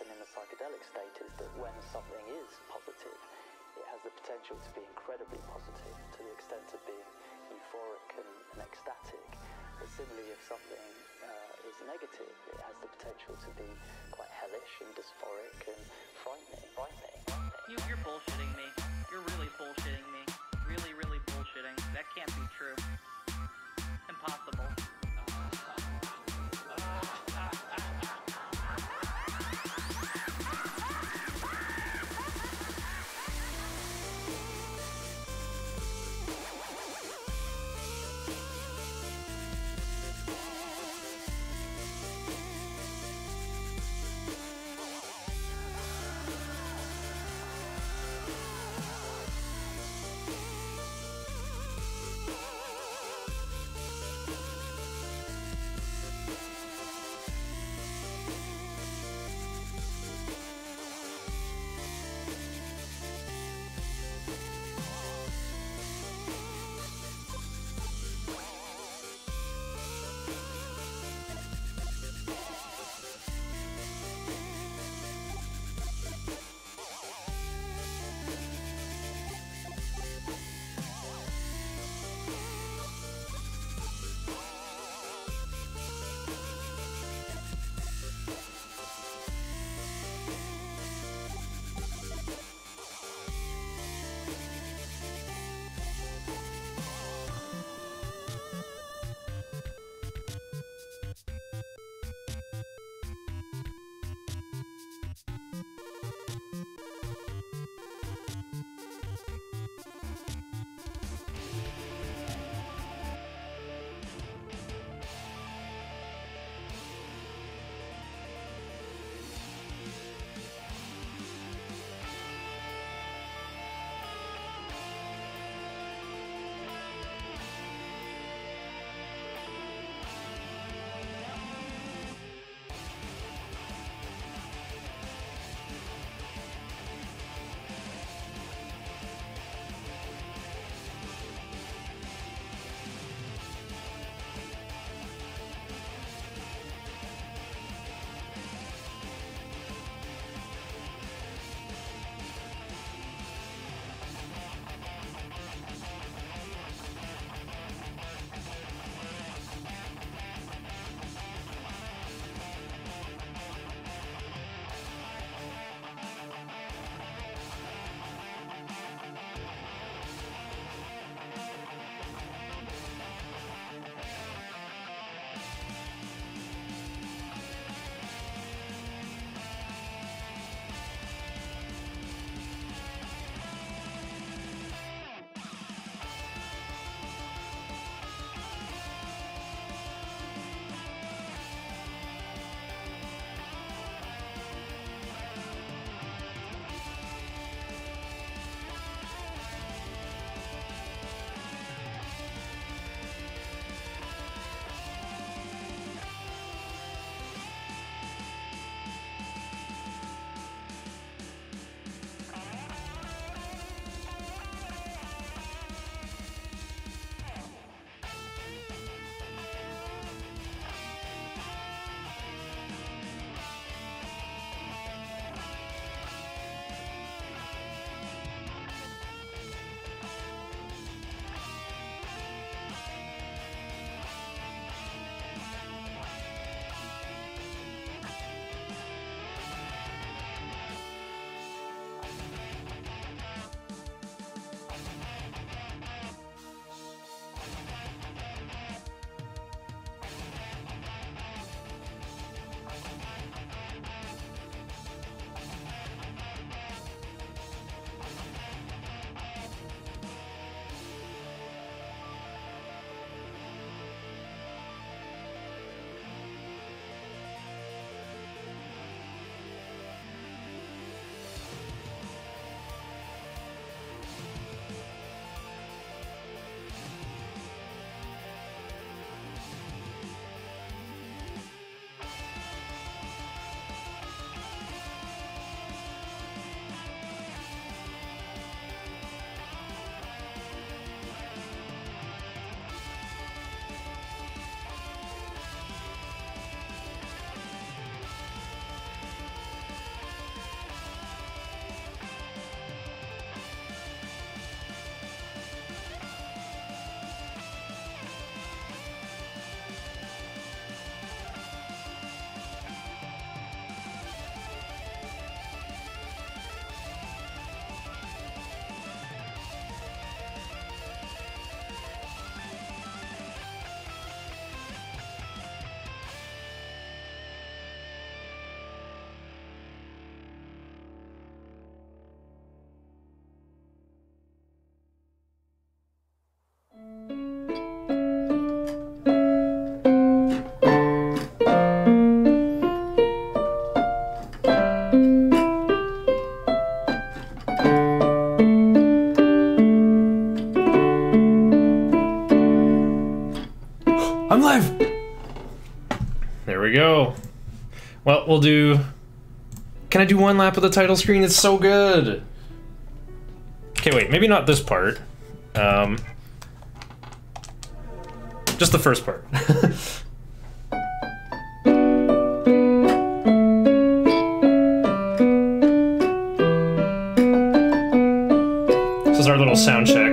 happen in a psychedelic state is that when something is positive, it has the potential to be incredibly positive, to the extent of being euphoric and ecstatic. But similarly, if something is negative, it has the potential to be quite hellish and dysphoric and frightening. You're bullshitting me. You're really bullshitting me. Really bullshitting. That can't be true. Impossible. live! There we go. Well, we'll do... Can I do one lap of the title screen? It's so good! Okay, wait, maybe not this part. Just the first part. This is our little sound check.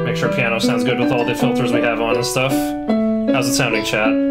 Make sure piano sounds good with all the filters we have on and stuff. How's it sounding, chat?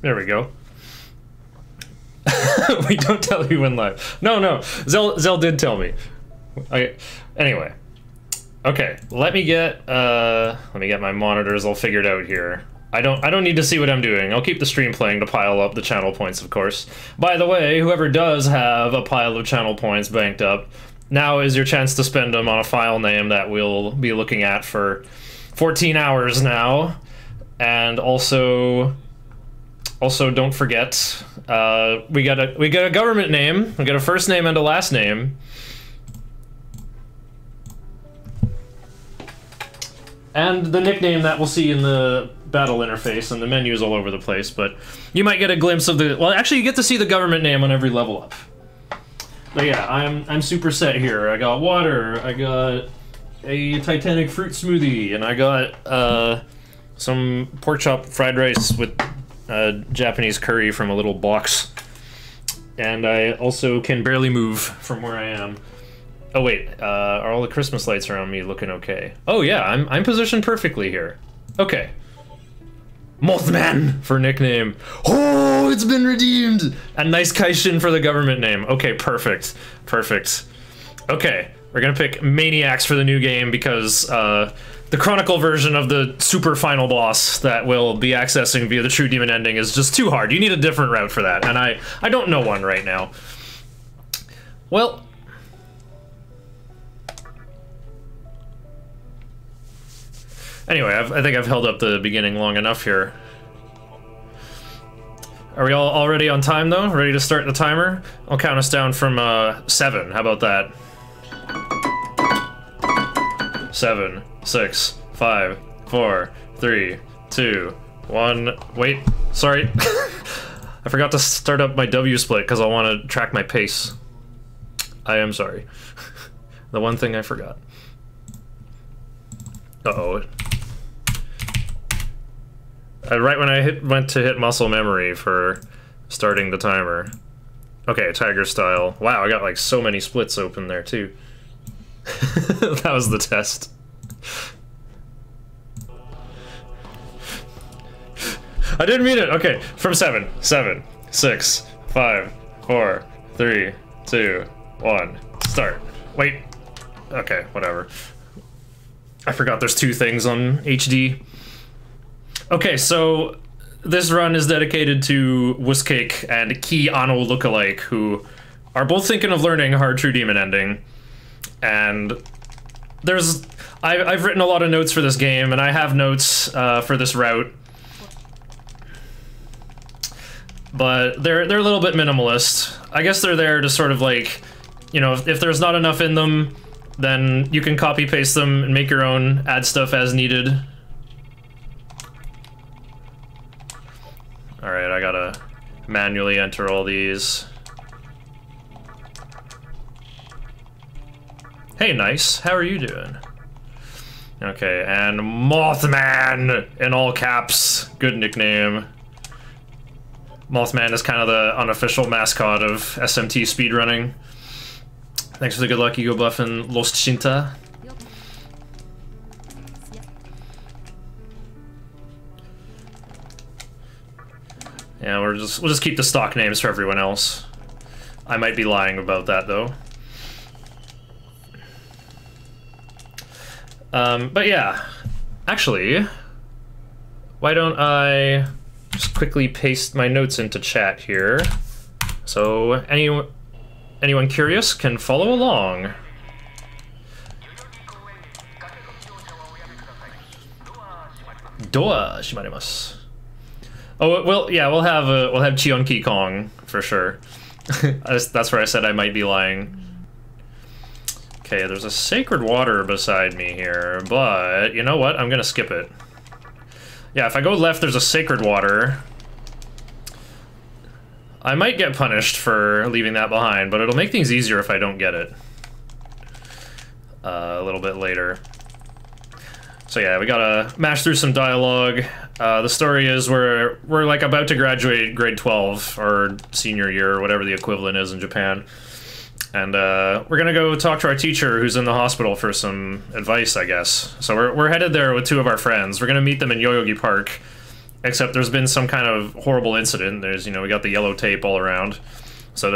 There we go. We don't tell you when live. No, Zell did tell me. Anyway. Okay, let me get my monitors all figured out here. I don't need to see what I'm doing. I'll keep the stream playing to pile up the channel points, of course. By the way, whoever does have a pile of channel points banked up, now is your chance to spend them on a file name that we'll be looking at for 14 hours now. And also don't forget, we got a government name. We got a first name and a last name. And the nickname that we'll see in the battle interface, and the menus all over the place, but you might get a glimpse of the... Well, actually, you get to see the government name on every level up. But yeah, I'm super set here. I got water, I got a Titanic fruit smoothie, and I got some pork chop fried rice with Japanese curry from a little box. And I also can barely move from where I am. Oh wait, are all the Christmas lights around me looking okay? Oh yeah, I'm positioned perfectly here. Okay. Mothman for nickname. Oh, it's been redeemed! And nice Kaishin for the government name. Okay, perfect. Perfect. Okay, we're gonna pick Maniacs for the new game because the Chronicle version of the super final boss that we'll be accessing via the True Demon ending is just too hard. You need a different route for that, and I don't know one right now. Well... Anyway, I think I've held up the beginning long enough here. Are we all already on time, though? Ready to start the timer? I'll count us down from 7. How about that? 7, 6, 5, 4, 3, 2, 1. Wait, sorry. I forgot to start up my W split because I want to track my pace. I am sorry. The one thing I forgot. Uh-oh. Right when I went to hit muscle memory for starting the timer. Okay, tiger style. Wow, I got like so many splits open there too. That was the test. I didn't mean it. Okay, from 7, 6, 5, 4, 3, 2, 1. Start. Wait. Okay, whatever. I forgot there's 2 things on HD. Okay, so this run is dedicated to Wusscake and Ki Anno lookalike, who are both thinking of learning Hard True Demon ending. And I've written a lot of notes for this game, and I have notes for this route. But they're a little bit minimalist. I guess they're there to sort of like, you know, if there's not enough in them, then you can copy paste them and make your own, add stuff as needed. Alright, I gotta manually enter all these. Hey, Nice, how are you doing? Okay, and Mothman in all caps. Good nickname. Mothman is kind of the unofficial mascot of SMT speedrunning. Thanks for the good luck, Ego Buff and Lost Shinta. Yeah, we'll just keep the stock names for everyone else. I might be lying about that though. But yeah, actually, why don't I just quickly paste my notes into chat here, so anyone curious can follow along. Doa shimarimasu. Oh well, yeah, we'll have Cheonki Kong for sure. That's where I said I might be lying. Okay, there's a sacred water beside me here, but you know what? I'm gonna skip it. Yeah, if I go left, there's a sacred water. I might get punished for leaving that behind, but it'll make things easier if I don't get it. A little bit later. So yeah, we gotta mash through some dialogue. The story is we're like about to graduate grade 12 or senior year or whatever the equivalent is in Japan. And we're gonna go talk to our teacher who's in the hospital for some advice, I guess. So we're headed there with two of our friends. We're gonna meet them in Yoyogi Park, except there's been some kind of horrible incident. There's, you know, we got the yellow tape all around. So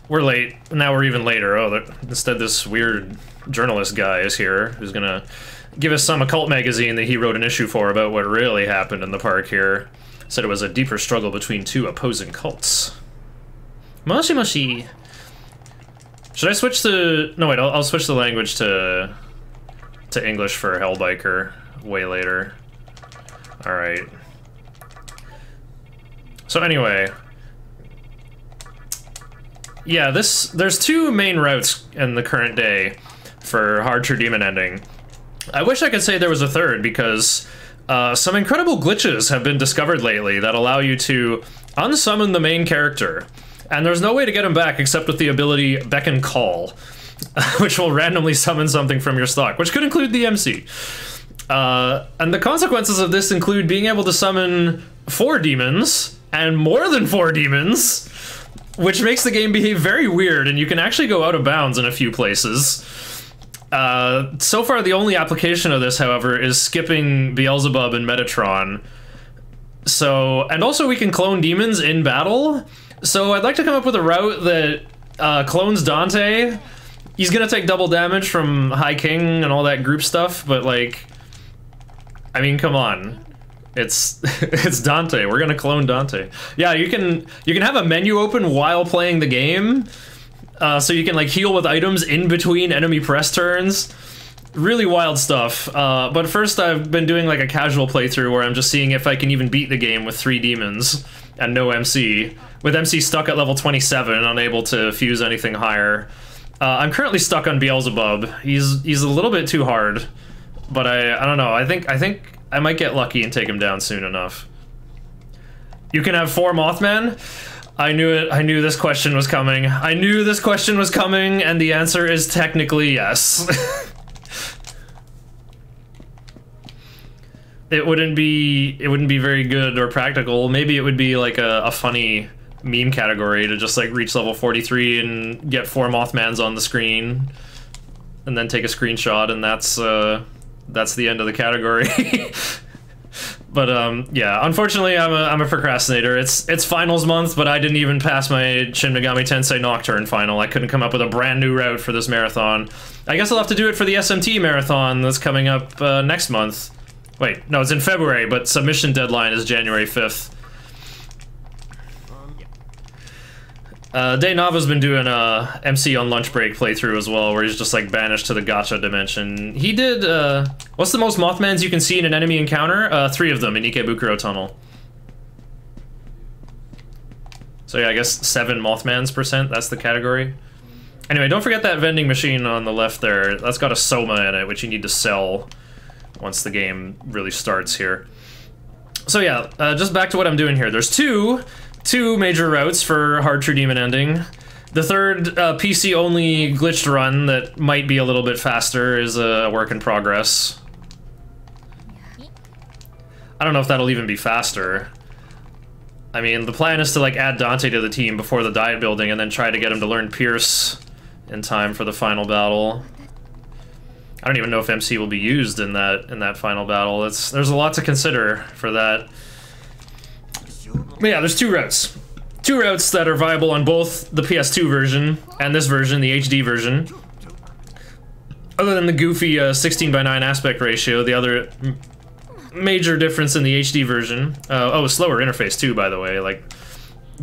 we're late. Now we're even later. Oh, instead this weird journalist guy is here who's gonna give us some occult magazine that he wrote an issue for about what really happened in the park here. Said it was a deeper struggle between two opposing cults. Moshi moshi. Should I switch the... No, wait, I'll switch the language to English for Hellbiker way later. Alright. So anyway... Yeah, there's two main routes in the current day for Hard True Demon ending. I wish I could say there was a third, because some incredible glitches have been discovered lately that allow you to unsummon the main character. And there's no way to get him back except with the ability Beckon Call, which will randomly summon something from your stock, which could include the MC. And the consequences of this include being able to summon 4 demons, and more than 4 demons, which makes the game behave very weird, and you can actually go out of bounds in a few places. So far, the only application of this, however, is skipping Beelzebub and Metatron. So, and also we can clone demons in battle. So I'd like to come up with a route that clones Dante. He's gonna take double damage from High King and all that group stuff, but like, I mean, come on. It's it's Dante. We're gonna clone Dante. Yeah, you can have a menu open while playing the game, so you can like heal with items in between enemy press turns. Really wild stuff. But first, I've been doing like a casual playthrough where I'm just seeing if I can even beat the game with 3 demons and no MC. With MC stuck at level 27, unable to fuse anything higher. I'm currently stuck on Beelzebub. He's a little bit too hard, but I don't know. I think I might get lucky and take him down soon enough. You can have 4 Mothman? I knew it. I knew this question was coming. I knew this question was coming, and the answer is technically yes. It wouldn't be very good or practical. Maybe it would be like a funny meme category to just like reach level 43 and get 4 Mothmans on the screen and then take a screenshot, and that's the end of the category. But yeah, unfortunately I'm a procrastinator. It's finals month, but I didn't even pass my Shin Megami Tensei Nocturne final. I couldn't come up with a brand new route for this marathon. I guess I'll have to do it for the SMT marathon that's coming up next month. Wait, no, it's in February, but submission deadline is January 5th. Day Nava's been doing a MC on lunch break playthrough as well, where he's just like banished to the gacha dimension. He did, what's the most Mothmans you can see in an enemy encounter? 3 of them in Ikebukuro Tunnel. So yeah, I guess 7 Mothmans %, that's the category. Anyway, don't forget that vending machine on the left there. That's got a Soma in it, which you need to sell once the game really starts here. So yeah, just back to what I'm doing here. There's two major routes for Hard True Demon ending. The third PC-only glitched run that might be a little bit faster is a work in progress. I don't know if that'll even be faster. I mean, the plan is to like add Dante to the team before the diet building and then try to get him to learn Pierce in time for the final battle. I don't even know if MC will be used in that final battle. There's a lot to consider for that. But yeah, there's two routes. Two routes that are viable on both the PS2 version and this version, the HD version. Other than the goofy 16:9 aspect ratio, the other major difference in the HD version. Oh, a slower interface too, by the way. Like,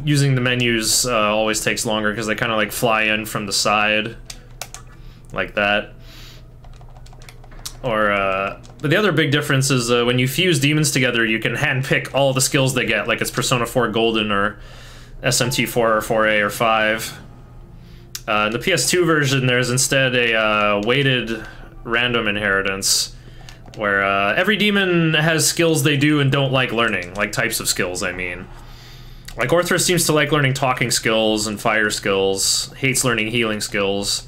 using the menus always takes longer because they kind of like fly in from the side, like that. Or, but the other big difference is when you fuse demons together, you can handpick all the skills they get, like it's Persona 4 Golden or SMT4 or 4A or 5. In the PS2 version, there's instead a weighted random inheritance, where every demon has skills they do and don't like learning, like types of skills, I mean. Like, Orthrus seems to like learning talking skills and fire skills, hates learning healing skills.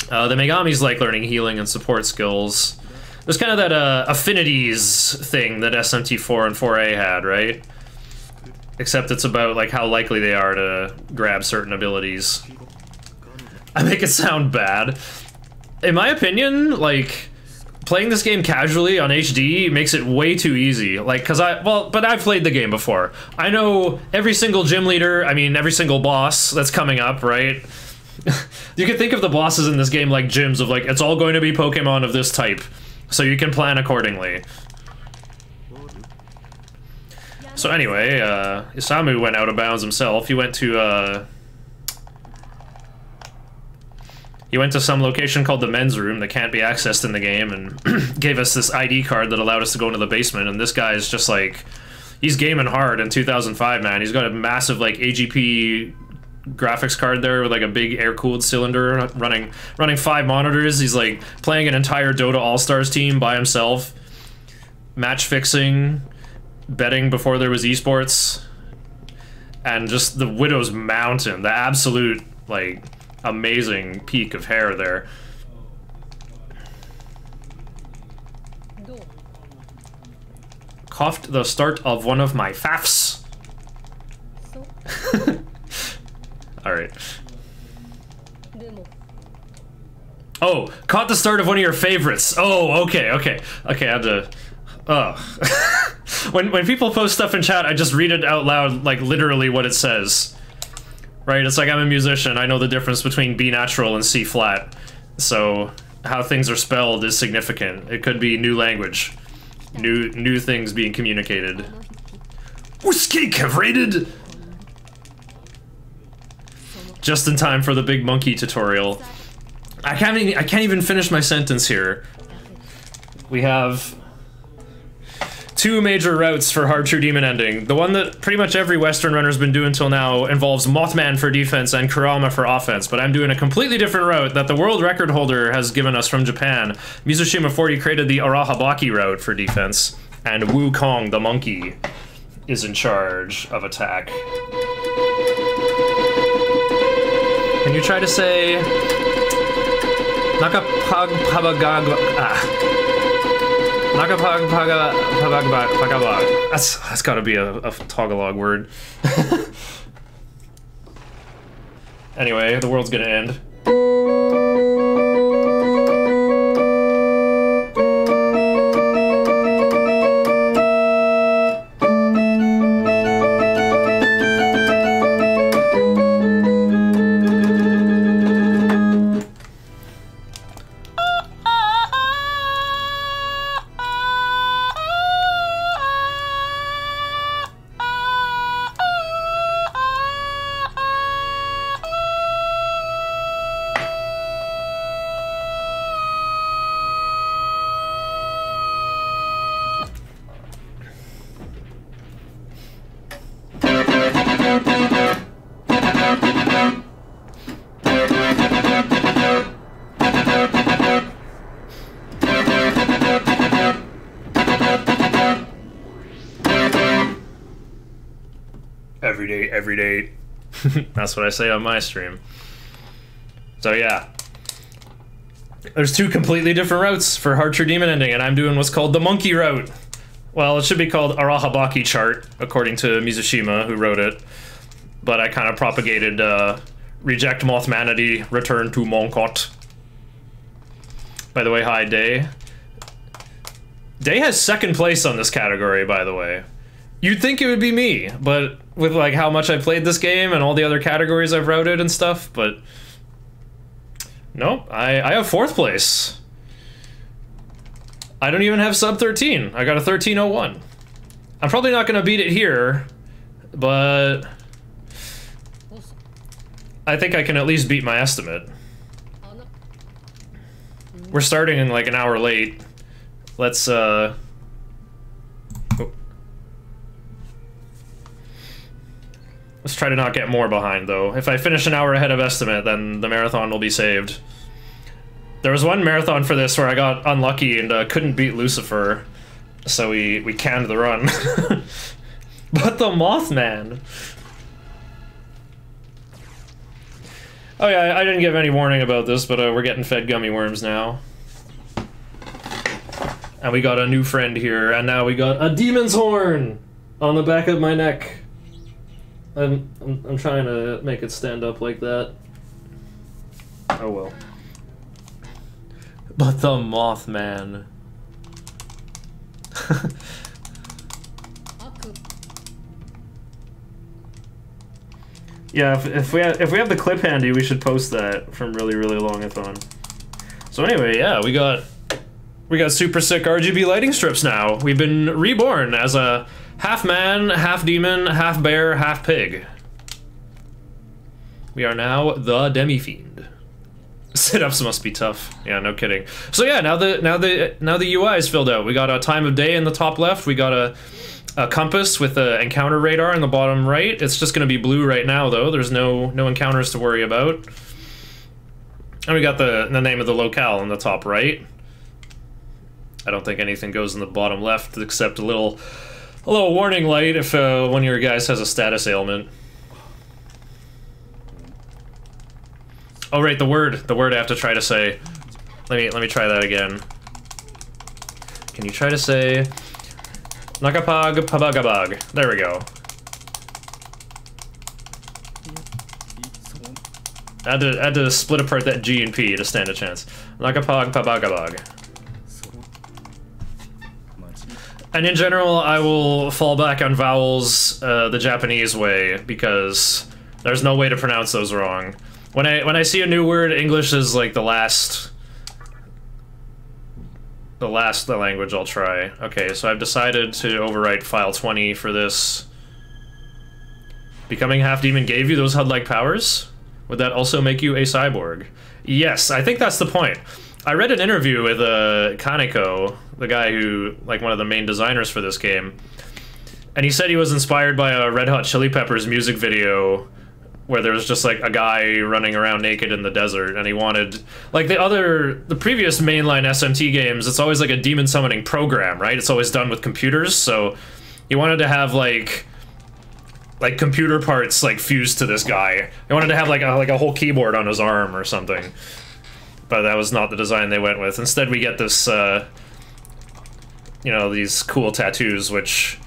The Megamis like learning healing and support skills. There's kind of that affinities thing that SMT4 and 4A had, right? Except it's about like how likely they are to grab certain abilities. I make it sound bad. In my opinion, like, playing this game casually on HD makes it way too easy. Like, but I've played the game before. I know every single gym leader, I mean, every single boss that's coming up, right? You can think of the bosses in this game like gyms of like, it's all going to be Pokemon of this type, so you can plan accordingly. So anyway, Isamu went out of bounds himself. He went to some location called the men's room that can't be accessed in the game, and gave us this ID card that allowed us to go into the basement. And this guy is just like, he's gaming hard in 2005, man. He's got a massive like AGP graphics card there with like a big air-cooled cylinder running 5 monitors. He's like playing an entire Dota All-Stars team by himself, match fixing, betting before there was esports, and just the Widow's Mountain, the absolute like amazing peak of hair there. Coughed the start of one of my faffs. Alright. Oh, caught the start of one of your favorites. Oh, okay, okay. Okay, I had to... when people post stuff in chat, I just read it out loud, like literally what it says. Right? It's like I'm a musician, I know the difference between B natural and C flat. So, how things are spelled is significant. It could be new language. New things being communicated. Whiskey rated! Just in time for the big monkey tutorial. I can't even finish my sentence here. We have 2 major routes for hard true demon ending. The one that pretty much every Western runner's been doing till now involves Mothman for defense and Kurama for offense, but I'm doing a completely different route that the world record holder has given us from Japan. Mizushima 40 created the Arahabaki route for defense, and Wukong the monkey is in charge of attack. Can you try to say That's gotta be a Tagalog word. Anyway, the world's gonna end. Every day. That's what I say on my stream. So yeah. There's 2 completely different routes for hard true demon ending, and I'm doing what's called the monkey route. Well, it should be called Arahabaki chart, according to Mizushima, who wrote it. But I kind of propagated reject Mothmanity, return to Monkot. By the way, hi, Day. Day has 2nd place on this category, by the way. You'd think it would be me, but with like how much I played this game and all the other categories I've routed and stuff, but nope, I have 4th place. I don't even have sub 13. I got a 1301. I'm probably not gonna beat it here, but I think I can at least beat my estimate. We're starting in like an hour late. Let's let's try to not get more behind though. If I finish an hour ahead of estimate, then the marathon will be saved. There was one marathon for this where I got unlucky and couldn't beat Lucifer, so we canned the run. But the Mothman. Oh yeah, I didn't give any warning about this, but we're getting fed gummy worms now. And we got a new friend here, and now we got a demon's horn on the back of my neck. I'm trying to make it stand up like that. Oh well. But the Mothman. Yeah, if we have the clip handy, we should post that from really longathon. So anyway, yeah, we got super sick RGB lighting strips now. We've been reborn as a half man, half demon, half bear, half pig. We are now the Demi-Fiend. Sit-ups must be tough. Yeah, no kidding. So yeah, now the UI is filled out. We got a time of day in the top left. We got a compass with an encounter radar in the bottom right. It's just going to be blue right now, though. There's no encounters to worry about. And we got the name of the locale in the top right. I don't think anything goes in the bottom left except a little warning light if one of your guys has a status ailment. Oh right, the word I have to try to say. Let me try that again. Can you try to say Nakapag Pabagabag? There we go. I had to split apart that G and P to stand a chance. Nakapag Pabagabag. And in general, I will fall back on vowels the Japanese way because there's no way to pronounce those wrong. When I see a new word, English is like the last language I'll try. Okay, so I've decided to overwrite file 20 for this. Becoming half demon gave you those HUD-like powers? Would that also make you a cyborg? Yes, I think that's the point. I read an interview with Kaneko, the guy who, like, one of the main designers for this game, and he said he was inspired by a Red Hot Chili Peppers music video where there was just like a guy running around naked in the desert, and he wanted, like the previous mainline SMT games, it's always like a demon summoning program, right? It's always done with computers, so he wanted to have like computer parts like fused to this guy. He wanted to have like a whole keyboard on his arm or something. But that was not the design they went with. Instead we get this you know, these cool tattoos, which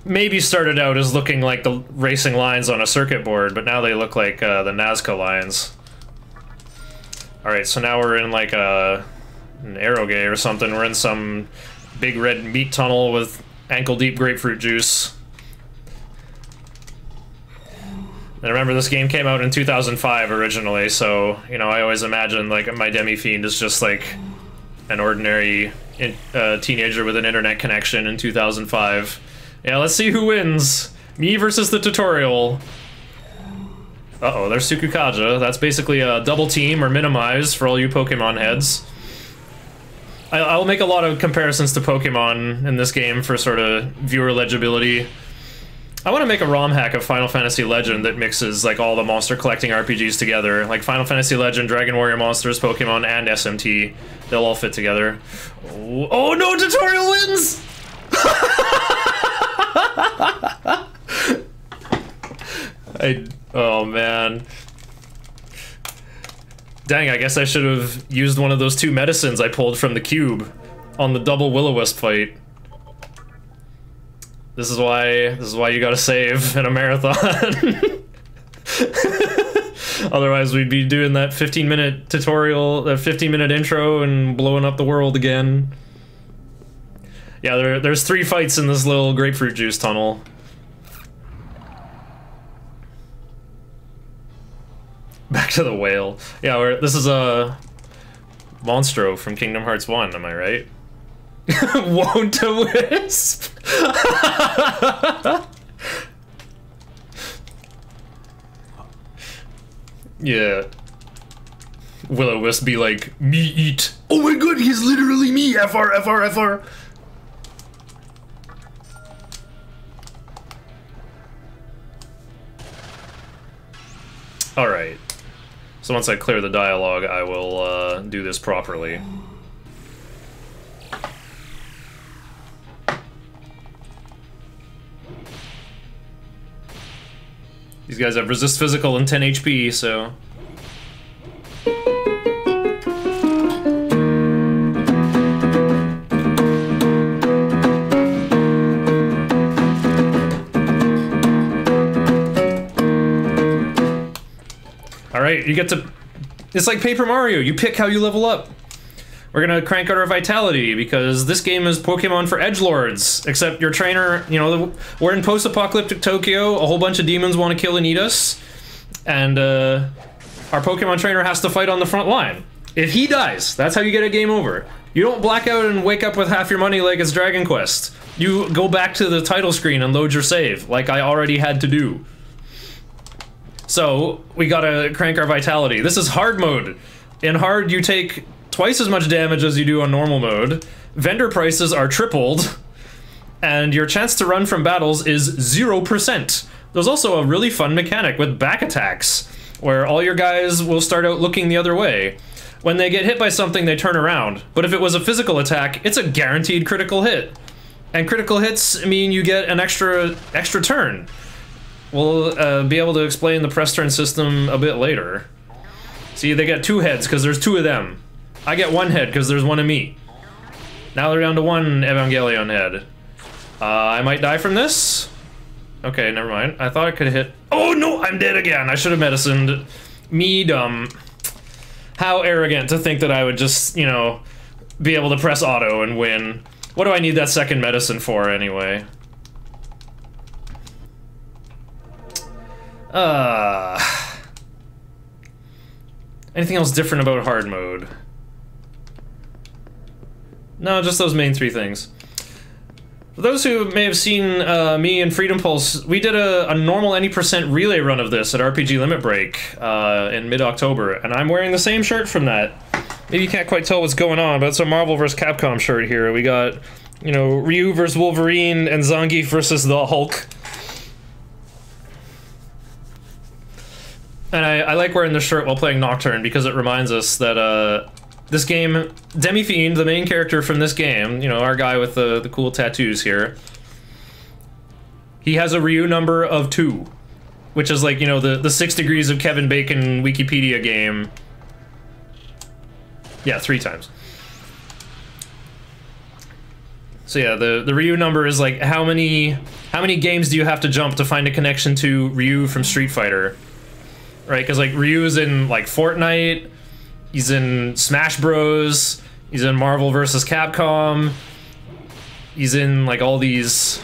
maybe started out as looking like the racing lines on a circuit board, but now they look like the Nazca lines. Alright, so now we're in like an aerogay or something. We're in some big red meat tunnel with ankle-deep grapefruit juice. And remember, this game came out in 2005 originally, so, you know, I always imagine like my Demi-Fiend is just like an ordinary teenager with an internet connection in 2005. Yeah, let's see who wins. Me versus the tutorial. Uh-oh, there's Sukukaja. That's basically a double team or minimize for all you Pokemon heads. I'll make a lot of comparisons to Pokemon in this game for sort of viewer legibility. I want to make a ROM hack of Final Fantasy Legend that mixes like all the monster collecting RPGs together. Like Final Fantasy Legend, Dragon Warrior Monsters, Pokemon, and SMT. They'll all fit together. Oh no, tutorial wins! Oh man. Dang, I guess I should have used one of those 2 medicines I pulled from the cube on the double Will-O-Wisp fight. This is why you gotta save in a marathon. Otherwise we'd be doing that 15-minute tutorial, that 15-minute intro and blowing up the world again. Yeah, there's 3 fights in this little grapefruit juice tunnel. Back to the whale. Yeah, this is a Monstro from Kingdom Hearts 1, am I right? Won't a wisp? Yeah. Will-O-Wisp be like, me eat. Oh my god, he's literally me! FR, FR, FR! Alright. So once I clear the dialogue, I will do this properly. These guys have resist physical and 10 HP, so... Alright, you get to... It's like Paper Mario, you pick how you level up. We're gonna crank out our vitality, because this game is Pokemon for edgelords. Except your trainer, you know, we're in post-apocalyptic Tokyo, a whole bunch of demons want to kill and eat us, and our Pokemon trainer has to fight on the front line. If he dies, that's how you get a game over. You don't black out and wake up with half your money like it's Dragon Quest. You go back to the title screen and load your save, like I already had to do. So, we gotta crank our vitality. This is hard mode. In hard, you take twice as much damage as you do on normal mode. Vendor prices are tripled. And your chance to run from battles is 0%. There's also a really fun mechanic with back attacks, where all your guys will start out looking the other way. When they get hit by something, they turn around. But if it was a physical attack, it's a guaranteed critical hit. And critical hits mean you get an extra turn. We'll be able to explain the press turn system a bit later. See, they get 2 heads because there's 2 of them. I get 1 head because there's 1 of me. Now they're down to 1 Evangelion head. I might die from this? Okay, never mind. I thought I could hit... Oh no, I'm dead again! I should have medicined. Me dumb. How arrogant to think that I would just, you know, be able to press auto and win. What do I need that second medicine for anyway? Anything else different about hard mode? No, just those main 3 things. For those who may have seen me and Freedom Pulse, we did a normal any % relay run of this at RPG Limit Break in mid-October, and I'm wearing the same shirt from that. Maybe you can't quite tell what's going on, but it's a Marvel vs. Capcom shirt here. We got, you know, Ryu vs. Wolverine and Zangief versus the Hulk. And I like wearing this shirt while playing Nocturne because it reminds us that this game, Demi-Fiend, the main character from this game, you know, our guy with the cool tattoos here, he has a Ryu number of 2, which is like, you know, the 6 degrees of Kevin Bacon Wikipedia game. Yeah, 3 times. So yeah, the Ryu number is like how many games do you have to jump to find a connection to Ryu from Street Fighter? Right, because like Ryu's in like Fortnite, he's in Smash Bros, he's in Marvel vs. Capcom, he's in like all these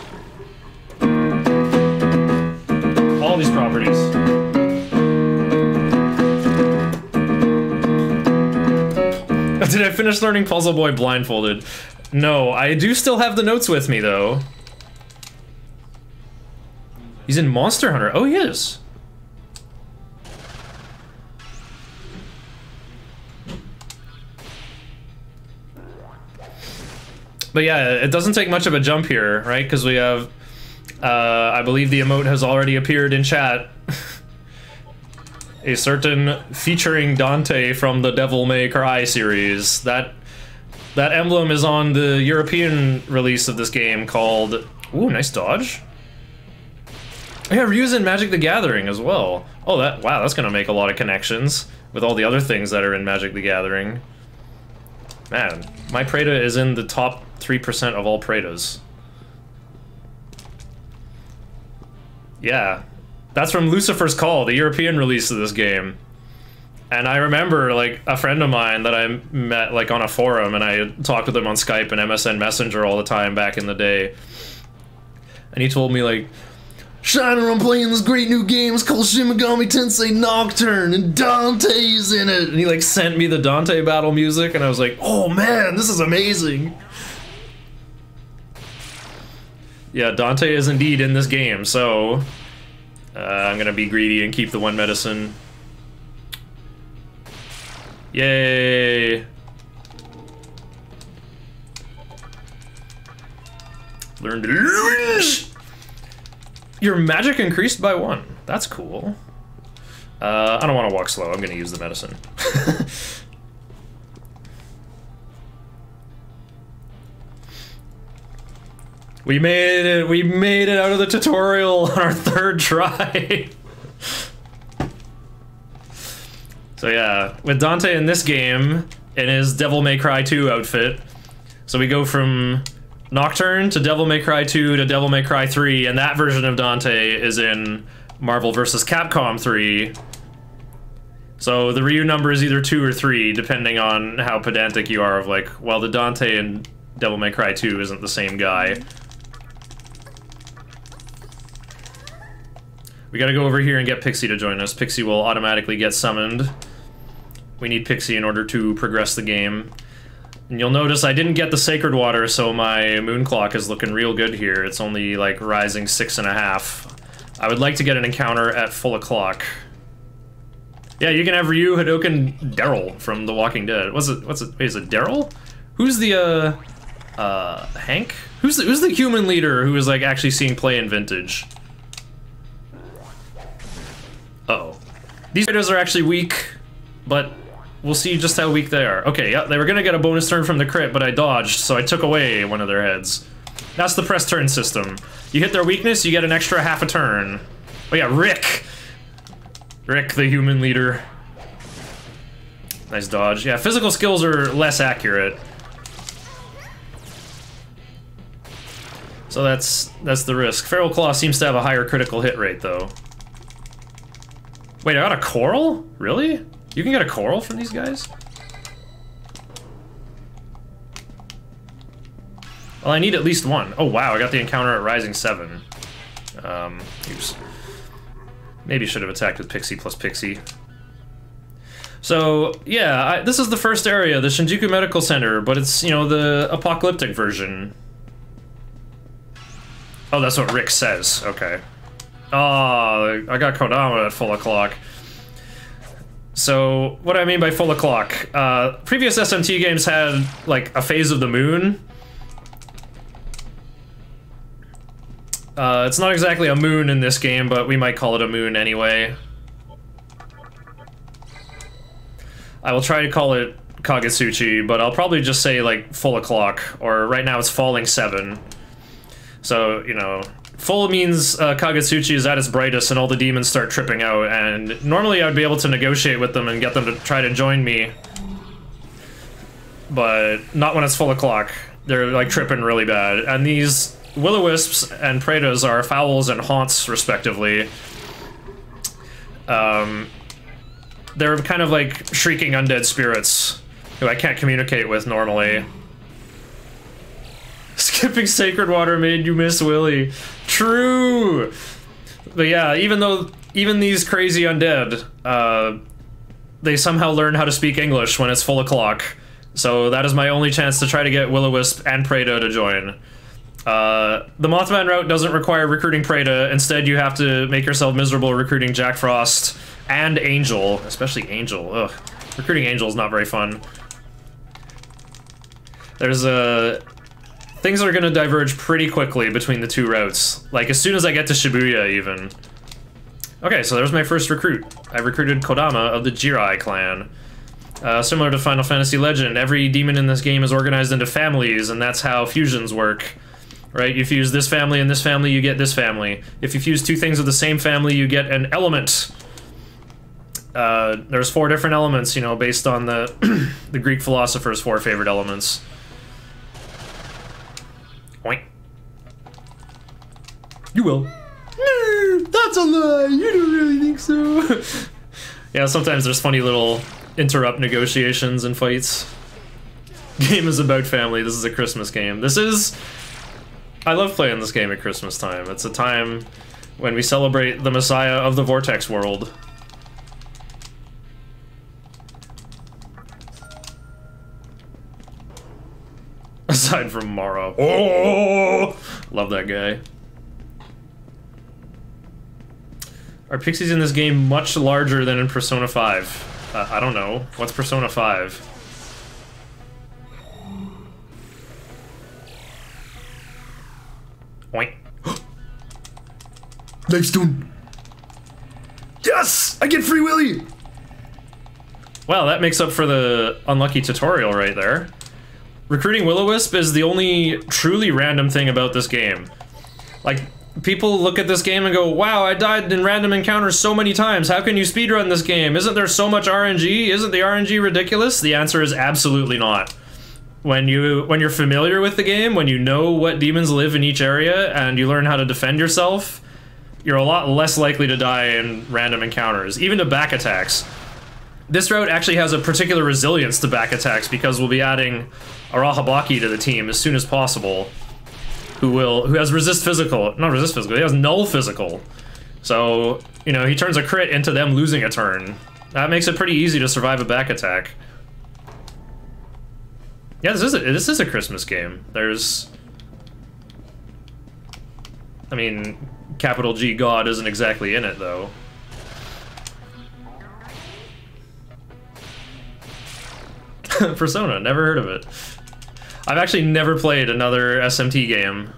properties. Did I finish learning Puzzle Boy blindfolded? No, I do still have the notes with me though. He's in Monster Hunter. Oh, he is. But yeah, it doesn't take much of a jump here, right? Because we have, I believe the emote has already appeared in chat. A certain featuring Dante from the Devil May Cry series. That emblem is on the European release of this game called... Ooh, nice dodge. Yeah, Ryu's in Magic the Gathering as well. Oh, wow, that's gonna make a lot of connections with all the other things that are in Magic the Gathering. Man, my Preda is in the top 3% of all Predas. Yeah, that's from Lucifer's Call, the European release of this game. And I remember, like, a friend of mine that I met, like, on a forum, and I talked with him on Skype and MSN Messenger all the time back in the day. And he told me, like, Shiner, I'm playing this great new game, it's called Shin Megami Tensei Nocturne, and Dante's in it! And he, like, sent me the Dante battle music, and I was like, oh man, this is amazing! Yeah, Dante is indeed in this game, so... I'm gonna be greedy and keep the one medicine. Yay! Learn to lunge! Your magic increased by 1. That's cool. I don't want to walk slow. I'm gonna use the medicine. We made it! We made it out of the tutorial on our 3rd try! So yeah, with Dante in this game, in his Devil May Cry 2 outfit, so we go from Nocturne to Devil May Cry 2 to Devil May Cry 3, and that version of Dante is in Marvel vs. Capcom 3. So the Ryu number is either 2 or 3, depending on how pedantic you are of like, well, the Dante in Devil May Cry 2 isn't the same guy. We gotta go over here and get Pixie to join us. Pixie will automatically get summoned. We need Pixie in order to progress the game. And you'll notice I didn't get the Sacred Water, so my moon clock is looking real good here. It's only, like, rising 6.5. I would like to get an encounter at full o'clock. Yeah, you can have Ryu, Hadoken, Daryl from The Walking Dead. Wait, is it Daryl? Who's the, Hank? Who's the human leader who is, like, actually seeing play in Vintage? Uh-oh. These raiders are actually weak, but we'll see just how weak they are. Okay, yeah, they were gonna get a bonus turn from the crit, but I dodged, so I took away one of their heads. That's the press turn system. You hit their weakness, you get an extra half a turn. Oh yeah, Rick! Rick, the human leader. Nice dodge. Yeah, physical skills are less accurate. So that's the risk. Feral Claw seems to have a higher critical hit rate, though. Wait, I got a coral? Really? You can get a coral from these guys? Well, I need at least one. Oh wow, I got the encounter at Rising 7. Oops. Maybe should have attacked with Pixie plus Pixie. So, yeah, this is the first area, the Shinjuku Medical Center, but it's, you know, the apocalyptic version. Oh, that's what Rick says. Okay. Oh, I got Kodama at full o'clock. So, what do I mean by full o'clock? Previous SMT games had, like, a phase of the moon. It's not exactly a moon in this game, but we might call it a moon anyway. I will try to call it Kagetsuchi, but I'll probably just say, like, full o'clock, or right now it's falling 7. So, you know, full means Kagetsuchi is at its brightest and all the demons start tripping out, and normally I'd be able to negotiate with them and get them to try to join me. But not when it's full o'clock. They're, like, tripping really bad. And these Will-O-Wisps and Praetas are Fowls and Haunts, respectively. They're kind of like shrieking undead spirits who I can't communicate with normally. Skipping Sacred Water made you miss Willy. True! But yeah, even these crazy undead, they somehow learn how to speak English when it's full o'clock. So that is my only chance to try to get Will-O-Wisp and Preta to join. The Mothman route doesn't require recruiting Preta. Instead, you have to make yourself miserable recruiting Jack Frost and Angel, especially Angel. Ugh. Recruiting Angel is not very fun. There's things are gonna diverge pretty quickly between the two routes. Like, as soon as I get to Shibuya, even. Okay, so there's my first recruit. I recruited Kodama of the Jirai clan. Similar to Final Fantasy Legend, every demon in this game is organized into families, and that's how fusions work. Right? You fuse this family and this family, you get this family. If you fuse two things of the same family, you get an element. There's 4 different elements, you know, based on the the Greek philosophers' 4 favorite elements. Oink. You will. That's a lie! You don't really think so! Yeah, sometimes there's funny little interrupt negotiations and fights. Game is about family. This is a Christmas game. This is... I love playing this game at Christmas time. It's a time when we celebrate the Messiah of the Vortex world. Aside from Mara. Oh! Love that guy. Are pixies in this game much larger than in Persona 5? I don't know. What's Persona 5? Oink. Next one. Yes! I get Free Willy! Well, that makes up for the unlucky tutorial right there. Recruiting Will-O-Wisp is the only truly random thing about this game. Like, people look at this game and go, wow, I died in random encounters so many times. How can you speedrun this game? Isn't there so much RNG? Isn't the RNG ridiculous? The answer is absolutely not. When you're familiar with the game, when you know what demons live in each area, and you learn how to defend yourself, you're a lot less likely to die in random encounters, even to back attacks. This route actually has a particular resilience to back attacks because we'll be adding Arahabaki to the team as soon as possible, who has resist physical, not resist physical, he has null physical. So, you know, he turns a crit into them losing a turn. That makes it pretty easy to survive a back attack. Yeah, this is a Christmas game. There's... I mean, capital G God isn't exactly in it, though. Persona, never heard of it. I've actually never played another SMT game.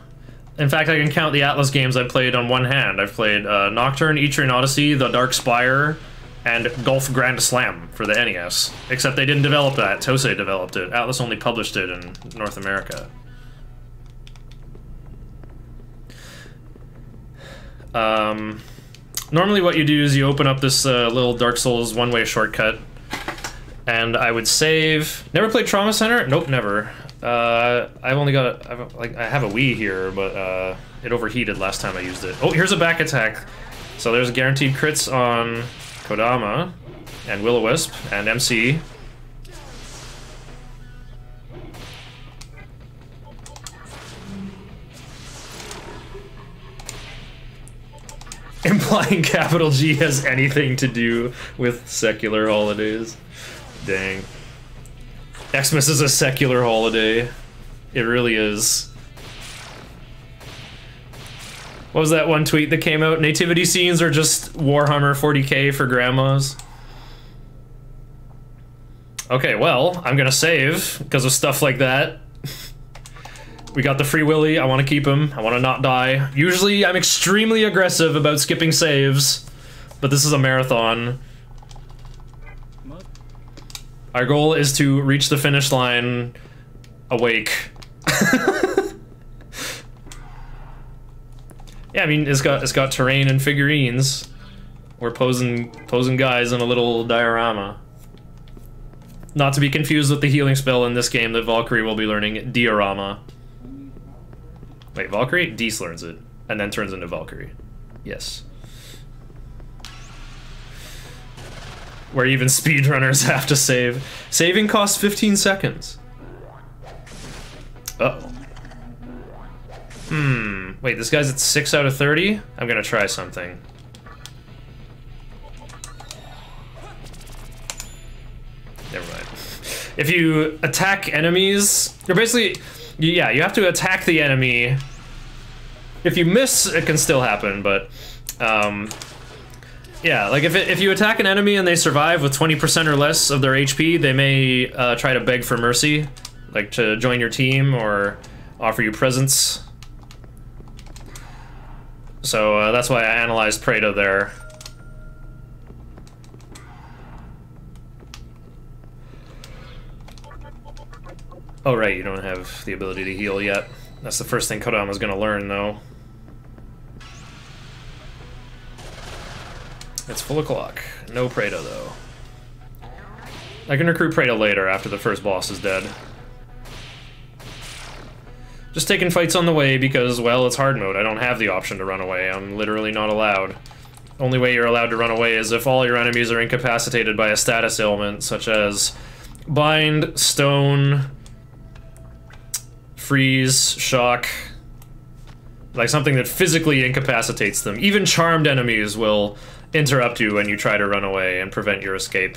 In fact, I can count the Atlas games I've played on one hand. I've played Nocturne, Etrian Odyssey, The Dark Spire, and Golf Grand Slam for the NES. Except they didn't develop that, Tensei developed it. Atlas only published it in North America. Normally what you do is you open up this little Dark Souls one-way shortcut, and I would save... Never played Trauma Center? Nope, never. I've only got... I have a Wii here, but it overheated last time I used it. Oh, here's a back attack. So there's guaranteed crits on Kodama, and Will-O-Wisp, and MC. Implying capital G has anything to do with secular holidays. Dang. Xmas is a secular holiday. It really is. What was that one tweet that came out? Nativity scenes are just Warhammer 40k for grandmas. Okay, well, I'm gonna save because of stuff like that. We got the Free Willy, I want to keep him, I want to not die. Usually I'm extremely aggressive about skipping saves, but this is a marathon. Our goal is to reach the finish line awake. Yeah, I mean, it's got terrain and figurines. We're posing guys in a little diorama. Not to be confused with the healing spell in this game that Valkyrie will be learning, Diorama. Wait, Valkyrie? Dees learns it, and then turns into Valkyrie. Yes. Where even speedrunners have to save. Saving costs 15 seconds. Uh-oh. Wait, this guy's at 6 out of 30? I'm gonna try something. Never mind. If you attack enemies, you're basically... Yeah, you have to attack the enemy. If you miss, it can still happen, but... yeah, like if you attack an enemy and they survive with 20% or less of their HP, they may try to beg for mercy, like to join your team or offer you presents. So that's why I analyzed Prado there. Oh right, you don't have the ability to heal yet. That's the first thing Kodama's gonna learn, though. It's full o'clock. No Prado, though. I can recruit Prado later, after the first boss is dead. Just taking fights on the way because, well, it's hard mode. I don't have the option to run away. I'm literally not allowed. Only way you're allowed to run away is if all your enemies are incapacitated by a status ailment, such as bind, stone, freeze, shock. Like something that physically incapacitates them. Even charmed enemies will interrupt you when you try to run away and prevent your escape.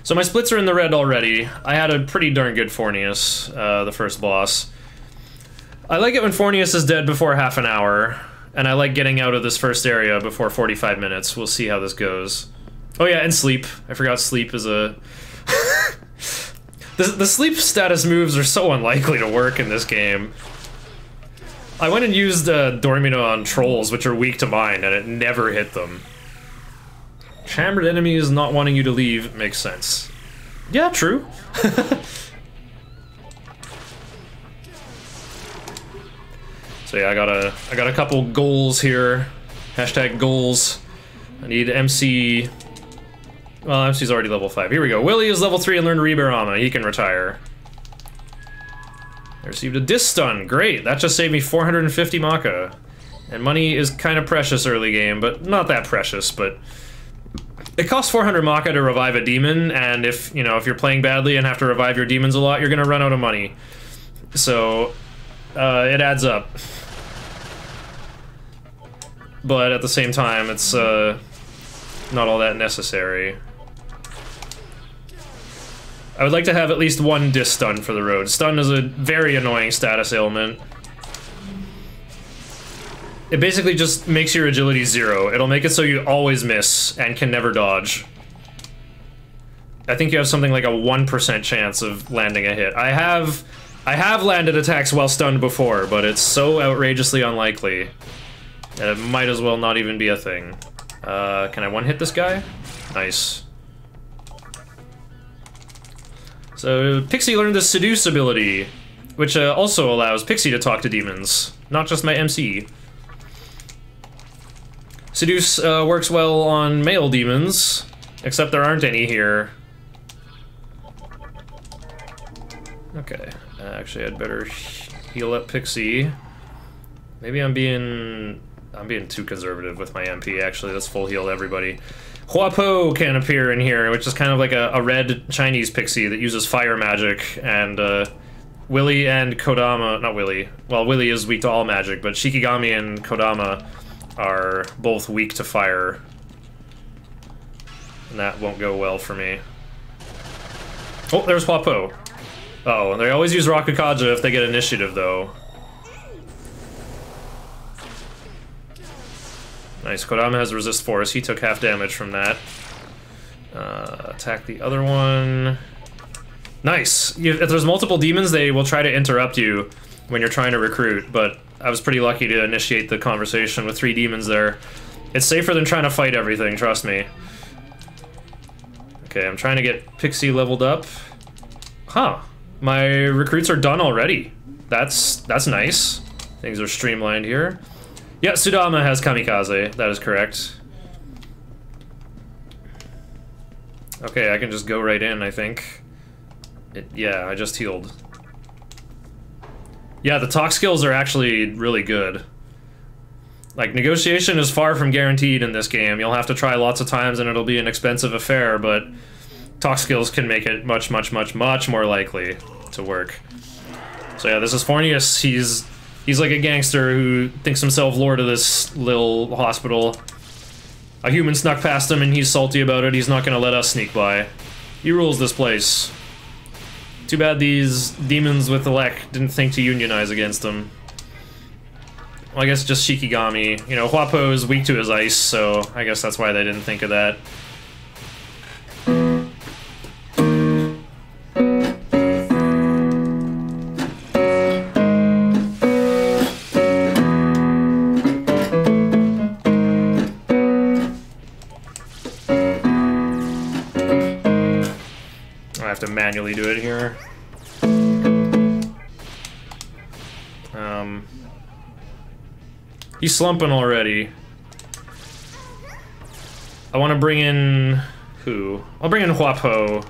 So my splits are in the red already. I had a pretty darn good Fornius, the first boss. I like it when Fornius is dead before half an hour, and I like getting out of this first area before 45 minutes. We'll see how this goes. Oh yeah, and sleep. I forgot sleep is a... the sleep status moves are so unlikely to work in this game. I went and used Dormino on trolls, which are weak to mine, and it never hit them. Chambered enemies not wanting you to leave makes sense. Yeah, true. So yeah, I got a couple goals here. Hashtag goals. I need MC. Well, MC's already level 5. Here we go. Willie is level 3 and learned Rebarama. He can retire. I received a dis stun. Great. That just saved me 450 Maka. And money is kind of precious early game, but not that precious, but it costs 400 Maka to revive a demon, and if you're playing badly and have to revive your demons a lot, you're gonna run out of money. So it adds up. But at the same time, it's not all that necessary. I would like to have at least one dis stun for the road. Stun is a very annoying status ailment. It basically just makes your agility 0. It'll make it so you always miss and can never dodge. I think you have something like a 1% chance of landing a hit. I have landed attacks while stunned before, but it's so outrageously unlikely that it might as well not even be a thing. Can I one-hit this guy? Nice. So Pixie learned the Seduce ability, which also allows Pixie to talk to demons, not just my MC. Seduce works well on male demons, except there aren't any here. Okay, actually I'd better heal up Pixie. Maybe I'm being too conservative with my MP, actually. Let's full heal everybody. Huapo can appear in here, which is kind of like a red Chinese Pixie that uses fire magic, and Willie and Kodama, not Willie, well, Willie is weak to all magic, but Shikigami and Kodama are both weak to fire. And that won't go well for me. Oh, there's Huapo. Uh-oh, they always use Rakukaja if they get initiative, though. Nice, Kodama has resist force. He took half damage from that. Attack the other one. Nice! If there's multiple demons, they will try to interrupt you when you're trying to recruit, but I was pretty lucky to initiate the conversation with 3 demons there. It's safer than trying to fight everything, trust me. Okay, I'm trying to get Pixie leveled up. Huh. My recruits are done already. That's nice. Things are streamlined here. Yeah, Sudama has Kamikaze. That is correct. Okay, I can just go right in, I think. Yeah, I just healed. Yeah, the talk skills are actually really good. Like, negotiation is far from guaranteed in this game. You'll have to try lots of times and it'll be an expensive affair, but talk skills can make it much, much, much, much more likely to work. So yeah, this is Fornius. He's like a gangster who thinks himself lord of this little hospital. A human snuck past him and he's salty about it. He's not gonna let us sneak by. He rules this place. Too bad these demons with Elec didn't think to unionize against him. Well, I guess just Shikigami. You know, Huapo is weak to his ice, so I guess that's why they didn't think of that. I have to manually do it here. He's slumping already. I want to bring in... who? I'll bring in Huapo.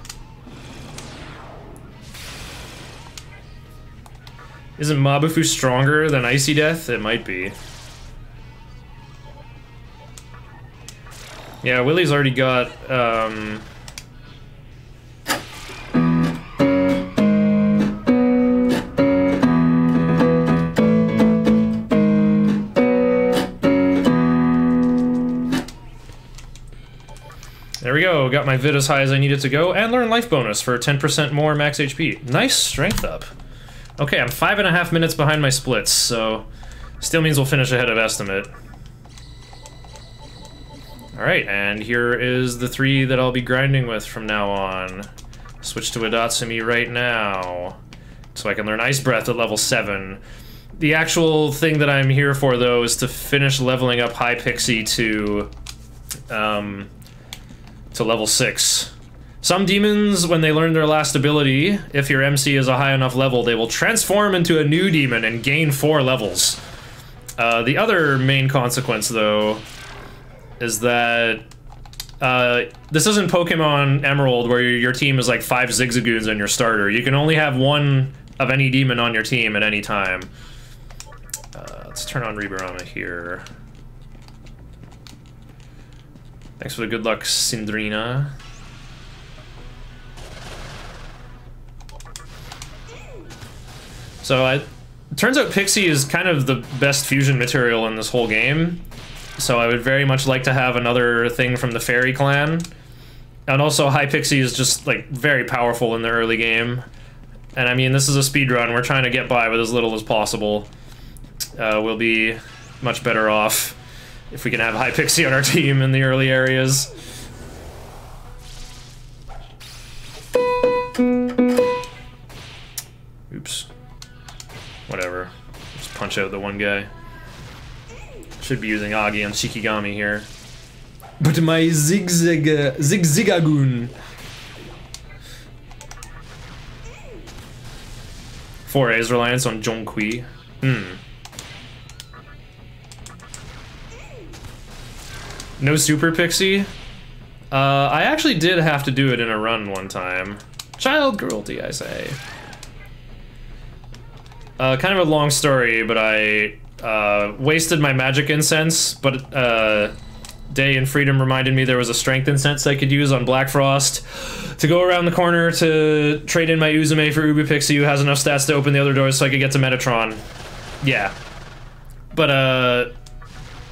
Isn't Mabufu stronger than Icy Death? It might be. Yeah, Willie's already got, There we go, got my vid as high as I needed to go, and learn life bonus for 10% more max HP. Nice strength up. Okay, I'm 5.5 minutes behind my splits, so still means we'll finish ahead of estimate. Alright, and here is the 3 that I'll be grinding with from now on. Switch to Adatsumi right now, so I can learn Ice Breath at level 7. The actual thing that I'm here for, though, is to finish leveling up High Pixie to level 6. Some demons, when they learn their last ability, if your MC is a high enough level, they will transform into a new demon and gain 4 levels. The other main consequence, though, is that this isn't Pokemon Emerald, where your team is like 5 Zigzagoons on your starter. You can only have 1 of any demon on your team at any time. Let's turn on Riberama here. Thanks for the good luck, Sindrina. So it turns out Pixie is kind of the best fusion material in this whole game. So I would very much like to have another thing from the Fairy Clan. And also High Pixie is just like very powerful in the early game. And I mean, this is a speedrun, we're trying to get by with as little as possible. We'll be much better off if we can have High Pixie on our team in the early areas. Oops. Whatever. Just punch out the one guy. Should be using Agi and Shikigami here. But my Zigzagagoon. 4A's reliance on Zhongqi. No Super Pixie? I actually did have to do it in a run one time. Child cruelty, I say. Kind of a long story, but I wasted my magic incense, but Day and Freedom reminded me there was a strength incense I could use on Black Frost to go around the corner to trade in my Uzume for Ubi Pixie, who has enough stats to open the other doors so I could get to Metatron. Yeah. But,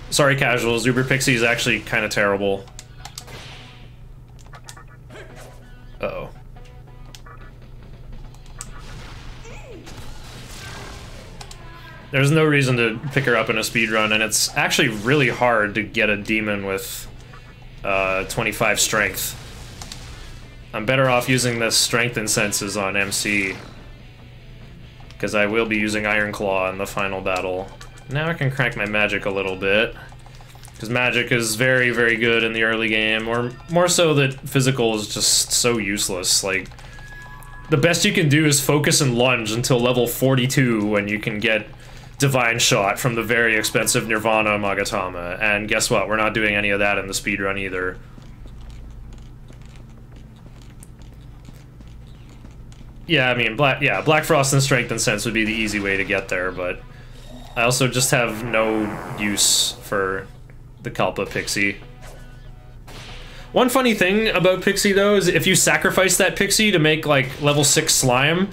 sorry casuals, Uber Pixie is actually kind of terrible. Uh-oh. There's no reason to pick her up in a speedrun, and it's actually really hard to get a demon with 25 strength. I'm better off using the strength incenses on MC, because I will be using Iron Claw in the final battle. Now I can crank my magic a little bit, because magic is very, very good in the early game, or more so that physical is just so useless. Like, the best you can do is focus and lunge until level 42 when you can get Divine Shot from the very expensive Nirvana Magatama, and guess what? We're not doing any of that in the speedrun either. Yeah, I mean, Black Frost and Strength and Sense would be the easy way to get there, but I also just have no use for the Kalpa Pixie. One funny thing about Pixie, though, is if you sacrifice that Pixie to make, like, level 6 slime,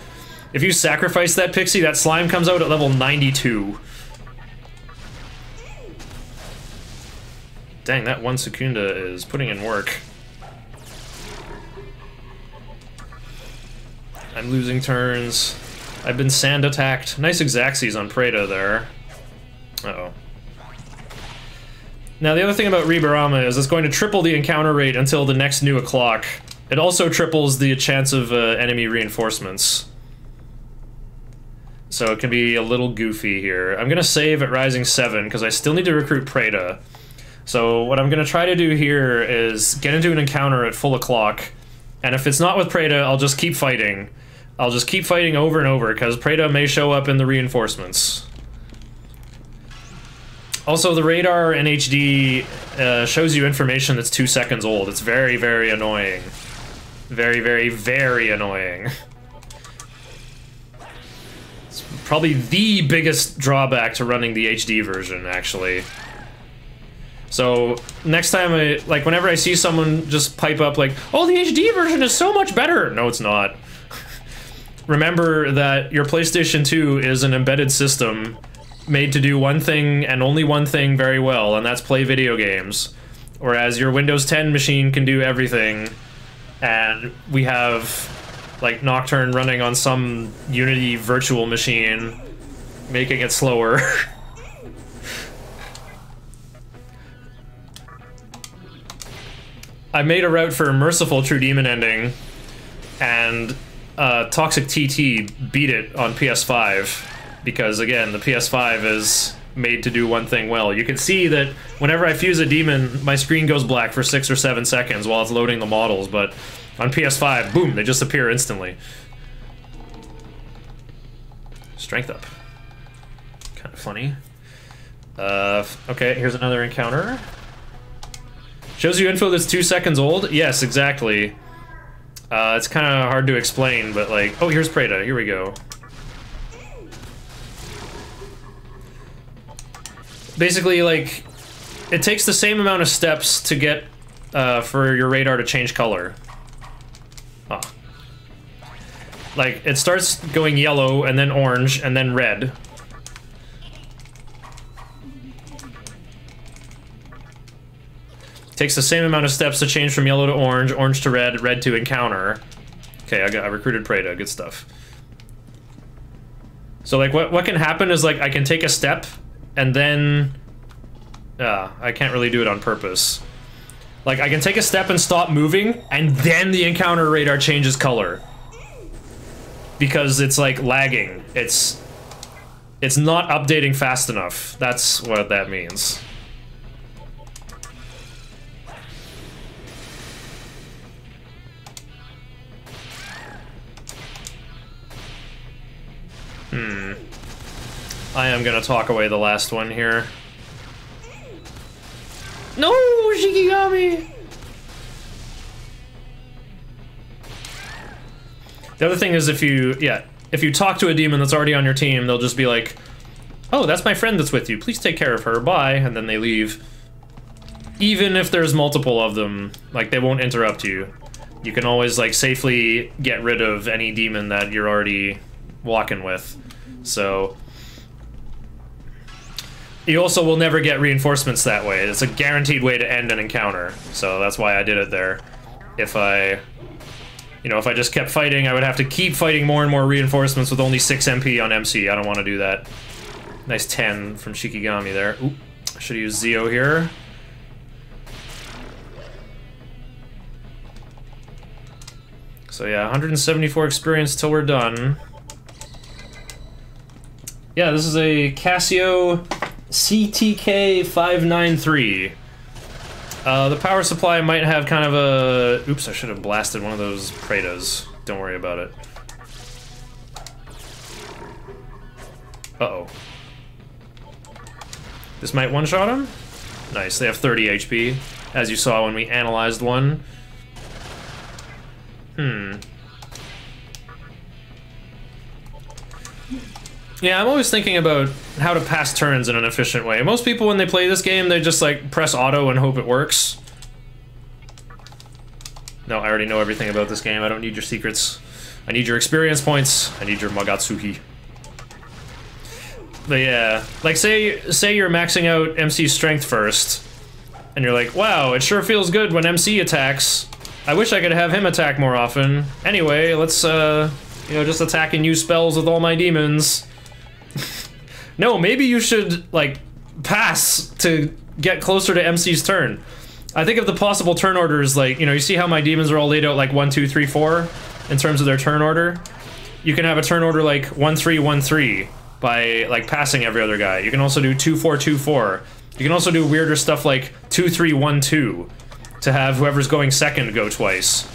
if you sacrifice that Pixie, that slime comes out at level 92. Dang, that one Secunda is putting in work. I'm losing turns. I've been sand attacked. Nice Exacxies on Preda there. Uh-oh. Now, the other thing about Riberama is it's going to triple the encounter rate until the next new o'clock. It also triples the chance of enemy reinforcements. So it can be a little goofy here. I'm gonna save at Rising 7 because I still need to recruit Preda. So what I'm gonna try to do here is get into an encounter at full o'clock, and if it's not with Preda, I'll just keep fighting. I'll just keep fighting over and over because Preda may show up in the reinforcements. Also, the radar in HD shows you information that's 2 seconds old. It's very, very annoying. Very, very, very annoying. Probably the biggest drawback to running the HD version, actually. So next time whenever I see someone just pipe up like, oh, the HD version is so much better. No, it's not. Remember that your PlayStation 2 is an embedded system made to do one thing and only one thing very well, and that's play video games. Whereas your Windows 10 machine can do everything, and we have like Nocturne running on some Unity virtual machine, making it slower. I made a route for a merciful True Demon ending, and Toxic TT beat it on PS5, because again, the PS5 is made to do one thing well. You can see that whenever I fuse a demon, my screen goes black for 6 or 7 seconds while it's loading the models, but on PS5, boom, they just appear instantly. Strength up. Kind of funny. Okay, here's another encounter. Shows you info that's 2 seconds old? Yes, exactly. It's kind of hard to explain, but like... Oh, here's Preda. Here we go. Basically, like, it takes the same amount of steps to get, for your radar to change color. Ah. Like, it starts going yellow, and then orange, and then red. Takes the same amount of steps to change from yellow to orange, orange to red, red to encounter. Okay, I recruited Preda, good stuff. So like what can happen is like I can take a step and then I can't really do it on purpose. Like I can take a step and stop moving and then the encounter radar changes color. Because it's like lagging. It's not updating fast enough. That's what that means. I am gonna talk away the last one here. No, Shikigami! The other thing is if you talk to a demon that's already on your team, they'll just be like, oh, that's my friend that's with you, please take care of her, bye, and then they leave. Even if there's multiple of them, like, they won't interrupt you. You can always, like, safely get rid of any demon that you're already walking with. So... You also will never get reinforcements that way. It's a guaranteed way to end an encounter. So that's why I did it there. If I just kept fighting, I would have to keep fighting more and more reinforcements with only 6 MP on MC. I don't want to do that. Nice 10 from Shikigami there. Oop, I should use Zio here. So yeah, 174 experience till we're done. Yeah, this is a Casio CTK593. The power supply might have kind of a... Oops, I should have blasted one of those Predas. Don't worry about it. Uh-oh. This might one-shot him? Nice, they have 30 HP, as you saw when we analyzed one. Yeah, I'm always thinking about how to pass turns in an efficient way. Most people, when they play this game, they just, like, press auto and hope it works. No, I already know everything about this game. I don't need your secrets. I need your experience points. I need your Magatsuki. But yeah, like, say you're maxing out MC's strength first, and you're like, wow, it sure feels good when MC attacks. I wish I could have him attack more often. Anyway, let's, just attack and use spells with all my demons. No, maybe you should, like, pass to get closer to MC's turn. I think of the possible turn orders, like, you see how my demons are all laid out like 1, 2, 3, 4 in terms of their turn order? You can have a turn order like 1, 3, 1, 3 by, like, passing every other guy. You can also do 2, 4, 2, 4. You can also do weirder stuff like 2, 3, 1, 2 to have whoever's going second go twice.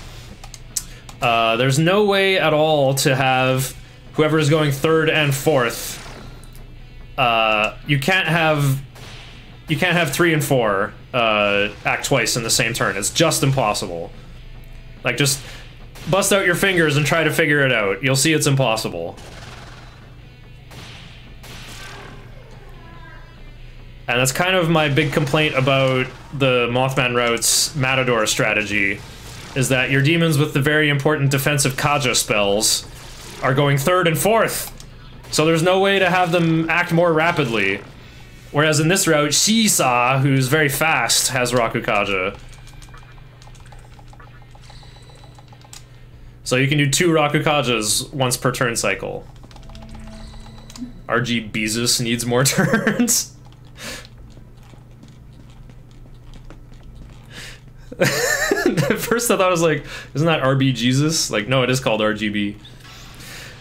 There's no way at all to have whoever is going third and fourth. You can't have 3 and 4 act twice in the same turn. It's just impossible. Like, just bust out your fingers and try to figure it out. You'll see it's impossible. And that's kind of my big complaint about the Mothman Rout's Matador strategy, is that your demons with the very important defensive Kaja spells are going 3rd and 4th. So there's no way to have them act more rapidly. Whereas in this route, Shisa, who's very fast, has Rakukaja. So you can do 2 Rakukajas once per turn cycle. RG Beezus needs more turns. At first I thought it was like, isn't that RB Jesus? Like, no, it is called RGB.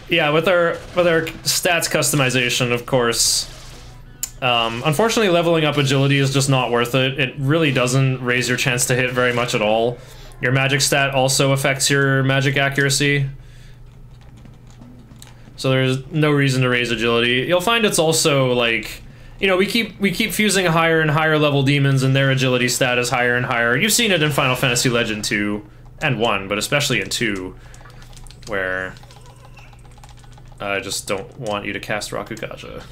Yeah, with our stats customization, of course. Unfortunately, leveling up agility is just not worth it. It really doesn't raise your chance to hit very much at all. Your magic stat also affects your magic accuracy. So there's no reason to raise agility. You'll find it's also like, you know, we keep fusing higher and higher level demons and their agility stat is higher and higher. You've seen it in Final Fantasy Legend 2 and 1, but especially in 2, where I just don't want you to cast Rakukaja.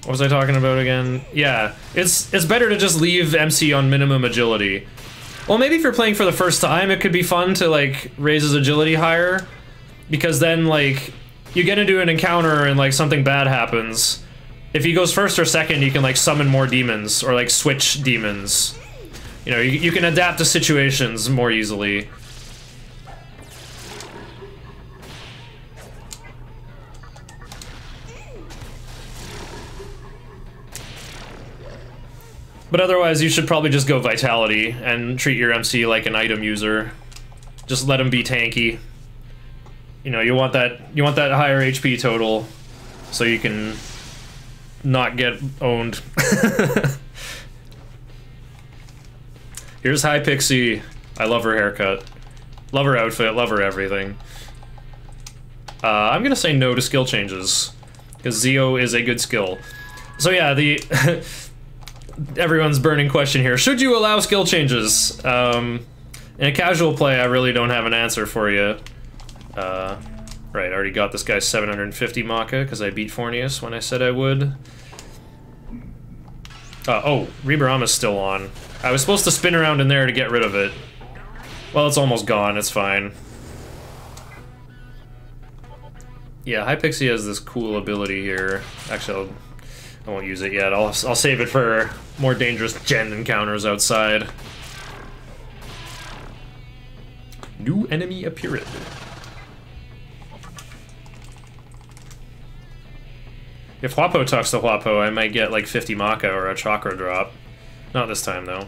What was I talking about again? Yeah, it's better to just leave MC on minimum agility. Well, maybe if you're playing for the first time, it could be fun to, like, raise his agility higher. Because then, like, you get into an encounter and, like, something bad happens. If he goes first or second, you can, like, summon more demons, or, like, switch demons. You know, you can adapt to situations more easily. But otherwise, you should probably just go Vitality and treat your MC like an item user. Just let him be tanky. You know, you want that higher HP total, so you can not get owned. Here's High Pixie. I love her haircut. Love her outfit, love her everything. I'm gonna say no to skill changes, because Zeo is a good skill. So yeah, the everyone's burning question here. Should you allow skill changes? In a casual play, I really don't have an answer for you. Right, I already got this guy's 750 Maka, because I beat Fornius when I said I would. Oh, Rebarama's still on. I was supposed to spin around in there to get rid of it. Well, it's almost gone, it's fine. Yeah, Hypixie has this cool ability here. Actually, I won't use it yet. I'll save it for more dangerous gen encounters outside. New enemy appeared. If Huapo talks to Huapo, I might get like 50 Maka or a chakra drop. Not this time, though.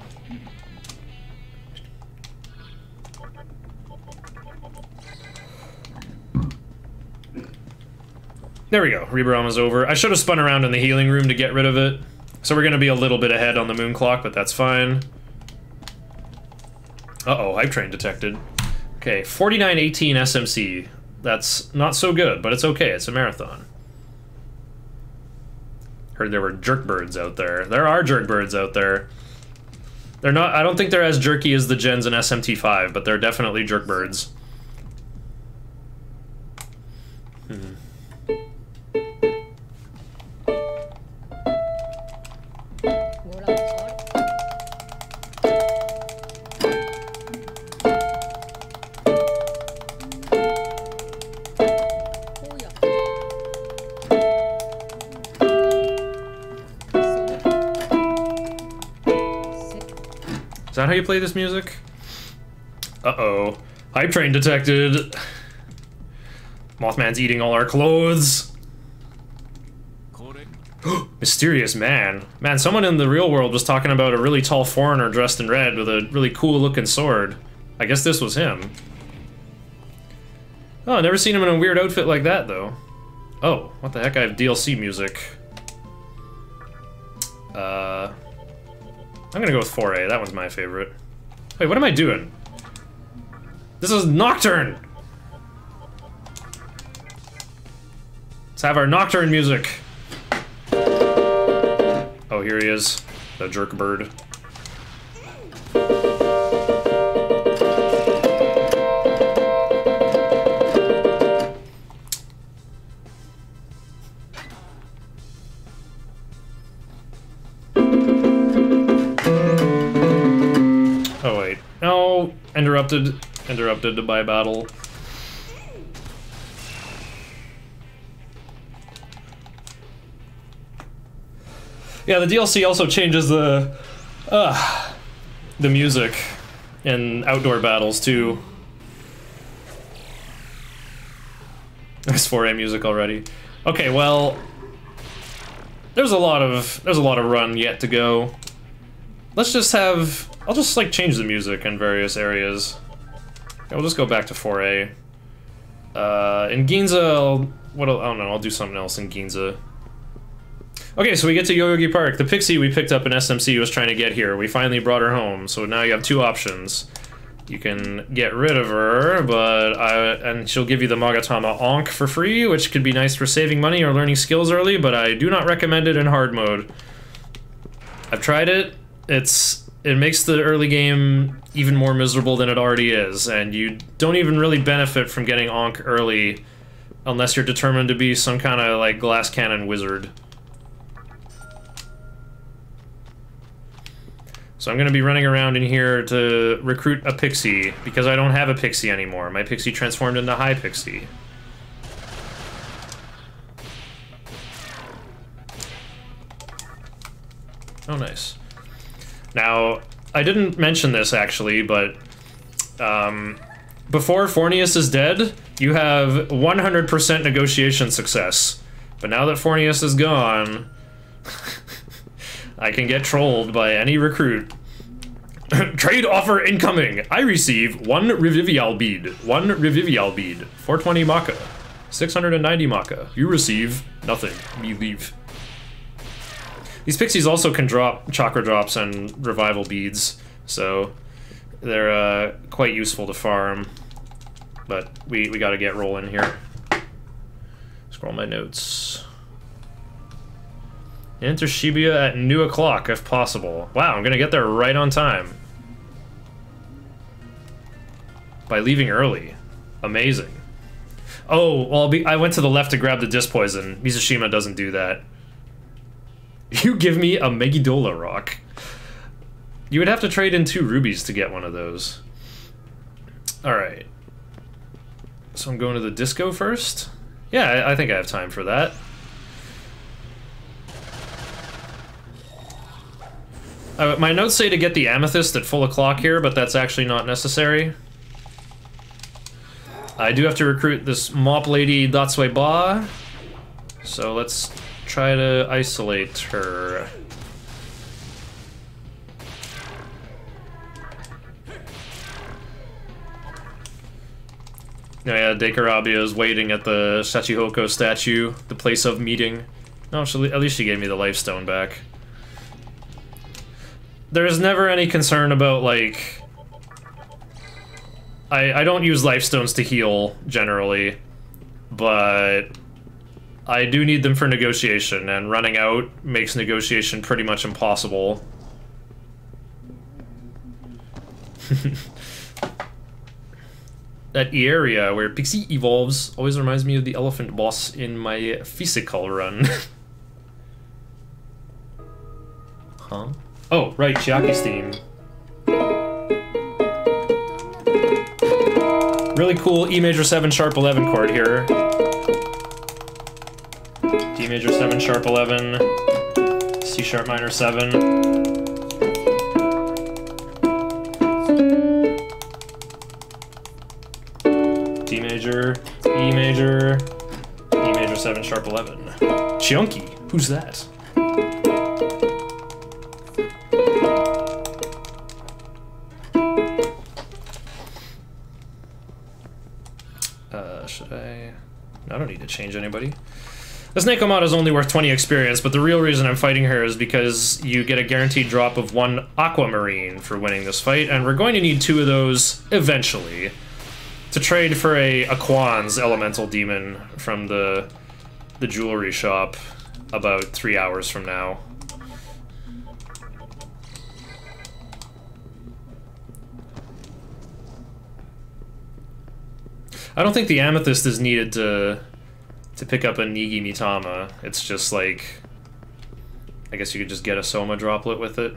There we go. Rebarama's over. I should have spun around in the healing room to get rid of it. So we're going to be a little bit ahead on the moon clock, but that's fine. Uh-oh, hype train detected. Okay, 4918 SMC. That's not so good, but it's okay. It's a marathon. Heard there were jerkbirds out there. There are jerkbirds out there. They're not, I don't think they're as jerky as the gens in SMT5, but they're definitely jerkbirds. Is that how you play this music? Uh-oh. Hype train detected. Mothman's eating all our clothes. Mysterious man. Man, someone in the real world was talking about a really tall foreigner dressed in red with a really cool looking sword. I guess this was him. Oh, I've never seen him in a weird outfit like that, though. Oh, what the heck? I have DLC music. I'm gonna go with 4A. That one's my favorite. Wait, what am I doing? This is Nocturne! Let's have our Nocturne music. Oh, here he is. The jerk bird. interrupted by battle. Yeah, the DLC also changes the music in outdoor battles too. There's 4A music already. Okay, well, there's a lot of run yet to go. Let's just have, I'll just like change the music in various areas. Okay, we'll just go back to 4A. In Ginza, I don't know, I'll do something else in Ginza. Okay, so we get to Yoyogi Park. The pixie we picked up in SMC was trying to get here. We finally brought her home, so now you have two options. You can get rid of her, and she'll give you the Magatama Ankh for free, which could be nice for saving money or learning skills early, but I do not recommend it in hard mode. I've tried it. It makes the early game even more miserable than it already is, and you don't even really benefit from getting Ankh early unless you're determined to be some kind of like glass cannon wizard. So I'm going to be running around in here to recruit a pixie, because I don't have a pixie anymore. My pixie transformed into high pixie. Oh, nice. Now, I didn't mention this actually, but before Fornius is dead, you have 100% negotiation success. But now that Fornius is gone, I can get trolled by any recruit. Trade offer incoming! I receive 1 Revivial bead. 1 Revivial bead. 420 Maka. 690 Maka. You receive nothing. Me leave. These pixies also can drop chakra drops and revival beads, so they're quite useful to farm. But we gotta get rolling here. Scroll my notes. Enter Shibuya at noon o'clock if possible. Wow, I'm gonna get there right on time. By leaving early. Amazing. Oh, well, I went to the left to grab the disc poison. Mizushima doesn't do that. You give me a Megidola rock. You would have to trade in 2 rubies to get one of those. Alright. So I'm going to the disco first? Yeah, I think I have time for that. My notes say to get the amethyst at full o'clock here, but that's actually not necessary. I do have to recruit this mop lady Datsue Ba, so let's try to isolate her. Oh yeah, Dekarabia is waiting at the Shachihoko statue, the place of meeting. No, at least she gave me the life stone back. There's never any concern about, like... I don't use life stones to heal, generally, but I do need them for negotiation, and running out makes negotiation pretty much impossible. That area where Pixie evolves always reminds me of the elephant boss in my physical run. Huh? Oh, right, Chiaki's theme. Really cool E major 7 sharp 11 chord here. D major 7 sharp 11, C sharp minor 7. D major, E major, E major 7 sharp 11. Chunky, who's that? Should I? I don't need to change anybody. This Nekomata is only worth 20 experience, but the real reason I'm fighting her is because you get a guaranteed drop of 1 Aquamarine for winning this fight, and we're going to need 2 of those eventually to trade for a Quan's elemental demon from the jewelry shop about 3 hours from now. I don't think the amethyst is needed to pick up a Nigi Mitama. It's just like, I guess you could just get a Soma droplet with it.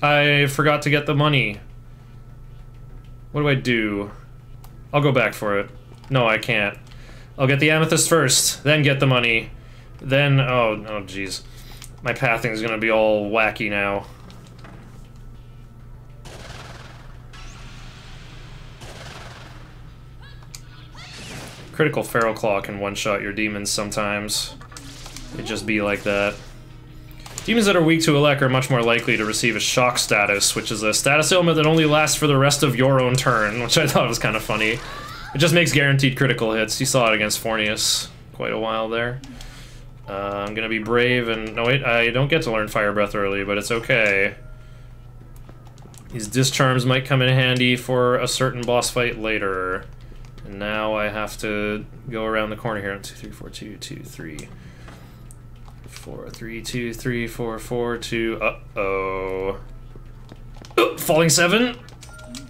I forgot to get the money. What do I do? I'll go back for it. No, I can't. I'll get the amethyst first, then get the money. Then, oh jeez. My pathing's gonna be all wacky now. Critical Feral Claw can one-shot your demons sometimes. It just be like that. Demons that are weak to Elec are much more likely to receive a shock status, which is a status ailment that only lasts for the rest of your own turn, which I thought was kind of funny. It just makes guaranteed critical hits. You saw it against Fornius quite a while there. I'm gonna be brave and... No, wait, I don't get to learn Fire Breath early, but it's okay. These Discharms might come in handy for a certain boss fight later. And now I have to go around the corner here. 2, 3, 4, 2, 2, 3. 4, 3, 2, 3, 4, 4, 2. Uh-oh. Oh, falling 7?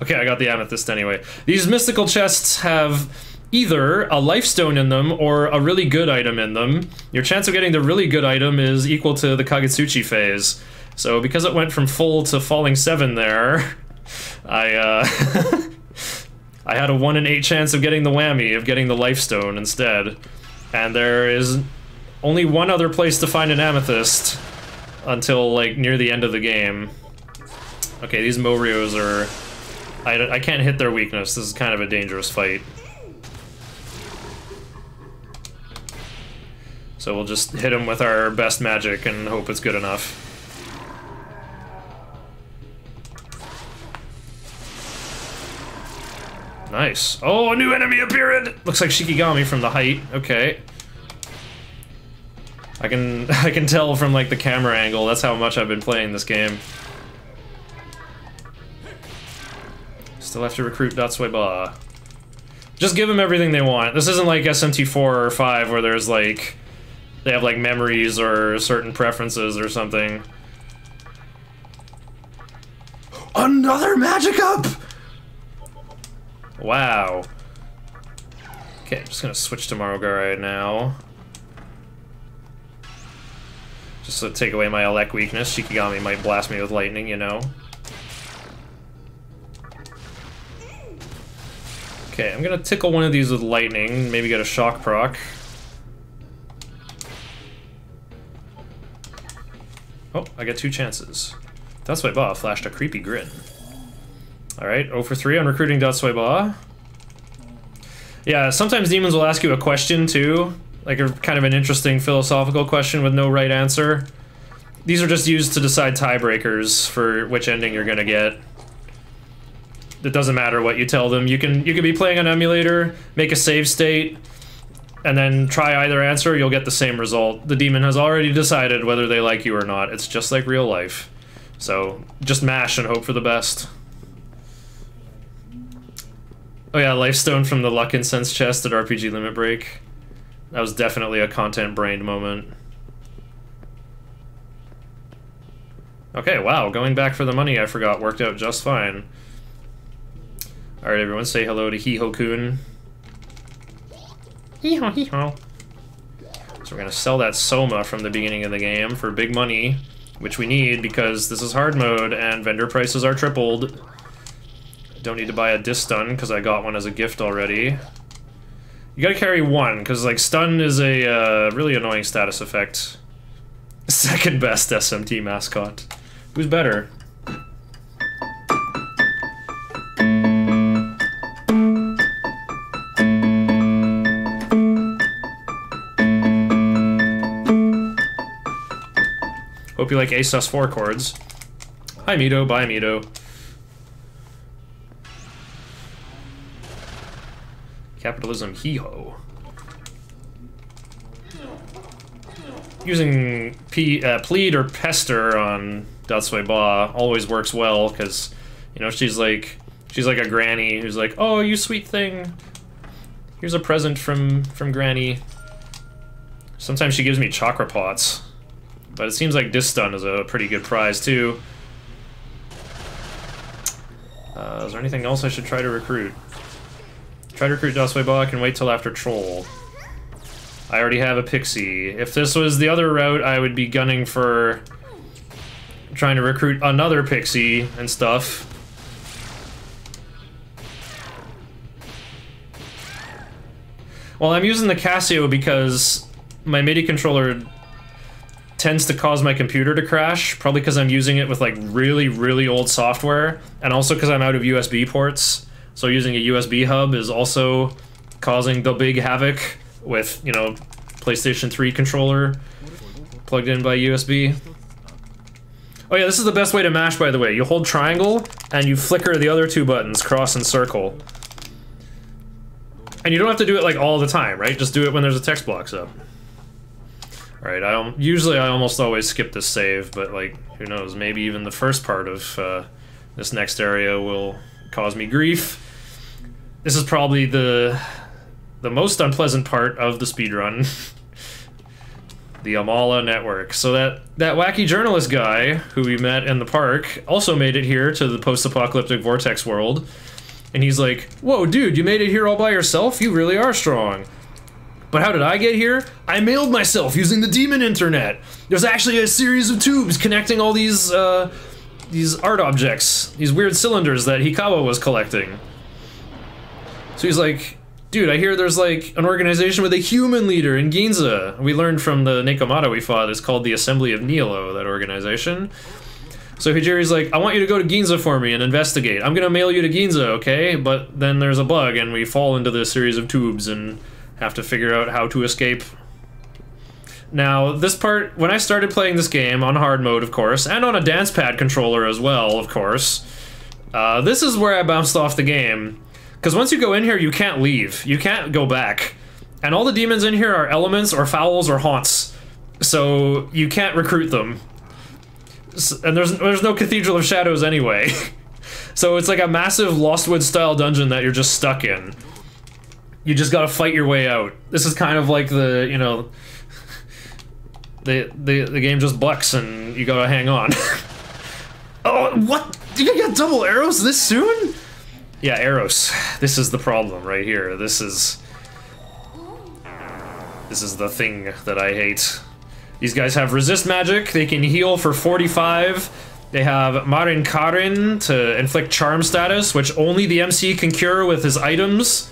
Okay, I got the amethyst anyway. These mystical chests have either a life stone in them or a really good item in them. Your chance of getting the really good item is equal to the Kagutsuchi phase. So because it went from full to falling 7 there, I I had a 1 in 8 chance of getting the whammy, of getting the life stone instead. And there is only one other place to find an amethyst until, like, near the end of the game. Okay, these Morios are... I can't hit their weakness. This is kind of a dangerous fight. So we'll just hit them with our best magic and hope it's good enough. Nice. Oh, a new enemy appeared! Looks like Shikigami from the height. Okay. I can tell from, like, the camera angle. That's how much I've been playing this game. Still have to recruit Datsueba. Just give them everything they want. This isn't like SMT4 or 5 where there's, like... They have, like, memories or certain preferences or something. Another magic up! Wow. Okay, I'm just gonna switch to Marogare now. Just to take away my Elec weakness. Shikigami might blast me with lightning, you know. Okay, I'm gonna tickle one of these with lightning, maybe get a shock proc. Oh, I get 2 chances. Datsueba flashed a creepy grin. Alright, 0 for 3 on recruiting Datsueba. Yeah, sometimes demons will ask you a question too, like a kind of an interesting philosophical question with no right answer. These are just used to decide tiebreakers for which ending you're gonna get. It doesn't matter what you tell them. You can be playing an emulator, make a save state, and then try either answer, you'll get the same result. The demon has already decided whether they like you or not. It's just like real life. So, just mash and hope for the best. Oh yeah, Lifestone from the Luck Incense chest at RPG Limit Break. That was definitely a content-brained moment. Okay, wow, going back for the money I forgot worked out just fine. Alright, everyone, say hello to Hiho-kun. Hee-haw, hee-haw. So we're gonna sell that Soma from the beginning of the game for big money, which we need because this is hard mode and vendor prices are tripled. Don't need to buy a Dis-Stun because I got one as a gift already. You gotta carry 1, because, like, Stun is a really annoying status effect. Second best SMT mascot. Who's better? Hope you like ASUS 4 chords. Hi Mito, bye Mito. Capitalism hee-ho. Using plead or pester on Datsueba always works well because, you know, she's like a granny who's like, oh, you sweet thing, here's a present from Granny. Sometimes she gives me chakra pots, but it seems like Dis-Stun is a pretty good prize too. Is there anything else I should try to recruit? Try to recruit Datsueba, I can wait till after Troll. I already have a Pixie. If this was the other route, I would be gunning for trying to recruit another pixie and stuff. Well, I'm using the Casio because my MIDI controller tends to cause my computer to crash, probably because I'm using it with like really, really old software, and also because I'm out of USB ports. So using a USB hub is also causing the big havoc with, you know, PlayStation 3 controller plugged in by USB. Oh yeah, this is the best way to mash, by the way. You hold triangle, and you flicker the other two buttons, cross and circle. And you don't have to do it like all the time, right? Just do it when there's a text box up. Alright, usually I almost always skip this save, but like, who knows, maybe even the first part of this next area will cause me grief. This is probably the most unpleasant part of the speedrun. The Amala network. So that wacky journalist guy who we met in the park also made it here to the post-apocalyptic vortex world. And he's like, whoa, dude, you made it here all by yourself? You really are strong. But how did I get here? I mailed myself using the demon internet. There's actually a series of tubes connecting all these art objects, these weird cylinders that Hikawa was collecting. So he's like, dude, I hear there's like an organization with a human leader in Ginza. We learned from the Nekomata we fought, it's called the Assembly of Nihilo, that organization. So Hijiri's like, I want you to go to Ginza for me and investigate. I'm gonna mail you to Ginza, okay? But then there's a bug and we fall into this series of tubes and have to figure out how to escape. Now, this part, when I started playing this game, on hard mode, of course, and on a dance pad controller as well, of course, this is where I bounced off the game. Because once you go in here, you can't leave. You can't go back. And all the demons in here are elements or fowls or haunts. So you can't recruit them. And there's no Cathedral of Shadows anyway. So it's like a massive Lostwood style dungeon that you're just stuck in. You just gotta fight your way out. This is kind of like the, you know, the game just bucks and you gotta hang on. Oh, what? You get double arrows this soon? Yeah, arrows. This is the problem right here. This is the thing that I hate. These guys have resist magic. They can heal for 45. They have Marin Karin to inflict charm status, which only the MC can cure with his items.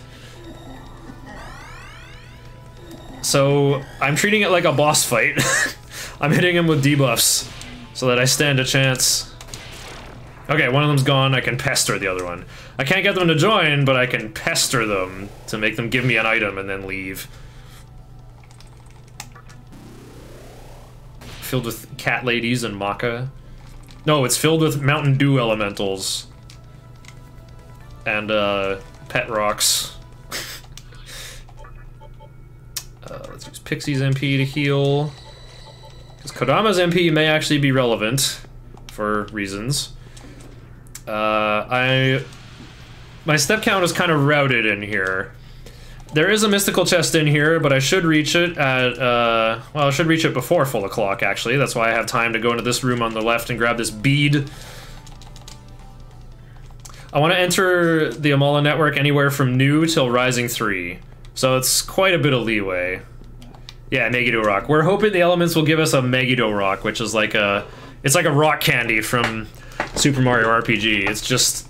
So I'm treating it like a boss fight. I'm hitting him with debuffs so that I stand a chance. Okay, one of them's gone. I can pester the other one. I can't get them to join, but I can pester them to make them give me an item and then leave. Filled with cat ladies and maca. No, it's filled with Mountain Dew elementals. And, pet rocks. Let's use Pixie's MP to heal. Because Kodama's MP may actually be relevant for reasons. My step count is kind of routed in here. There is a mystical chest in here, but I should reach it at, well, I should reach it before full o'clock, actually. That's why I have time to go into this room on the left and grab this bead. I want to enter the Amala network anywhere from new till Rising 3. So it's quite a bit of leeway. Yeah, Megiddo Rock. We're hoping the elements will give us a Megiddo Rock, which is like a... It's like a rock candy from Super Mario RPG. It's just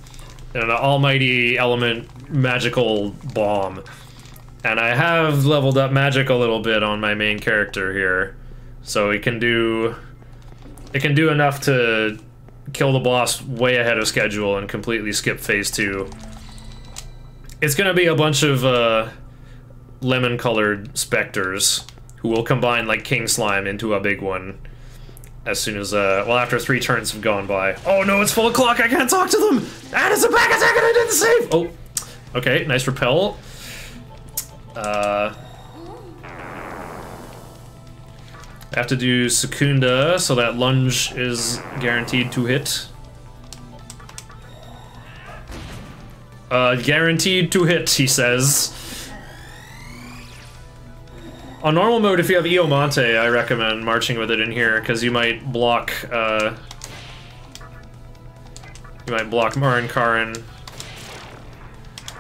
an almighty element magical bomb. And I have leveled up magic a little bit on my main character here. So it can do enough to kill the boss way ahead of schedule and completely skip phase 2. It's gonna be a bunch of lemon-colored specters who will combine like King Slime into a big one as soon as, well, after 3 turns have gone by. Oh no, it's full o'clock, I can't talk to them! And it's a back attack and I didn't save! Oh, okay, nice repel. I have to do Secunda, so that lunge is guaranteed to hit. Guaranteed to hit, he says. On normal mode, if you have Iomonte, I recommend marching with it in here, because you might block, Marin Karin.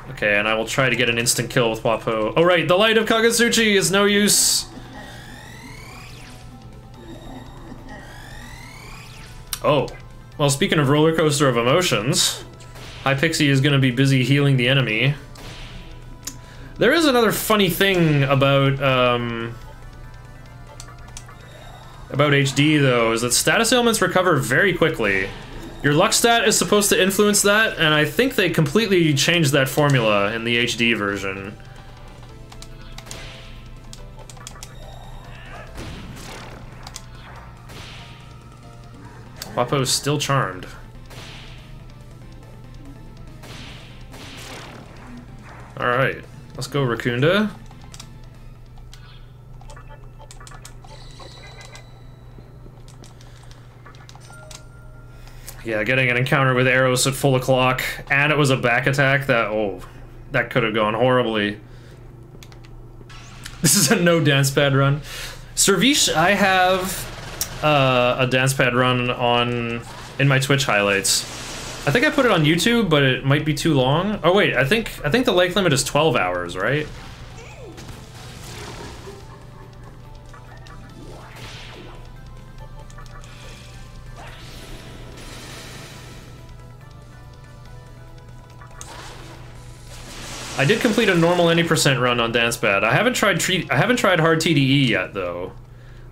Okay, and I will try to get an instant kill with Wapo. Oh right, the Light of Kagutsuchi is no use! Oh, well, speaking of roller coaster of emotions, Hypixie is going to be busy healing the enemy. There is another funny thing about HD though, is that status ailments recover very quickly. Your luck stat is supposed to influence that, and I think they completely changed that formula in the HD version. Wapo's still charmed. Alright, let's go Rakunda. Yeah, getting an encounter with Eros at full o'clock, and it was a back attack, that could have gone horribly. This is a no dance pad run. Servish, I have a dance pad run in my Twitch highlights. I think I put it on YouTube, but it might be too long. Oh wait, I think the length limit is 12 hours, right? I did complete a normal any percent run on dance pad. I haven't tried hard TDE yet though.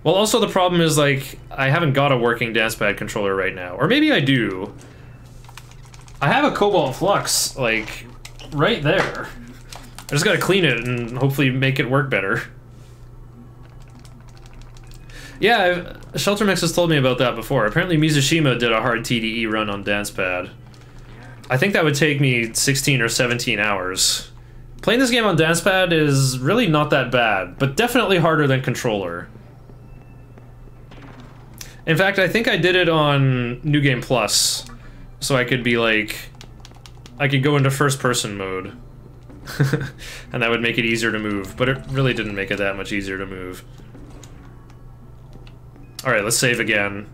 Well, also the problem is, like, I haven't got a working dance pad controller right now. Or maybe I do. I have a Cobalt Flux, like, right there. I just gotta clean it and hopefully make it work better. Yeah, Shelter Mix has told me about that before. Apparently Mizushima did a hard TDE run on dance pad. I think that would take me 16 or 17 hours. Playing this game on dance pad is really not that bad, but definitely harder than controller. In fact, I think I did it on New Game Plus, so I could be like, I could go into first person mode. And that would make it easier to move, but it really didn't make it that much easier to move. Alright, let's save again.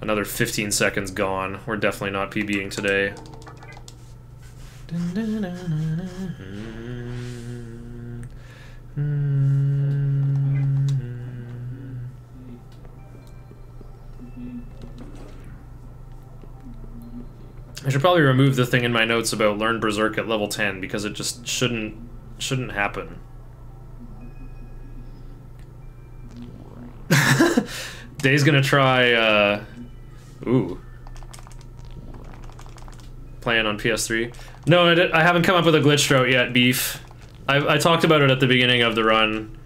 Another 15 seconds gone. We're definitely not PBing today. I should probably remove the thing in my notes about learn Berserk at level 10 because it just shouldn't happen. Day's gonna try playing on PS3. No, I haven't come up with a glitch throat yet, Beef. I talked about it at the beginning of the run,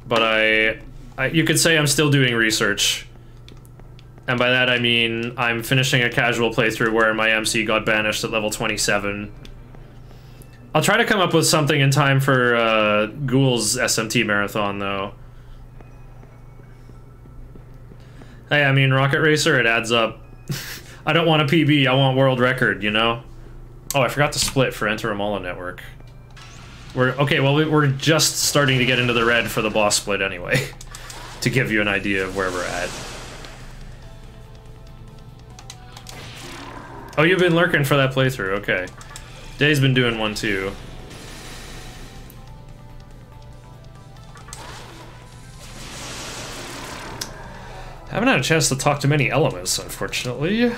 but you could say I'm still doing research. And by that I mean I'm finishing a casual playthrough where my MC got banished at level 27. I'll try to come up with something in time for Ghoul's SMT marathon, though. Hey, I mean, Rocket Racer, it adds up. I don't want a PB, I want world record, you know? Oh, I forgot to split for Enter Amala Network. Okay, well, we're just starting to get into the red for the boss split anyway, to give you an idea of where we're at. Oh, you've been lurking for that playthrough, okay. Day's been doing one too. Haven't had a chance to talk to many elements, unfortunately.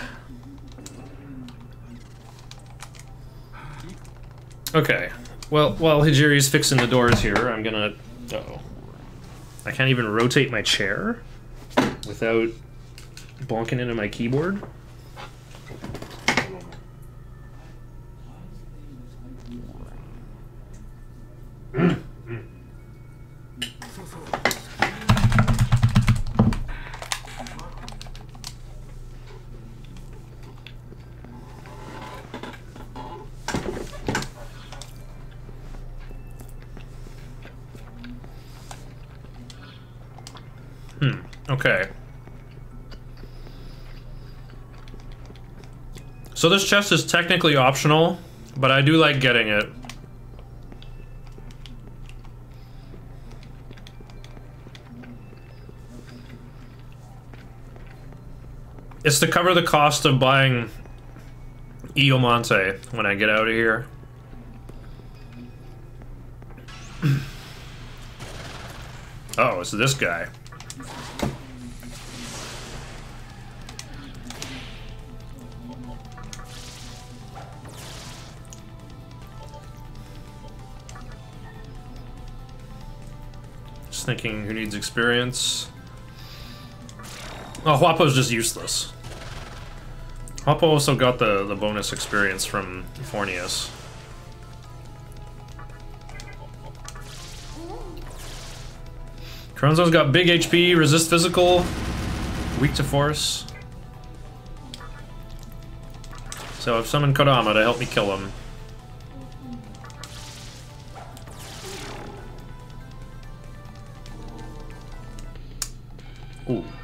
Okay, well, while Hijiri's fixing the doors here, I'm gonna... Uh-oh. I can't even rotate my chair without bonking into my keyboard. Okay. So this chest is technically optional, but I do like getting it. It's to cover the cost of buying Iomonte when I get out of here. Oh, it's this guy. Just thinking who needs experience. Oh, Huapo's just useless. Huapo also got the bonus experience from Fornius. Kronzo's got big HP, resist physical, weak to force. So I've summoned Kodama to help me kill him.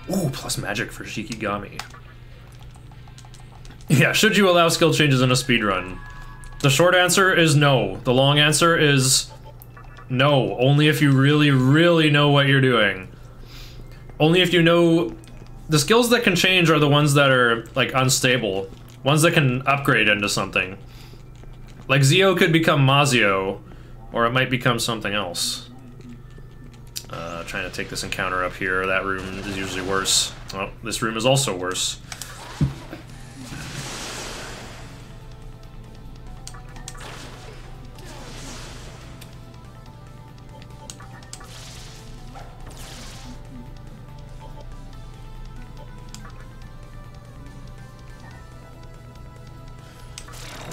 Ooh, plus magic for Shikigami. Yeah, should you allow skill changes in a speedrun? The short answer is no. The long answer is no. Only if you really, really know what you're doing. Only if you know... The skills that can change are the ones that are, like, unstable. Ones that can upgrade into something. Like, Zio could become Mazio, or it might become something else. Trying to take this encounter up here. That room is usually worse. Oh, this room is also worse.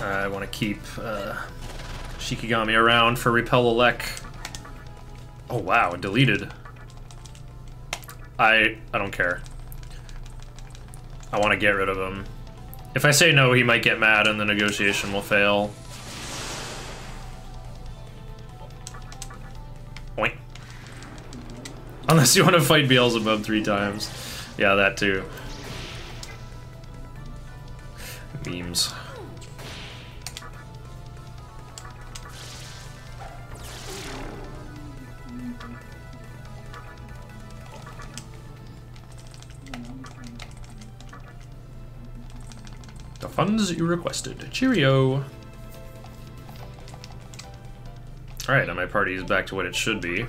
I want to keep Shikigami around for Repel Elec. Oh wow, deleted. I don't care. I want to get rid of him. If I say no, he might get mad and the negotiation will fail. Oink. Unless you want to fight Beelzebub 3 times. Yeah, that too. Memes. The funds you requested. Cheerio. Alright, and my party is back to what it should be.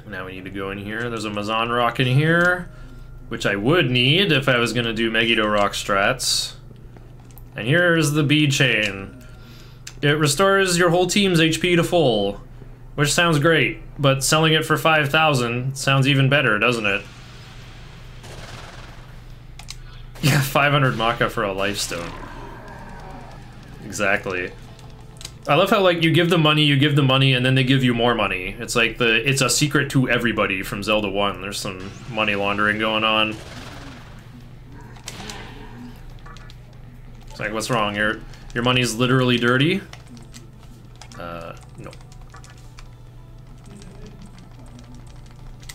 Now we need to go in here. There's a Mazan Rock in here, which I would need if I was going to do Megiddo Rock strats. And here's the bead chain. It restores your whole team's HP to full, which sounds great, but selling it for 5,000 sounds even better, doesn't it? Yeah, 500 Maka for a Lifestone. Exactly. I love how, like, you give them money, and then they give you more money. It's like it's a secret to everybody from Zelda 1. There's some money laundering going on. It's like, what's wrong? Your money's literally dirty? No.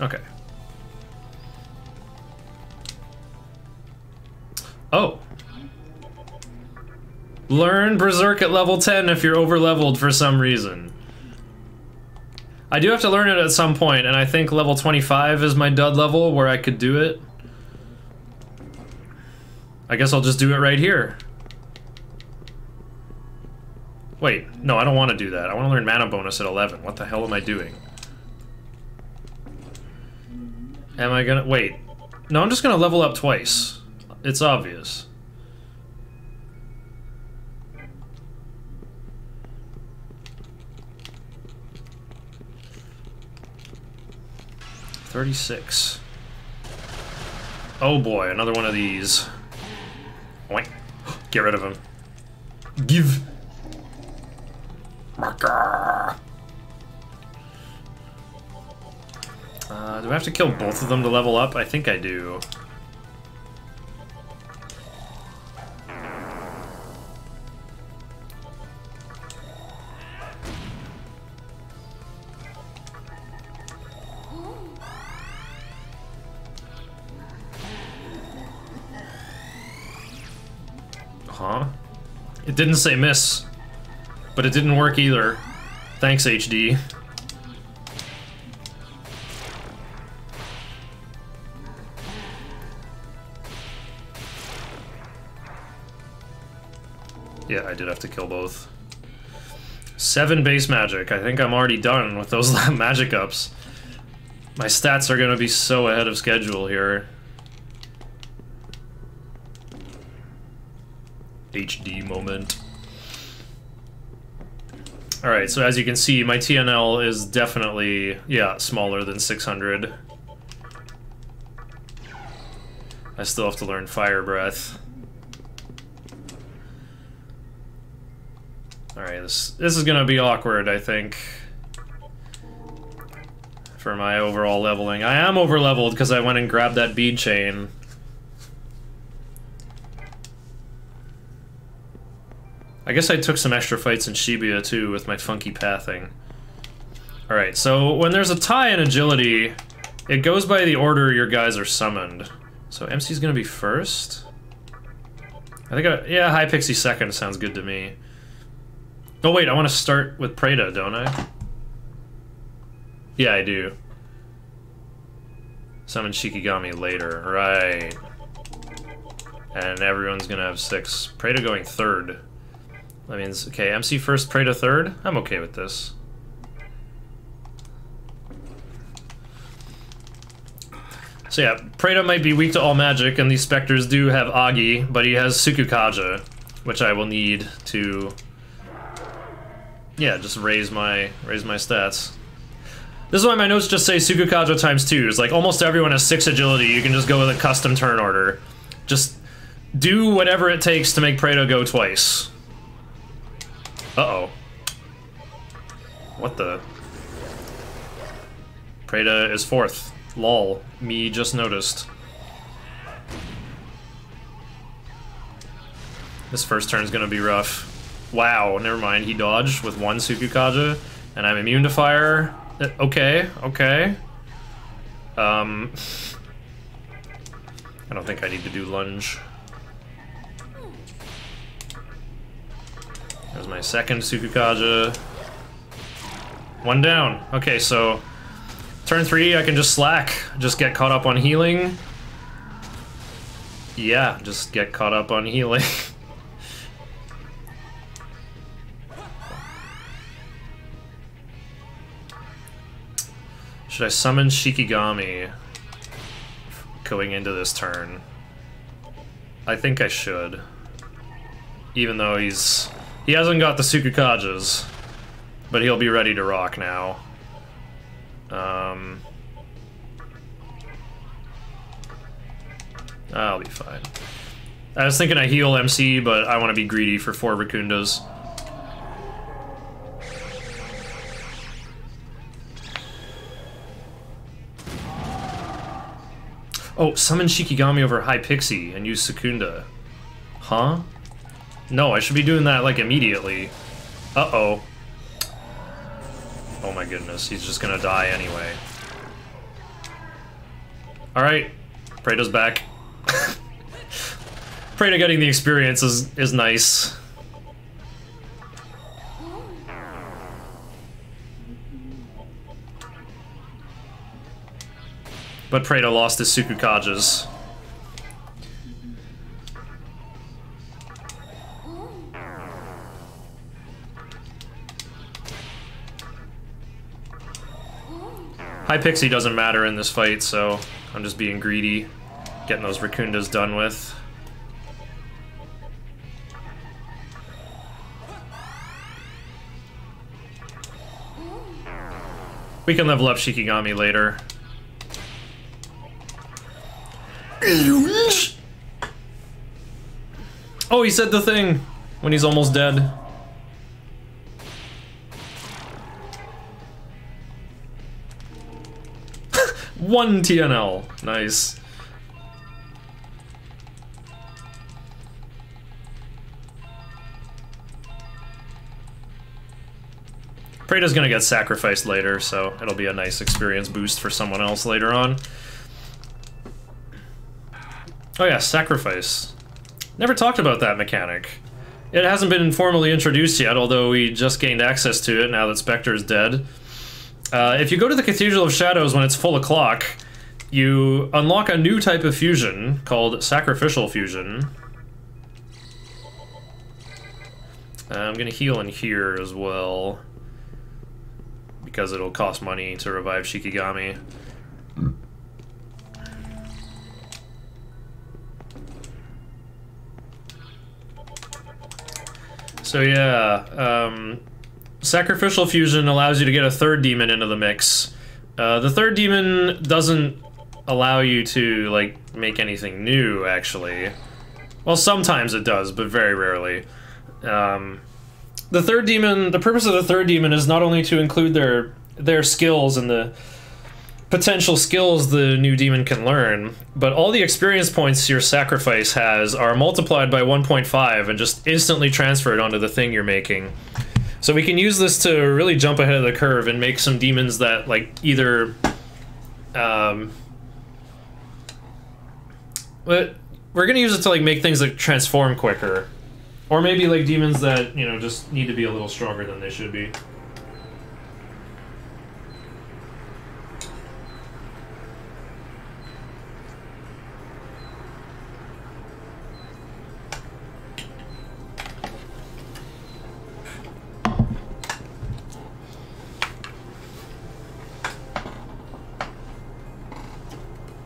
Okay. Oh. Learn Berserk at level 10 if you're over-leveled for some reason. I do have to learn it at some point, and I think level 25 is my dud level where I could do it. I guess I'll just do it right here. Wait, no, I don't want to do that. I want to learn mana bonus at 11. What the hell am I doing? Am I gonna... Wait. No, I'm just gonna level up twice. It's obvious. $36. Oh boy, another one of these. Oink. Get rid of him. Give. Marker. Do I have to kill both of them to level up? I think I do. Huh? It didn't say miss, but it didn't work either. Thanks, HD. Yeah, I did have to kill both. 7 base magic. I think I'm already done with those magic ups. My stats are gonna be so ahead of schedule here. HD moment. Alright, so as you can see, my TNL is definitely, yeah, smaller than 600. I still have to learn Fire Breath. Alright, this is gonna be awkward, I think. For my overall leveling. I am over-leveled because I went and grabbed that bead chain. I guess I took some extra fights in Shibuya too with my funky pathing. Alright, so when there's a tie in agility, it goes by the order your guys are summoned. So MC's gonna be first? I think yeah, High Pixie second sounds good to me. Oh wait, I want to start with Preda, don't I? Yeah, I do. Summon Shikigami later, right. And everyone's gonna have 6. Preda going third. That means, okay, MC first, Preda third? I'm okay with this. So yeah, Preda might be weak to all magic, and these specters do have Agi, but he has Sukukaja, which I will need to, yeah, just raise my stats. This is why my notes just say Sukukaja times 2. It's like almost everyone has 6 agility, you can just go with a custom turn order. Just do whatever it takes to make Preda go twice. Uh-oh. What the? Preda is 4th. Lol. Me just noticed. This first turn's gonna be rough. Wow, never mind. He dodged with 1 Sukukaja, and I'm immune to fire. Okay, okay. I don't think I need to do lunge. There's my second Sukukaja. 1 down. Okay, so turn 3, I can just slack. Just get caught up on healing. Yeah, just get caught up on healing. Should I summon Shikigami going into this turn? I think I should. Even though he hasn't got the Sukukajas, but he'll be ready to rock now. I'll be fine. I was thinking I heal MC, but I want to be greedy for 4 Rakundas. Oh, summon Shikigami over High Pixie and use Secunda. Huh? No, I should be doing that, like, immediately. Uh-oh. Oh my goodness, he's just gonna die anyway. Alright, Preda's back. Preda getting the experience is nice. But Preda lost his Sukukajas. High Pixie doesn't matter in this fight, so I'm just being greedy, getting those Rakundas done with. We can level up Shikigami later. Oh, he said the thing when he's almost dead. One TNL. Nice. Preda's gonna get sacrificed later, so it'll be a nice experience boost for someone else later on. Oh yeah, sacrifice. Never talked about that mechanic. It hasn't been formally introduced yet, although we just gained access to it now that Spectre's dead. If you go to the Cathedral of Shadows when it's full o'clock, you unlock a new type of fusion called Sacrificial Fusion. I'm gonna heal in here as well, because it'll cost money to revive Shikigami. So yeah, Sacrificial Fusion allows you to get a third demon into the mix. The third demon doesn't allow you to, like, make anything new, actually. Well, sometimes it does, but very rarely. The third demon, the purpose of the third demon is not only to include their skills and the potential skills the new demon can learn, but all the experience points your sacrifice has are multiplied by 1.5 and just instantly transferred onto the thing you're making. So we can use this to really jump ahead of the curve and make some demons that, like, either... but we're gonna use it to, like, make things that transform quicker. Or maybe, like, demons that, you know, just need to be a little stronger than they should be.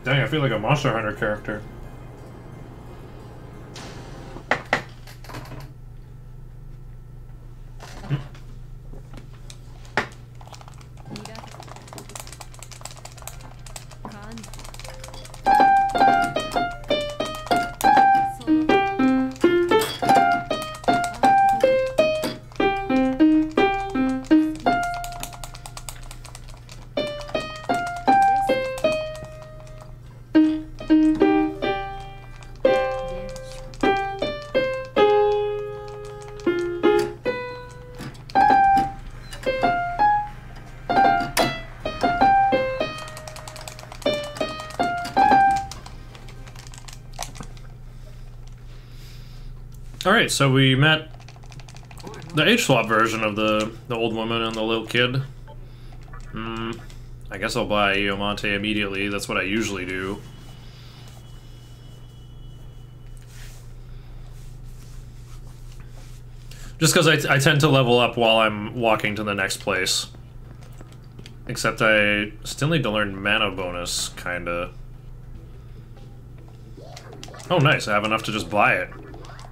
Dang, I feel like a Monster Hunter character. Alright, so we met the age-swap version of the old woman and the little kid. I guess I'll buy Iomonte immediately, that's what I usually do. Just because I tend to level up while I'm walking to the next place. Except I still need to learn mana bonus, kinda. Oh nice, I have enough to just buy it.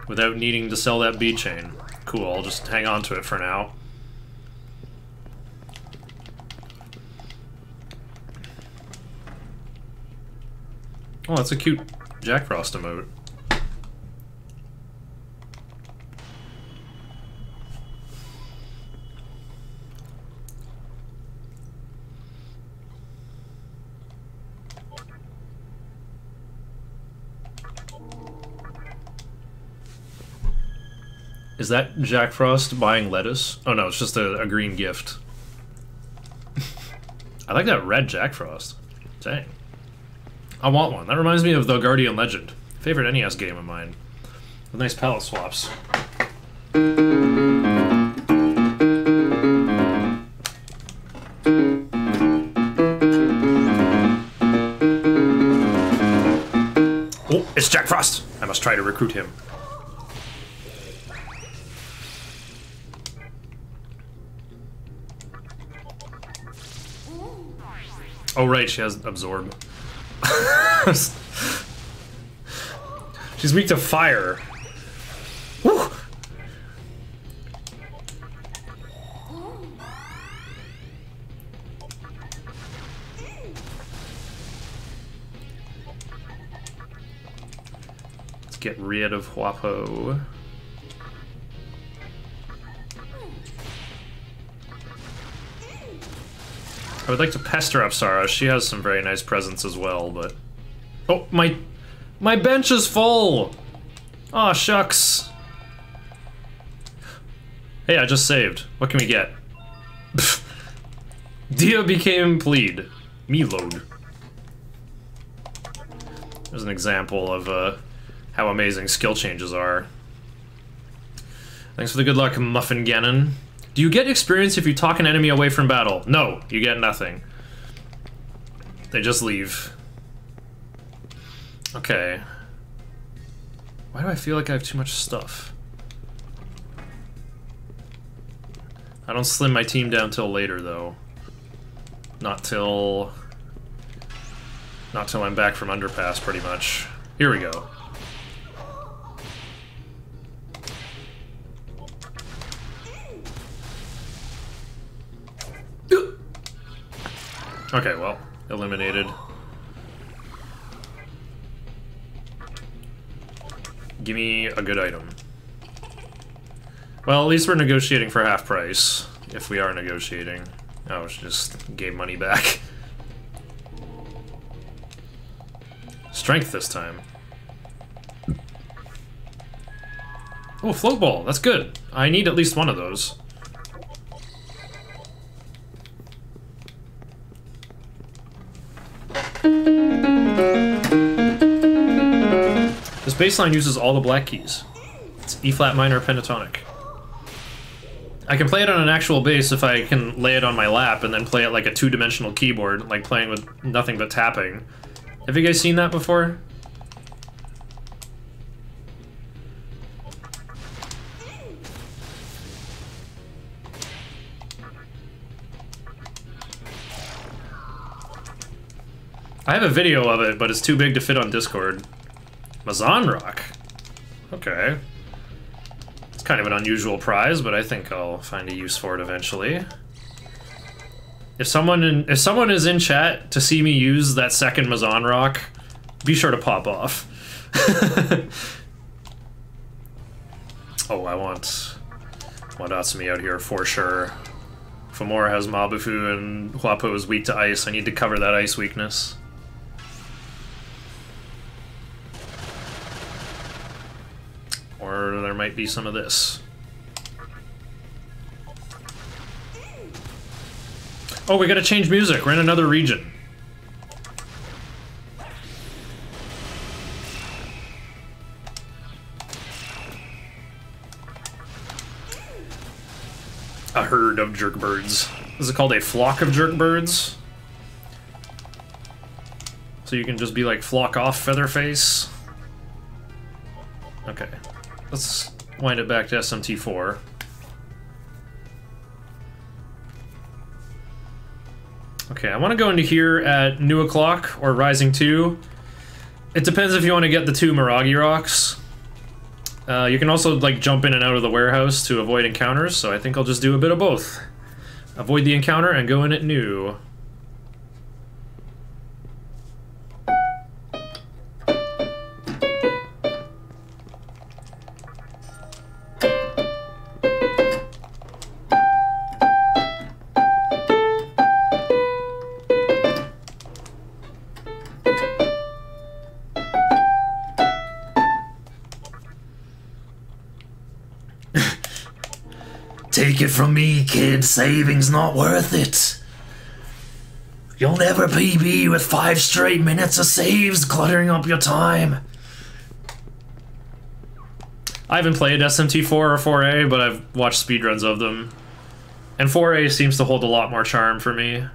Without needing to sell that bead chain. Cool, I'll just hang on to it for now. Oh, that's a cute Jack Frost emote. Is that Jack Frost buying lettuce? Oh no, it's just a green gift. I like that red Jack Frost. Dang. I want one. That reminds me of the Guardian Legend. Favorite NES game of mine. With nice palette swaps. Oh, it's Jack Frost! I must try to recruit him. Oh right, she has absorb. She's weak to fire. Woo! Let's get rid of Huapo. I would like to pester up Sarah. She has some very nice presence as well, but... Oh, my bench is full! Aw, shucks. Hey, I just saved. What can we get? Dia became plead. Me load. There's an example of how amazing skill changes are. Thanks for the good luck, Muffin Gannon. Do you get experience if you talk an enemy away from battle? No, you get nothing. They just leave. Okay. Why do I feel like I have too much stuff? I don't slim my team down till later, though. Not till I'm back from Underpass, pretty much. Here we go. Okay, well, eliminated. Give me a good item. Well, at least we're negotiating for half price, if we are negotiating. Oh, she just gave money back. Strength this time. Oh, float ball, that's good. I need at least one of those. This bass line uses all the black keys. It's E flat minor pentatonic. I can play it on an actual bass if I can lay it on my lap and then play it like a two-dimensional keyboard, like playing with nothing but tapping. Have you guys seen that before? I have a video of it, but it's too big to fit on Discord. Mazan Rock. Okay. It's kind of an unusual prize, but I think I'll find a use for it eventually. If someone is in chat to see me use that second Mazan Rock, be sure to pop off. Oh, I want Wadatsumi out here for sure. Fomora has Mabufu and Huapo is weak to ice. I need to cover that ice weakness. Or there might be some of this. Oh, we gotta change music. We're in another region. A herd of jerkbirds. Is it called a flock of jerkbirds? So you can just be like, flock off, Featherface? Okay. Let's wind it back to SMT4. Okay, I want to go into here at New O'Clock or Rising 2. It depends if you want to get the 2 Miragi rocks. You can also like jump in and out of the warehouse to avoid encounters, so I think I'll just do a bit of both. Avoid the encounter and go in at New. Take it from me, kid, saving's not worth it. You'll never PB with 5 straight minutes of saves cluttering up your time. I haven't played SMT4 or 4A, but I've watched speedruns of them. And 4A seems to hold a lot more charm for me.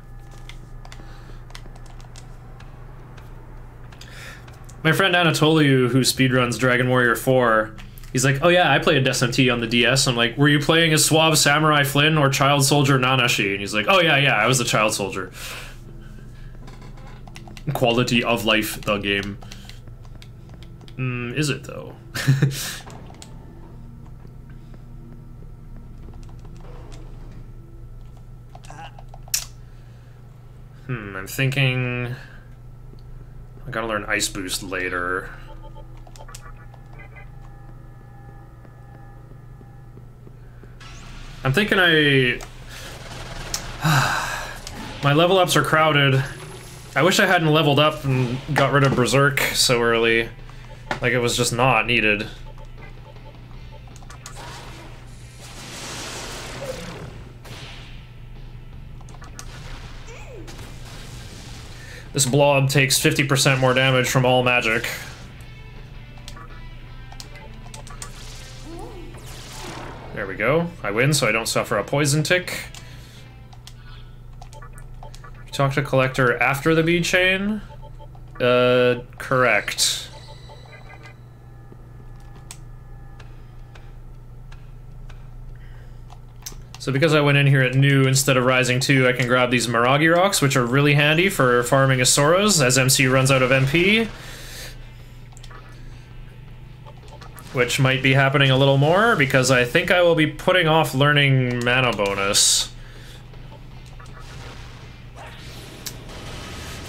My friend Anatoliu, who speedruns Dragon Warrior 4, he's like, oh yeah, I played SMT on the DS. I'm like, were you playing as Suave Samurai Flynn or Child Soldier Nanashi? And he's like, oh yeah, I was the Child Soldier. Quality of life, the game. Is it though? I'm thinking... I gotta learn Ice Boost later. I'm thinking my level ups are crowded. I wish I hadn't leveled up and got rid of Berserk so early. Like it was just not needed. This blob takes 50% more damage from all magic. There we go. I win, so I don't suffer a poison tick. Talk to Collector after the bead chain? Correct. So because I went in here at New instead of Rising 2, I can grab these Miragi Rocks, which are really handy for farming Asoras as MC runs out of MP. Which might be happening a little more, because I think I will be putting off learning Mana Bonus.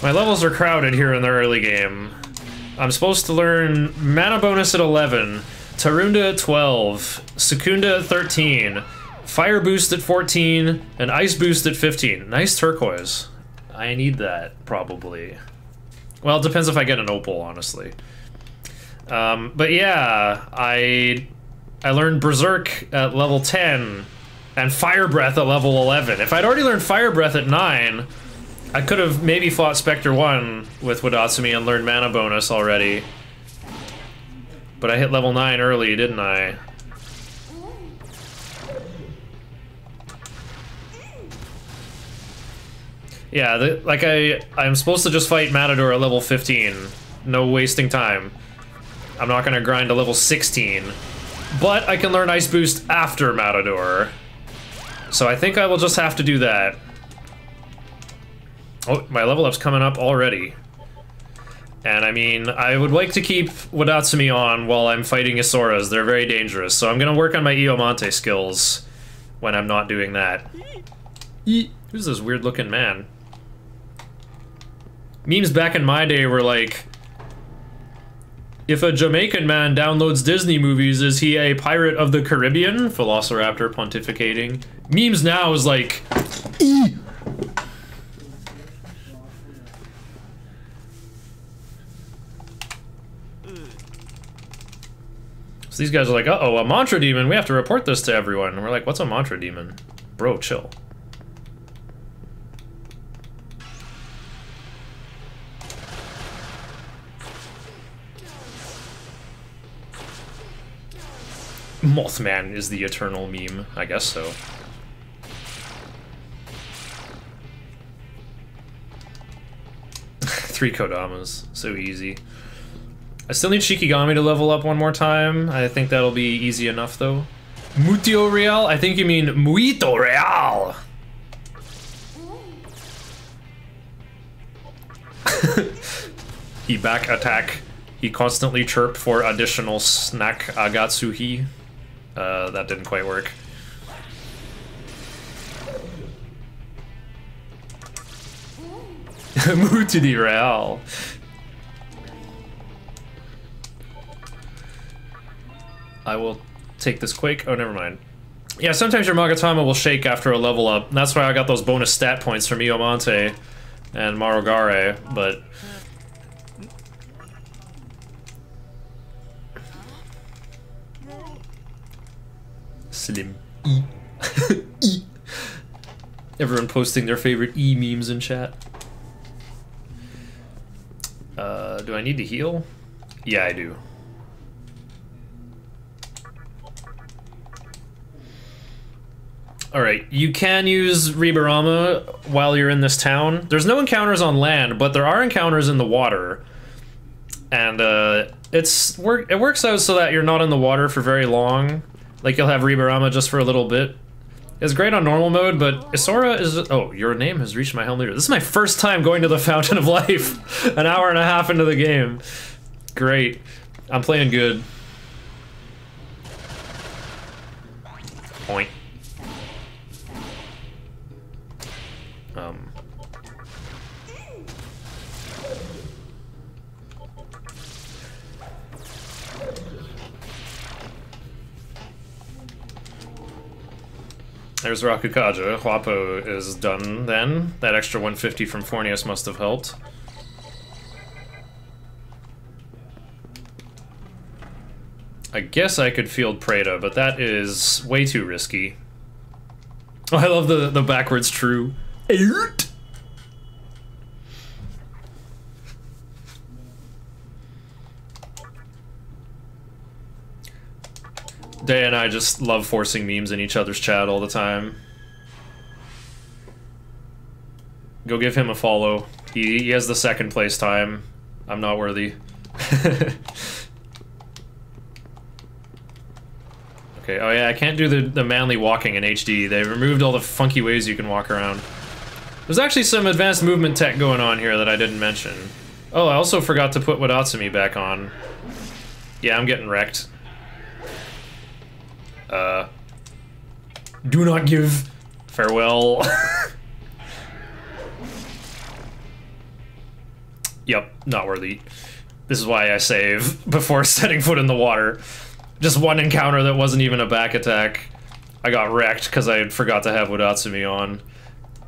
My levels are crowded here in the early game. I'm supposed to learn mana bonus at 11, Tarunda at 12, Secunda at 13, fire boost at 14, and ice boost at 15. Nice turquoise. I need that, probably. Well, it depends if I get an opal, honestly. But yeah, I learned Berserk at level 10 and Fire Breath at level 11. If I'd already learned Fire Breath at 9, I could have maybe fought Spectre 1 with Wadatsumi and learned mana bonus already. But I hit level 9 early, didn't I? Yeah, like I'm supposed to just fight Matador at level 15. No wasting time. I'm not gonna grind to level 16. But I can learn Ice Boost after Matador. So I think I will just have to do that. Oh, my level up's coming up already. And I mean, I would like to keep Wadatsumi on while I'm fighting Isoras. They're very dangerous. So I'm gonna work on my Iomante skills when I'm not doing that. Who's this weird looking man? Memes back in my day were like, if a Jamaican man downloads Disney movies, is he a pirate of the Caribbean? Velociraptor pontificating. Memes now is like, So these guys are like, uh-oh, a mantra demon, we have to report this to everyone. And we're like, what's a mantra demon? Bro, chill. Mothman is the eternal meme. I guess so. Three Kodamas. So easy. I still need Shikigami to level up one more time. I think that'll be easy enough, though. Mutio Real? I think you mean Muito Real! He back attack. He constantly chirp for additional snack Agatsuhi. That didn't quite work. Mutu di Real. I will take this Quake. Oh, never mind. Yeah, sometimes your Magatama will shake after a level up. And that's why I got those bonus stat points from Iomante and Marogare, but... Slim. E. E. Everyone posting their favorite E memes in chat. Do I need to heal? Yeah, I do. Alright, you can use Ribarama while you're in this town. There's no encounters on land, but there are encounters in the water. And it works out so that you're not in the water for very long. Like, you'll have Ribarama just for a little bit. It's great on normal mode, but Isora is... Oh, your name has reached my helm leader. This is my first time going to the Fountain of Life. An hour and a half into the game. Great. I'm playing good. Point. There's Rakukaja. Huapo is done then. That extra 150 from Fornius must have helped. I guess I could field Preda, but that is way too risky. Oh, I love the backwards true. Day and I just love forcing memes in each other's chat all the time. Go give him a follow. He has the second place time. I'm not worthy. Okay, oh yeah, I can't do the manly walking in HD. They removed all the funky ways you can walk around. There's actually some advanced movement tech going on here that I didn't mention. Oh, I also forgot to put Wadatsumi back on. Yeah, I'm getting wrecked. Do not give. Farewell. not worthy. This is why I save before setting foot in the water. Just one encounter that wasn't even a back attack. I got wrecked because I forgot to have Wadatsumi on.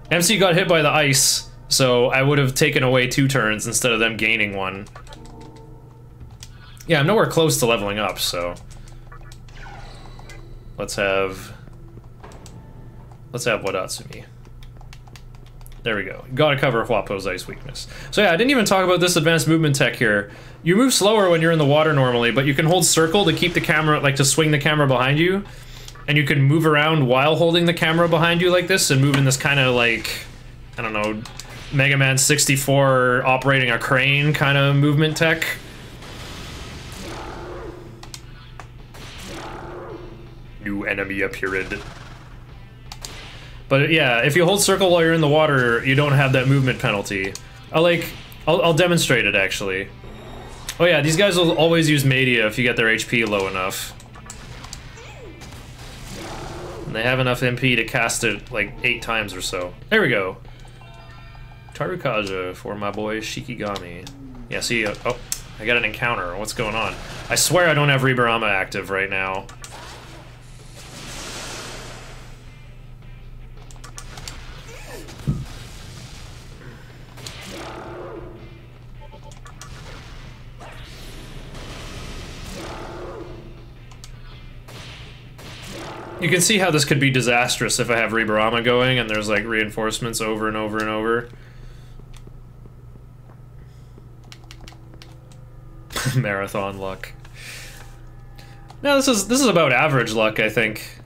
MC got hit by the ice, so I would have taken away 2 turns instead of them gaining 1. Yeah, I'm nowhere close to leveling up, so... Let's have Wadatsumi. There we go. Gotta cover Huapo's ice weakness. So yeah, I didn't even talk about this advanced movement tech here. You move slower when you're in the water normally, but you can hold circle to keep the camera, like to swing the camera behind you. And you can move around while holding the camera behind you like this and move in this kind of like, I don't know, Mega Man 64 operating a crane kind of movement tech. New enemy appeared. But yeah, if you hold circle while you're in the water, you don't have that movement penalty. I'll demonstrate it actually. Oh yeah, these guys will always use Media if you get their HP low enough. And they have enough MP to cast it like 8 times or so. There we go. Tarukaja for my boy Shikigami. Yeah, see, oh, I got an encounter. What's going on? I swear I don't have Ribarama active right now. You can see how this could be disastrous if I have Ribarama going and there's like reinforcements over and over and over. Marathon luck. Now this is about average luck, I think.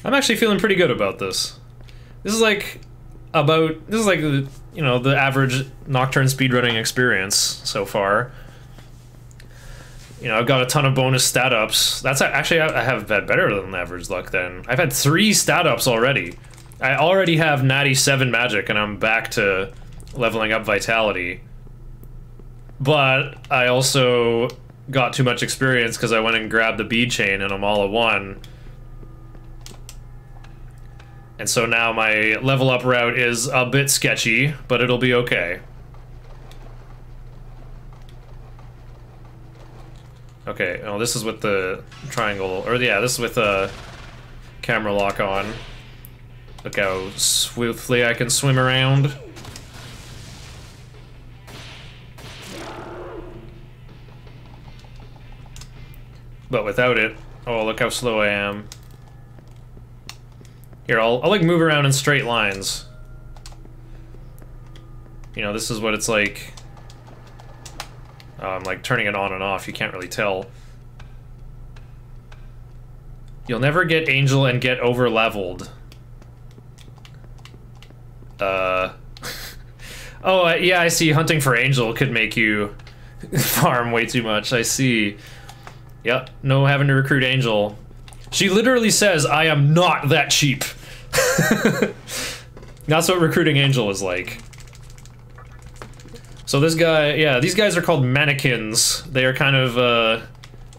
I'm actually feeling pretty good about this. This is like the, you know, the average Nocturne speedrunning experience so far. You know, I've got a ton of bonus stat ups. That's actually, I have had better than average luck then. I've had 3 stat ups already. I already have natty 7 magic and I'm back to leveling up vitality. But I also got too much experience because I went and grabbed the bead chain and I'm all at 1. And so now my level up route is a bit sketchy, but it'll be okay. Okay, oh, this is with the triangle, or yeah, this is with the camera lock on. Look how swiftly I can swim around. But without it, oh, look how slow I am. Here, I'll like move around in straight lines. You know, this is what it's like. I'm like turning it on and off, you can't really tell. You'll never get Angel and get over leveled. Oh, yeah, I see. Hunting for Angel could make you farm way too much. I see. Yep, no having to recruit Angel. She literally says, I am not that cheap. That's what recruiting Angel is like. So this guy, yeah, these guys are called mannequins. They are kind of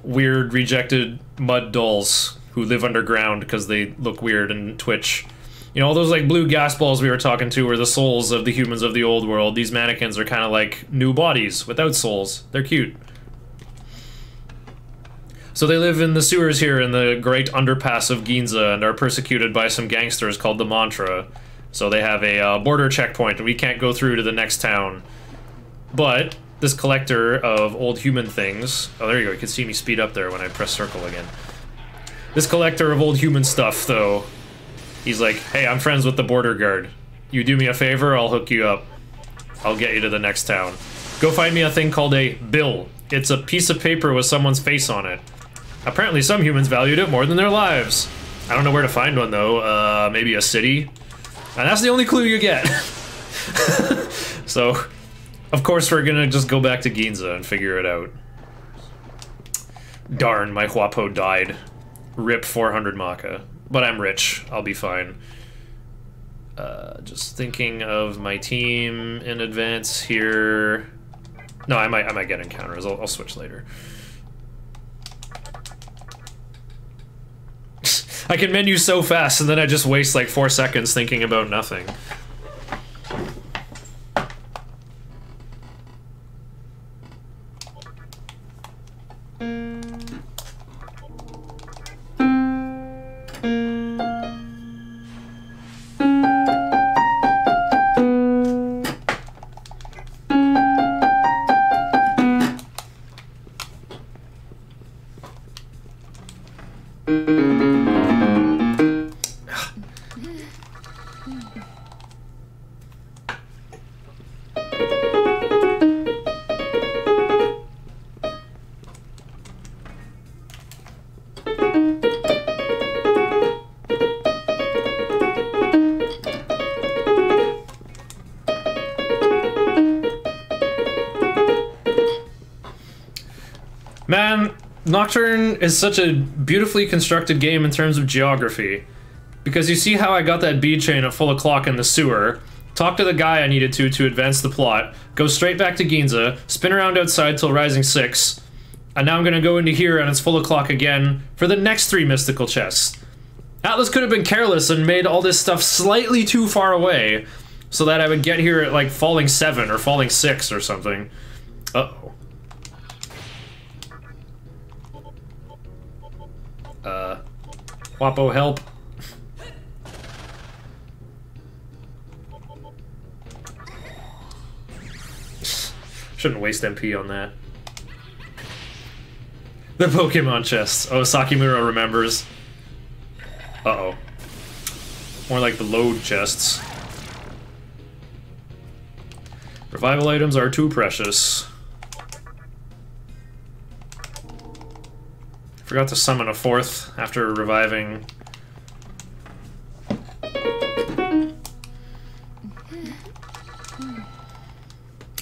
weird, rejected mud dolls who live underground because they look weird and twitch. You know, all those like blue gas balls we were talking to were the souls of the humans of the old world. These mannequins are kind of like new bodies without souls. They're cute. So they live in the sewers here in the great underpass of Ginza and are persecuted by some gangsters called the Mantra. So they have a border checkpoint and we can't go through to the next town. But this collector of old human things... Oh, there you go. You can see me speed up there when I press circle again. This collector of old human stuff, though, he's like, hey, I'm friends with the border guard. You do me a favor, I'll hook you up. I'll get you to the next town. Go find me a thing called a bill. It's a piece of paper with someone's face on it. Apparently some humans valued it more than their lives. I don't know where to find one, though. Maybe a city? And that's the only clue you get. So... Of course, we're gonna just go back to Ginza and figure it out. Darn, my Huapo died. Rip 400 Maka. But I'm rich. I'll be fine. Just thinking of my team in advance here. No, I might get encounters. I'll switch later. I can menu so fast, and then I just waste like 4 seconds thinking about nothing. Man, Nocturne is such a beautifully constructed game in terms of geography. Because you see how I got that bead chain at full o'clock in the sewer, talk to the guy I needed to advance the plot, go straight back to Ginza, spin around outside till Rising 6, and now I'm gonna go into here and it's full o'clock again for the next 3 mystical chests. Atlas could have been careless and made all this stuff slightly too far away, so that I would get here at like Falling 7 or Falling 6 or something. Uh-oh. Wapo, help. Shouldn't waste MP on that. The Pokemon chests. Oh, Sakimura remembers. Uh-oh. More like the load chests. Revival items are too precious. Forgot to summon a 4th after reviving.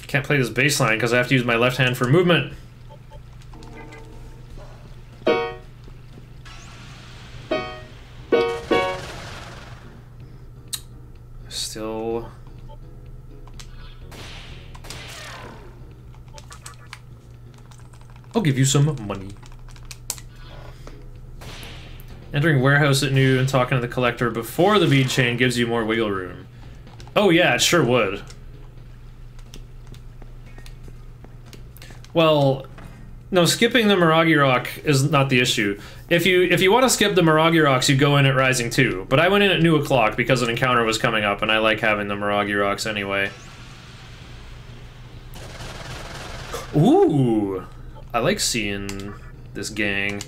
Can't play this baseline because I have to use my left hand for movement. Still... I'll give you some money. Entering warehouse at noon and talking to the collector before the bead chain gives you more wiggle room. Oh yeah, it sure would. Well, no, skipping the Miragi Rock is not the issue. If you want to skip the Miragi Rocks, you go in at Rising 2. But I went in at noon o'clock because an encounter was coming up, and I like having the Miragi Rocks anyway. Ooh, I like seeing this gang.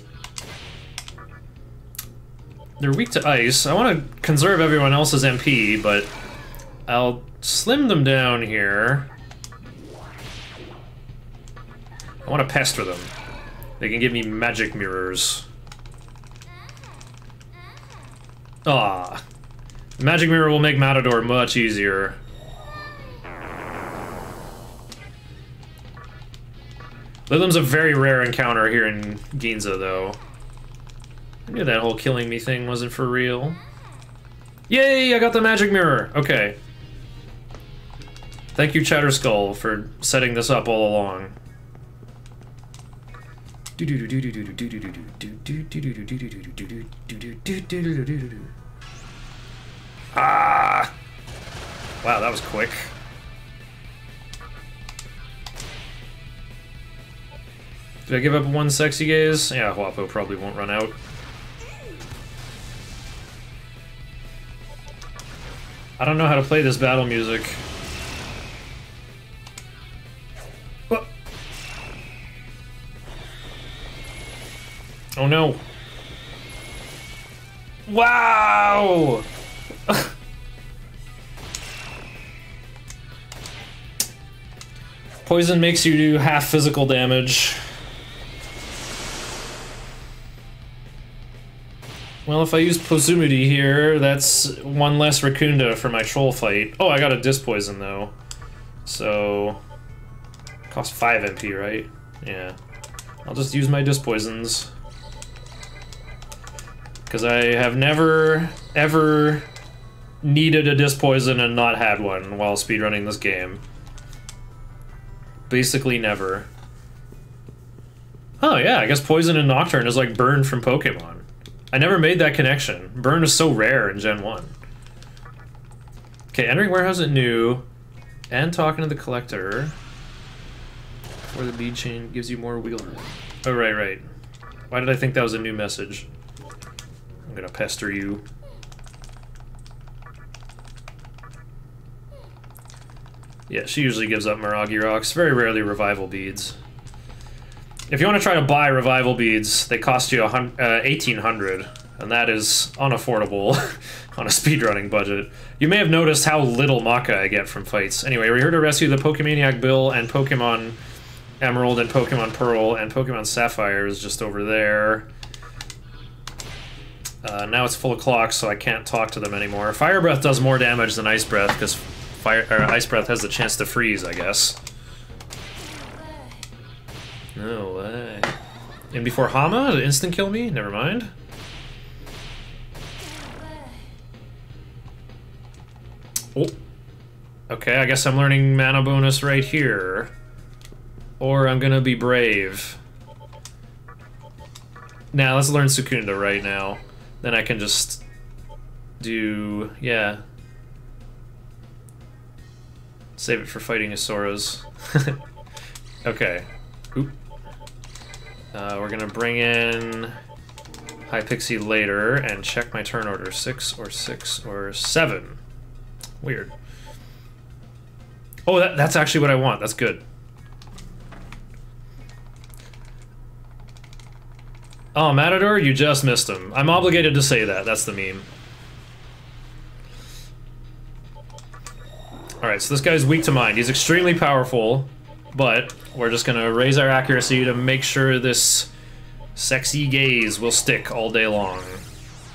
They're weak to ice. I want to conserve everyone else's MP, but I'll slim them down here. I want to pester them. They can give me magic mirrors. Ah, magic mirror will make Matador much easier. Lithium's a very rare encounter here in Ginza, though. I knew that whole killing me thing wasn't for real. Yay, I got the magic mirror! Okay. Thank you, Chatterskull, for setting this up all along. Ah! Wow, that was quick. Did I give up one sexy gaze? Yeah, Huapo probably won't run out. I don't know how to play this battle music. What? Oh no. Wow! Poison makes you do half physical damage. Well, if I use Posumity here, that's one less Raccoonda for my troll fight. Oh, I got a Disc Poison, though. So... cost 5 MP, right? Yeah. I'll just use my Disc Poisons. Because I have never, ever needed a Disc Poison and not had one while speedrunning this game. Basically never. Oh yeah, I guess Poison in Nocturne is like Burn from Pokemon. I never made that connection. Burn is so rare in Gen 1. Okay, entering warehouse at new, and talking to the collector. Before the bead chain gives you more wiggle room. Oh, right. Why did I think that was a new message? I'm gonna pester you. Yeah, she usually gives up Miragi Rocks, very rarely revival beads. If you want to try to buy revival beads, they cost you 1,800, and that is unaffordable on a speedrunning budget. You may have noticed how little Maka I get from fights. Anyway, we're here to rescue the Pokemaniac Bill and Pokemon Emerald and Pokemon Pearl, and Pokemon Sapphire is just over there. Now it's full of clocks, so I can't talk to them anymore. Fire Breath does more damage than Ice Breath, because Ice Breath has the chance to freeze, I guess. No way. And before Hama, did it instant kill me? Never mind. Oh. Okay, I guess I'm learning mana bonus right here. Or I'm gonna be brave. Now, let's learn Sukunda right now. Then I can just do, yeah. Save it for fighting Asoras. Okay. Oop. We're gonna bring in Hypixie later and check my turn order. 6 or 7. Weird. Oh, that's actually what I want. That's good. Oh, Matador, you just missed him. I'm obligated to say that. That's the meme. Alright, so this guy's weak to mind. He's extremely powerful, but we're just gonna raise our accuracy to make sure this sexy gaze will stick all day long.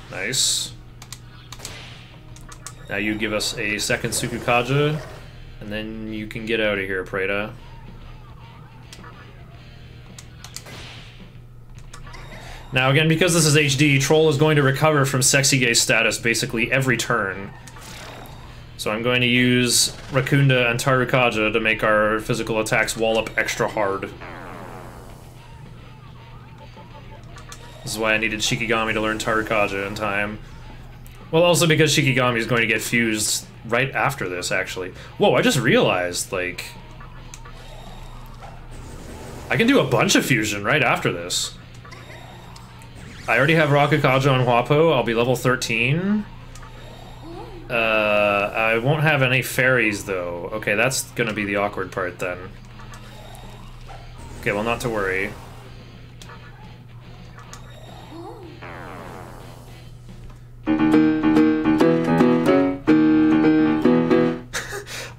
Nice. Now you give us a second Sukukaja, and then you can get out of here, Preda. Now again, because this is HD, Troll is going to recover from Sexy Gaze status basically every turn. So I'm going to use Rakunda and Tarukaja to make our physical attacks wallop extra hard. This is why I needed Shikigami to learn Tarukaja in time. Well, also because Shikigami is going to get fused right after this, actually. Whoa, I just realized, like... I can do a bunch of fusion right after this. I already have Rakukaja on Huapo, I'll be level 13. I won't have any fairies, though. Okay, that's gonna be the awkward part, then. Okay, well, not to worry.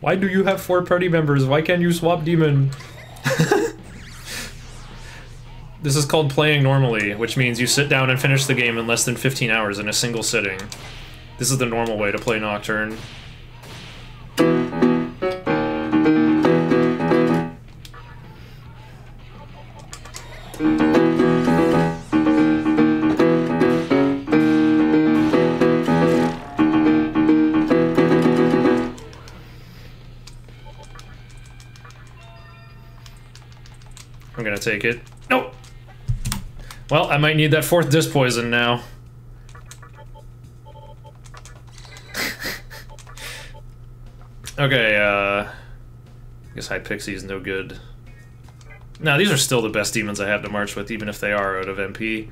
Why do you have 4 party members? Why can't you swap Demon? This is called playing normally, which means you sit down and finish the game in less than 15 hours in a single sitting. This is the normal way to play Nocturne. I'm gonna take it. Nope! Well, I might need that 4th Disc Poison now. Okay, I guess Hypixie's no good. Now, these are still the best demons I have to march with, even if they are out of MP.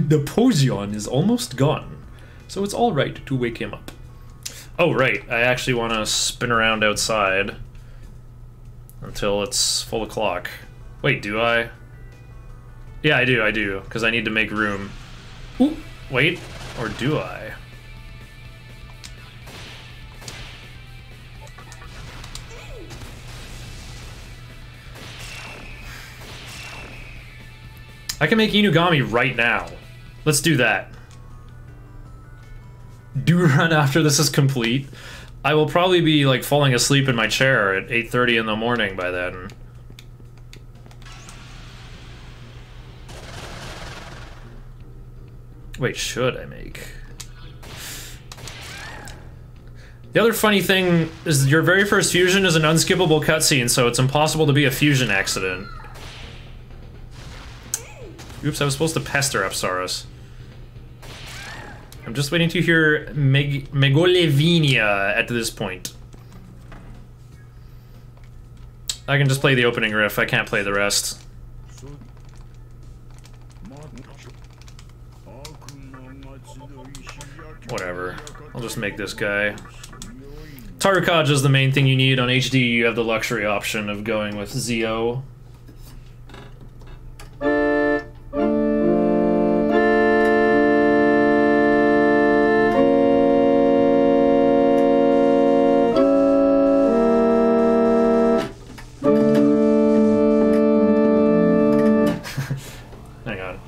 The Posion is almost gone, so it's alright to wake him up. Oh, right, I actually want to spin around outside until it's full o'clock. Wait, do I? Yeah, I do, because I need to make room. Ooh, wait, or do I? I can make Inugami right now. Let's do that. Do run after this is complete. I will probably be like falling asleep in my chair at 8:30 in the morning by then. Wait, should I make? The other funny thing is your very first fusion is an unskippable cutscene, so it's impossible to be a fusion accident. Oops, I was supposed to pester Apsaras. I'm just waiting to hear Megolevinia at this point. I can just play the opening riff, I can't play the rest. Whatever. I'll just make this guy. Tarukaja is the main thing you need. On HD, you have the luxury option of going with Zio. Hang on.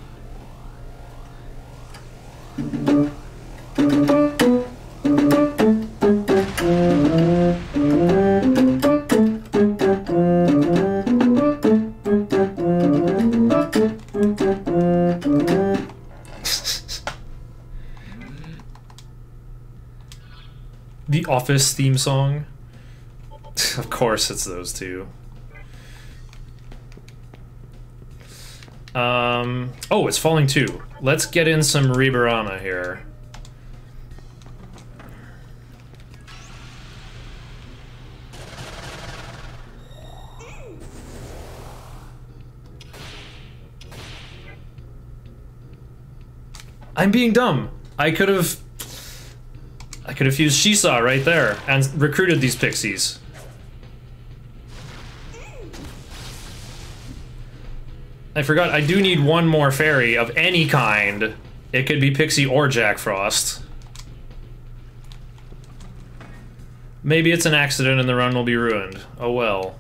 The Office theme song. Of course it's those two. Oh, it's falling too. Let's get in some Riberama here. I'm being dumb. I could have used Shisa right there and recruited these pixies. I forgot, I do need one more fairy of any kind. It could be Pixie or Jack Frost. Maybe it's an accident and the run will be ruined. Oh well.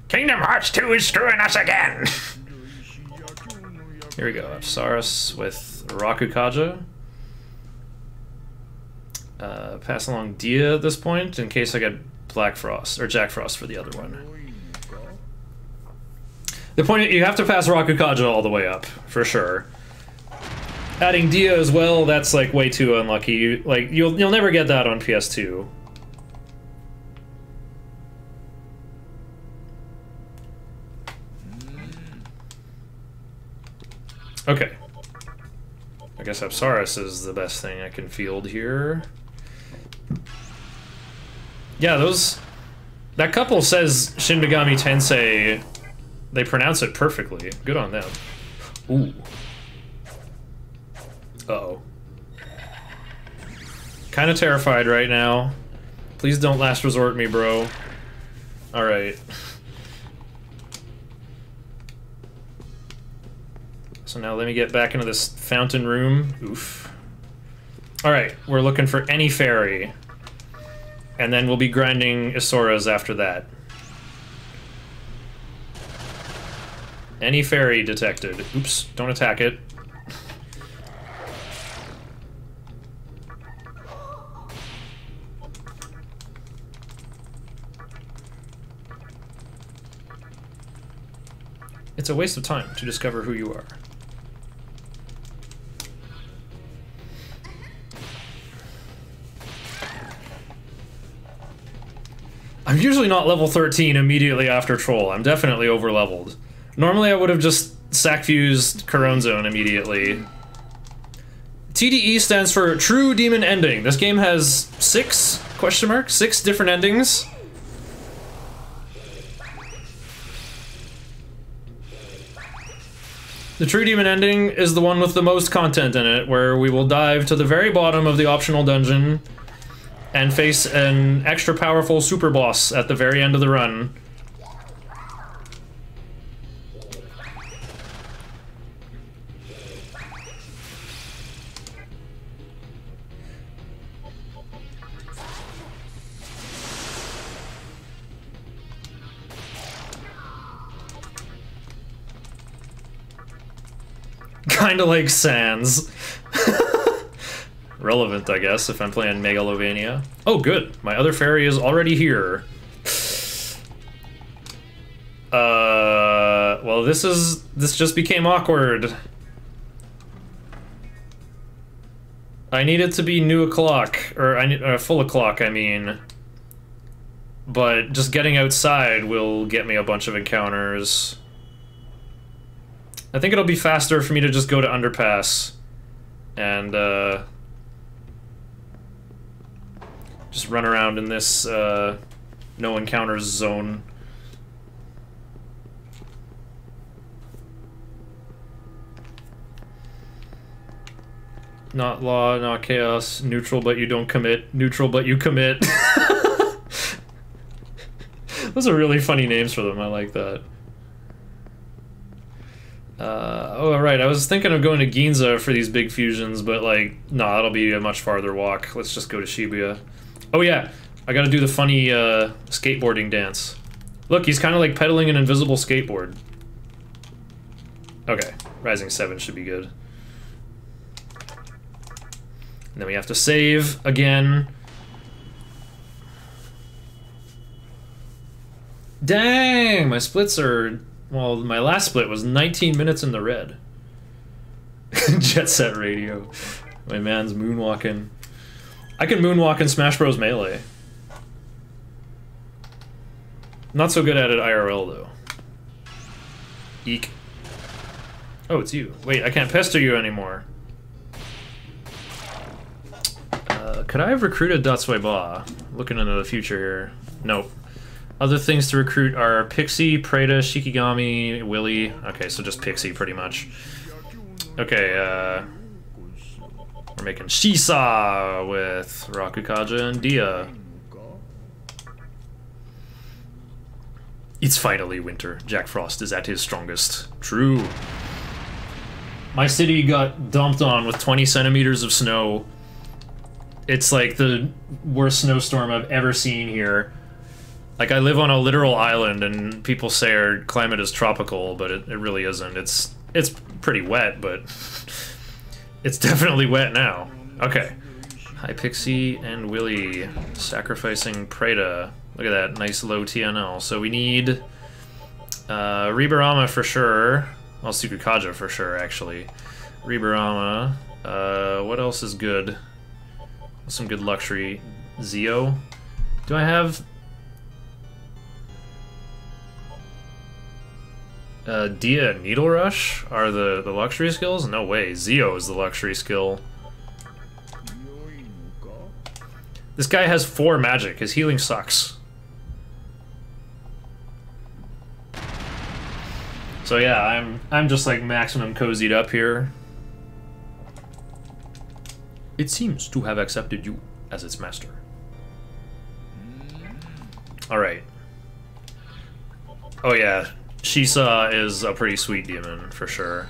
Kingdom Hearts 2 is screwing us again! Here we go, Apsaris with Rakukaja. Pass along Dia at this point in case I get Black Frost, or Jack Frost for the other one. The point, you have to pass Rakukaja all the way up, for sure. Adding Dia as well, that's like way too unlucky. Like, you'll never get that on PS2. Okay. I guess Apsaris is the best thing I can field here. Yeah, that couple says Shin Megami Tensei. They pronounce it perfectly. Good on them. Ooh. Uh-oh. Kind of terrified right now. Please don't last resort me, bro. Alright. So now let me get back into this fountain room. Oof. Alright, we're looking for any fairy. And then we'll be grinding Isoras after that. Any fairy detected. Oops, don't attack it. It's a waste of time to discover who you are. I'm usually not level 13 immediately after Troll. I'm definitely over-leveled. Normally I would have just sack-fused Corone Zone immediately. TDE stands for True Demon Ending. This game has 6 different endings. The True Demon Ending is the one with the most content in it, where we will dive to the very bottom of the optional dungeon and face an extra powerful super boss at the very end of the run. Kinda like Sans. Relevant, I guess, if I'm playing Megalovania. Oh, good. My other fairy is already here. Well, this just became awkward. I need it to be new o'clock, or I need full o'clock, I mean. But just getting outside will get me a bunch of encounters. I think it'll be faster for me to just go to Underpass and just run around in this no encounters zone. Not law, not chaos. Neutral, but you don't commit. Neutral, but you commit. Those are really funny names for them. I like that. Oh, right. I was thinking of going to Ginza for these big fusions, but, like, nah, that'll be a much farther walk. Let's just go to Shibuya. Oh, yeah. I gotta do the funny, skateboarding dance. Look, he's kind of like pedaling an invisible skateboard. Okay. Rising 7 should be good. And then we have to save again. Dang! My splits are... Well, my last split was 19 minutes in the red. Jet Set Radio. My man's moonwalking. I can moonwalk in Smash Bros. Melee. Not so good at it IRL, though. Eek. Oh, it's you. Wait, I can't pester you anymore. Could I have recruited Datsueba? Looking into the future here. Nope. Other things to recruit are Pixie, Preda, Shikigami, Willy. Okay, so just Pixie, pretty much. Okay, we're making Shisa with Rakukaja and Dia. It's finally winter. Jack Frost is at his strongest. True. My city got dumped on with 20 centimeters of snow. It's like the worst snowstorm I've ever seen here. Like, I live on a literal island, and people say our climate is tropical, but it really isn't. It's pretty wet, but it's definitely wet now. Okay. Hi, Pixie and Willy sacrificing Preda. Look at that, nice low TNL. So we need Ribarama for sure. Well, Sukukaja for sure, actually. Ribarama. What else is good? Some good luxury. Zio. Do I have... Dia and Needle Rush are the luxury skills? No way. Zio is the luxury skill. This guy has 4 magic. His healing sucks. So yeah, I'm just like maximum cozied up here. It seems to have accepted you as its master. Alright. Oh yeah, Shisa is a pretty sweet demon, for sure.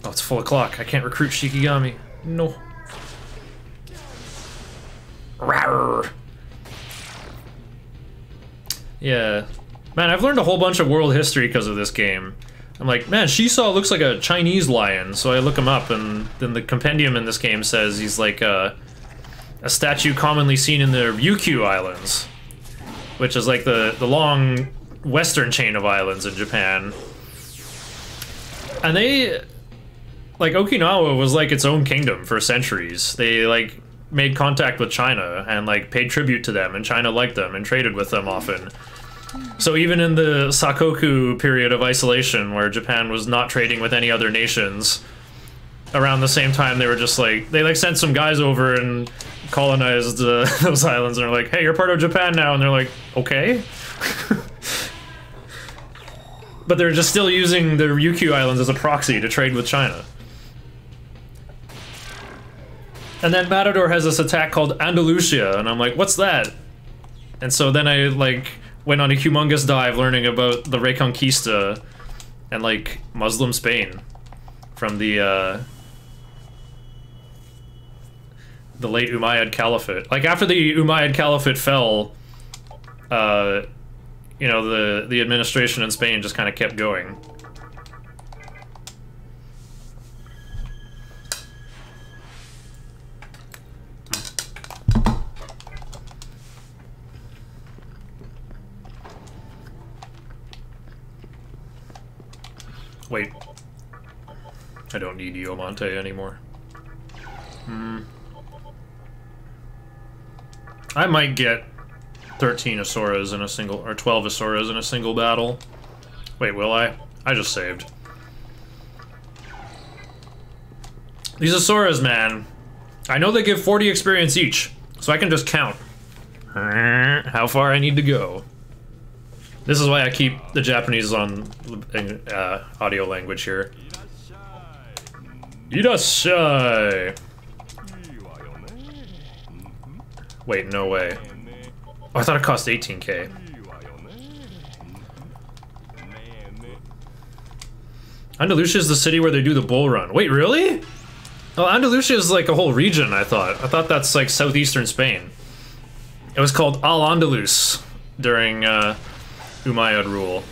Oh, it's full o'clock. I can't recruit Shikigami. No. Rawr. Yeah. Man, I've learned a whole bunch of world history because of this game. I'm like, man, Shisa looks like a Chinese lion, so I look him up, and then the compendium in this game says he's like a statue commonly seen in the Ryukyu Islands, which is like the long western chain of islands in Japan. And they... Like, Okinawa was like its own kingdom for centuries. They, like, made contact with China and, like, paid tribute to them, and China liked them and traded with them often. So even in the Sakoku period of isolation, where Japan was not trading with any other nations, around the same time they were just like, they, like, sent some guys over and colonized those islands, and they're like, hey, you're part of Japan now, and they're like, okay? But they're just still using the Ryukyu Islands as a proxy to trade with China. And then Matador has this attack called Andalusia, and I'm like, what's that? And so then I, like, went on a humongous dive learning about the Reconquista and, like, Muslim Spain from the late Umayyad Caliphate. Like, after the Umayyad Caliphate fell, you know, the administration in Spain just kind of kept going. Wait. I don't need Iomonte anymore. I might get 13 Asuras in a single, or 12 Asuras in a single battle. Wait, will I? I just saved. These Asuras, man. I know they give 40 experience each. So I can just count how far I need to go. This is why I keep the Japanese on audio language here. Irashai! Wait, no way. Oh, I thought it cost 18K. Andalusia is the city where they do the bull run. Wait, really? Oh, Andalusia is like a whole region, I thought. I thought that's like southeastern Spain. It was called Al-Andalus during Umayyad rule.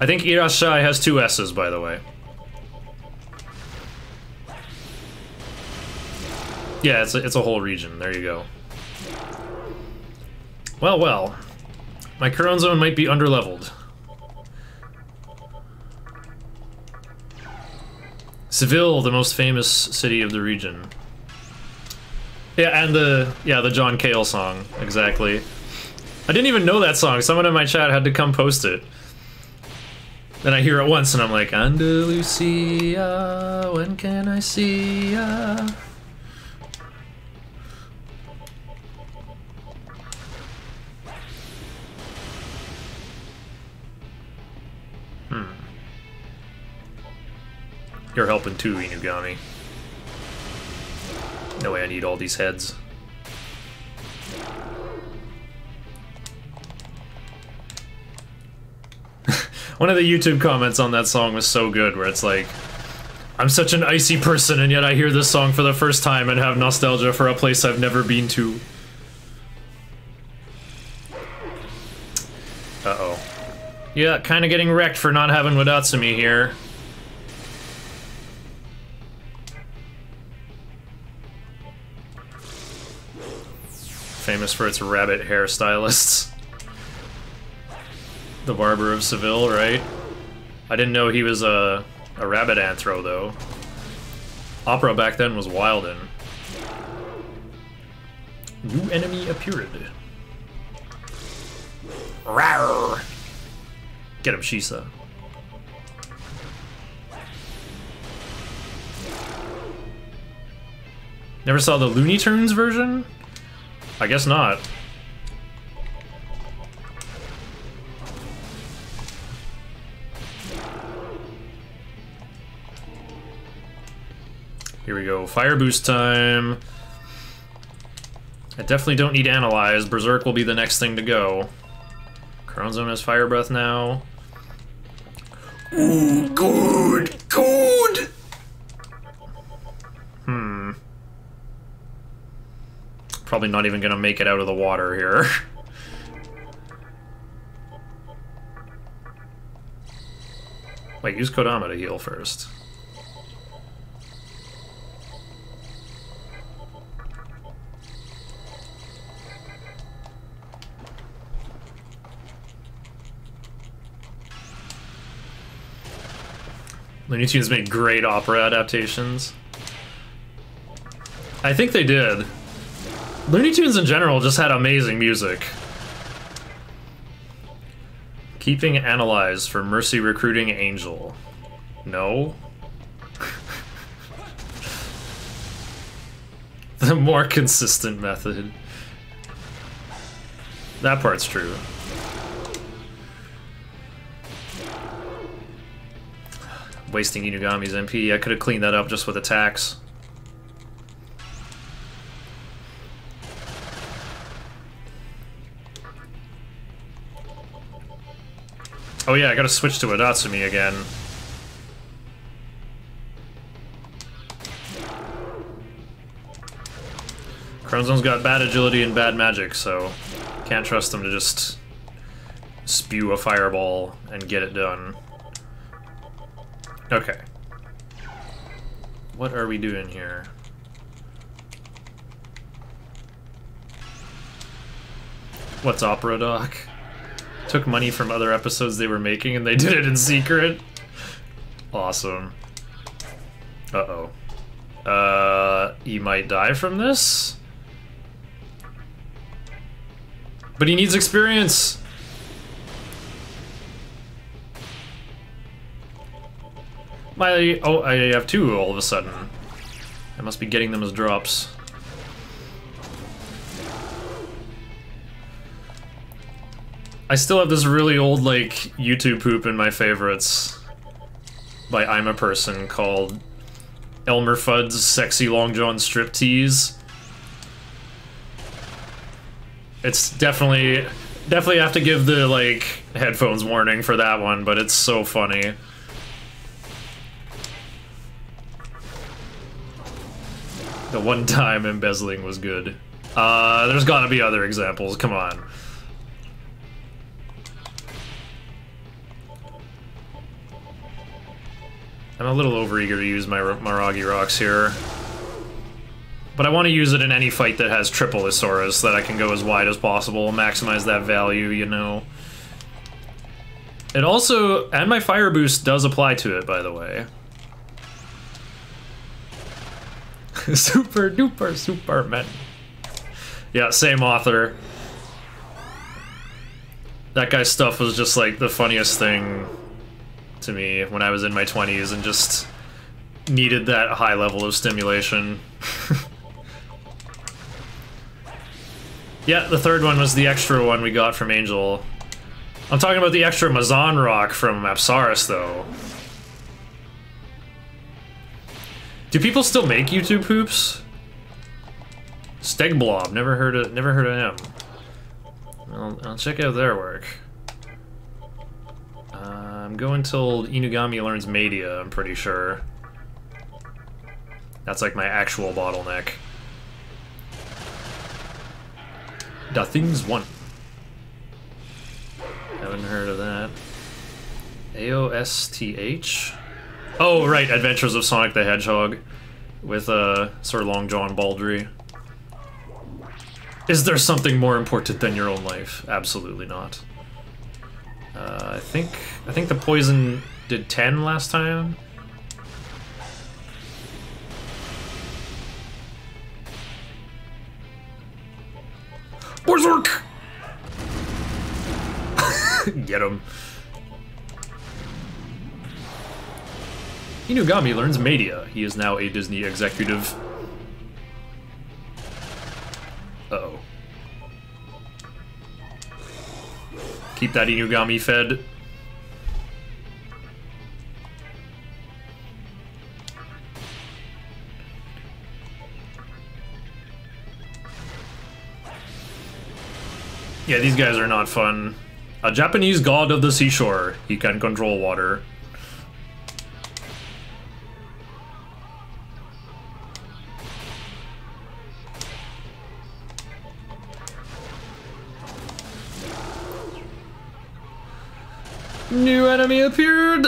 I think Irashai has 2 S's, by the way. Yeah, it's a whole region. There you go. Well, well. My current zone might be underleveled. Seville, the most famous city of the region. Yeah, and the John Cale song, exactly. I didn't even know that song. Someone in my chat had to come post it. Then I hear it once and I'm like, Andalusia, when can I see ya? You're helping too, Inugami. No way I need all these heads. One of the YouTube comments on that song was so good, where it's like, I'm such an icy person and yet I hear this song for the first time and have nostalgia for a place I've never been to. Uh-oh. Yeah, kinda getting wrecked for not having Wadatsumi here. Famous for its rabbit hairstylists. The Barber of Seville, right? I didn't know he was a rabbit anthro, though. Opera back then was wildin'. New enemy appeared. Rawr! Get him, Shisa. Never saw the Looney Tunes version? I guess not. Here we go, fire boost time. I definitely don't need Analyze. Berserk will be the next thing to go. Crown Zone has fire breath now. Ooh, good, good. Probably not even gonna make it out of the water here. Wait, use Kodama to heal first. Looney Tunes made great opera adaptations. I think they did. Looney Tunes in general just had amazing music. Keeping Analyze for Mercy recruiting Angel. No? The more consistent method. That part's true. Wasting Inugami's MP. I could have cleaned that up just with attacks. Oh yeah, I gotta switch to Wadatsumi again. Crown Zone's got bad agility and bad magic, so can't trust them to just spew a fireball and get it done. Okay. What are we doing here? What's Opera Doc? Took money from other episodes they were making and they did it in secret? Awesome. Uh-oh. He might die from this? But he needs experience! Oh, I have 2 all of a sudden. I must be getting them as drops. I still have this really old, like, YouTube poop in my favorites by I'm a Person called Elmer Fudd's Sexy Long John Striptease. It's definitely have to give the, like, headphones warning for that one, but it's so funny. The one time embezzling was good. There's gotta be other examples, come on. I'm a little overeager to use my Miragi Rocks here. But I want to use it in any fight that has triple Isaurus so that I can go as wide as possible, maximize that value, you know. It also, and my fire boost does apply to it, by the way. Super duper Superman. Yeah, same author. That guy's stuff was just like the funniest thing to me when I was in my 20s and just needed that high level of stimulation. Yeah, the third one was the extra one we got from Angel. I'm talking about the extra Mazan rock from Apsaris, though. Do people still make YouTube poops? Stegblob, never heard of him. I'll check out their work. I'm going till Inugami learns Media, I'm pretty sure. That's like my actual bottleneck. Da Things 1. Haven't heard of that. AOSTH? Oh, right, Adventures of Sonic the Hedgehog with Sir Long John Baldry. Is there something more important than your own life? Absolutely not. I think the poison did 10 last time. Berserk! Get him. Inugami learns Media. He is now a Disney executive. Uh-oh. Keep that Inugami fed. Yeah, these guys are not fun. A Japanese god of the seashore. He can control water. New enemy appeared!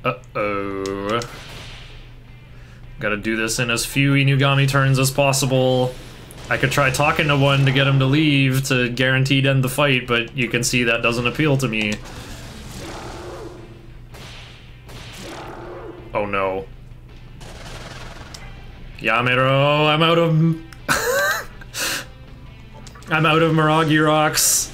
Uh-oh. Gotta do this in as few Inugami turns as possible. I could try talking to one to get him to leave to guaranteed end the fight, but you can see that doesn't appeal to me. Oh no. Yamero, I'm out of... I'm out of Miragi Rocks.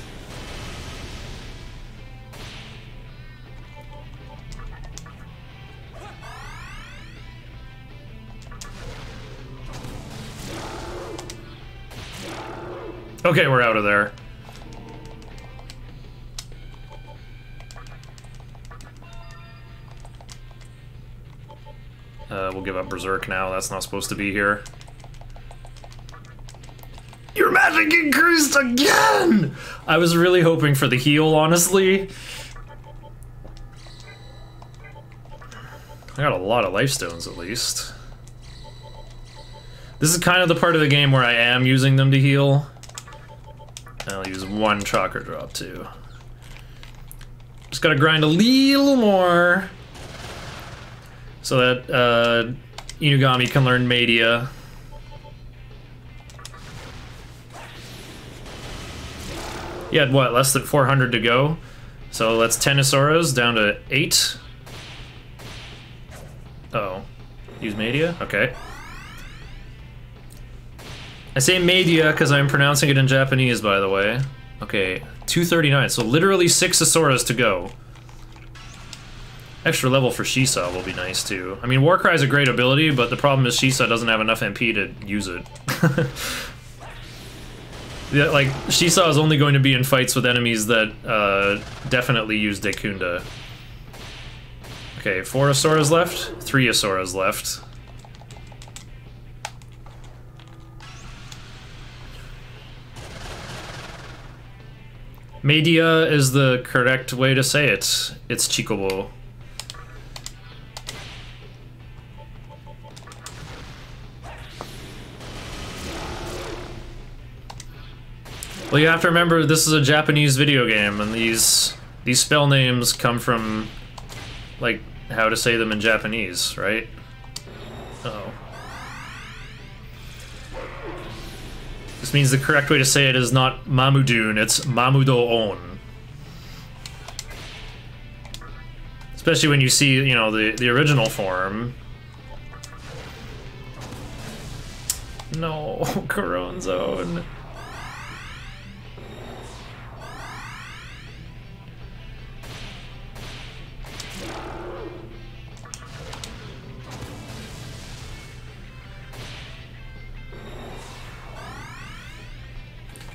Okay, we're out of there. We'll give up Berserk now. That's not supposed to be here. Your magic increased again! I was really hoping for the heal, honestly. I got a lot of life stones, at least. This is kind of the part of the game where I am using them to heal. I'll use one chakra drop too. Just gotta grind a little more so that Inugami can learn Media. You had what, less than 400 to go? So that's 10 Isauras down to 8. Uh-oh. Use Media? Okay. I say Media because I'm pronouncing it in Japanese, by the way. Okay, 239, so literally 6 Isauras to go. Extra level for Shisa will be nice, too. I mean, Warcry is a great ability, but the problem is Shisa doesn't have enough MP to use it. Yeah, like, Shisa is only going to be in fights with enemies that definitely use Dekunda. Okay, 4 Asoras left, 3 Asoras left. Media is the correct way to say it. It's Chikobo. Well, you have to remember this is a Japanese video game, and these spell names come from, like, how to say them in Japanese, right? Uh-oh. This means the correct way to say it is not Mamudun, it's Mamudo-on. Especially when you see, you know, the original form. No, Coron Zone.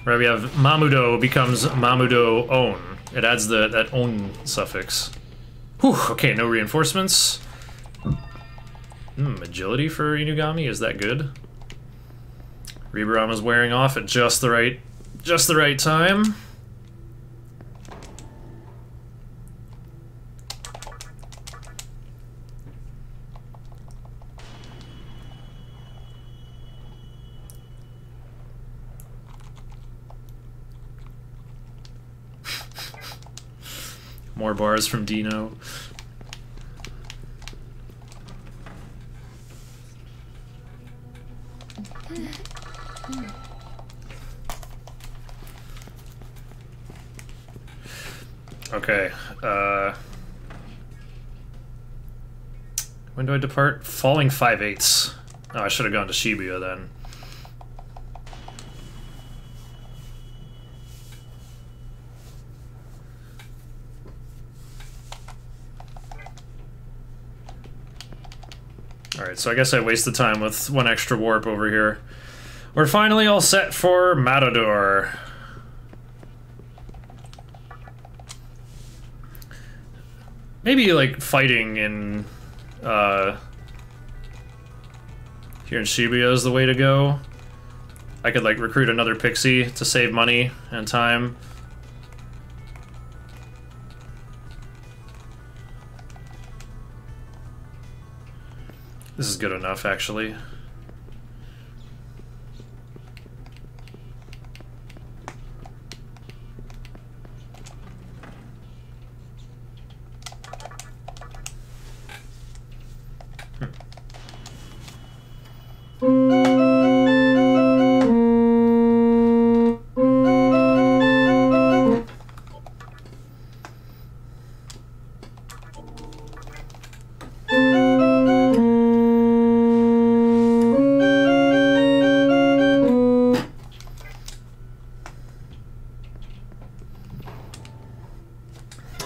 Right, we have Mamudo becomes Mamudo-on. It adds that on suffix. Whew, okay, no reinforcements. Agility for Inugami, is that good? Ribarama's wearing off at just the right time. More bars from Dino. Okay, when do I depart? Falling 5/8. Oh, I should have gone to Shibuya then. Alright, so I guess I wasted time with 1 extra warp over here. We're finally all set for Matador. Maybe, like, fighting in, here in Shibuya is the way to go. I could, like, recruit another Pixie to save money and time. This is good enough, actually.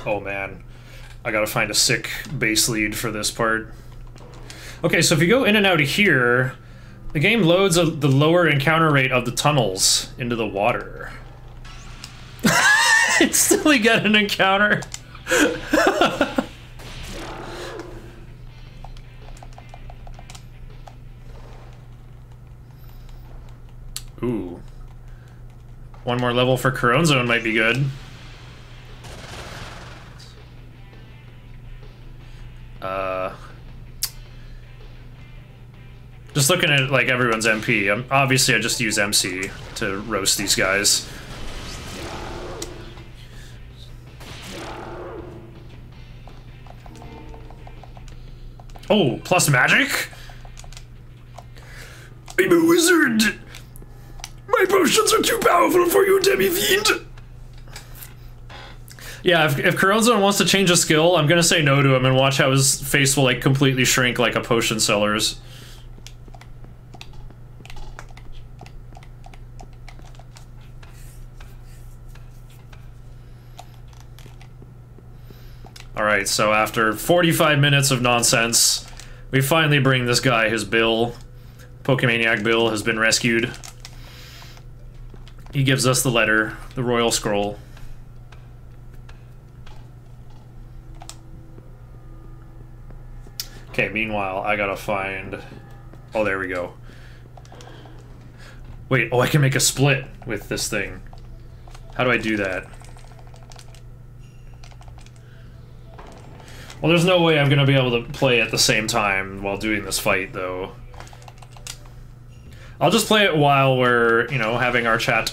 Oh man, I gotta find a sick base lead for this part. Okay, so if you go in and out of here, the game loads the lower encounter rate of the tunnels into the water. Instantly get an encounter. Ooh. One more level for Coron Zone might be good. Just looking at, like, everyone's MP, obviously I just use MC to roast these guys. Oh, plus magic? I'm a wizard! My potions are too powerful for you, Demi-Fiend! Yeah, if Coron Zone wants to change a skill, I'm gonna say no to him and watch how his face will, like, completely shrink like a potion seller's. Alright, so after 45 minutes of nonsense, we finally bring this guy his bill. Pokemaniac Bill has been rescued. he gives us the letter, the royal scroll. Okay, meanwhile, I gotta find... Oh, there we go. Wait, oh, I can make a split with this thing. How do I do that? Well, there's no way I'm gonna be able to play at the same time while doing this fight, though. I'll just play it while we're, you know, having our chat.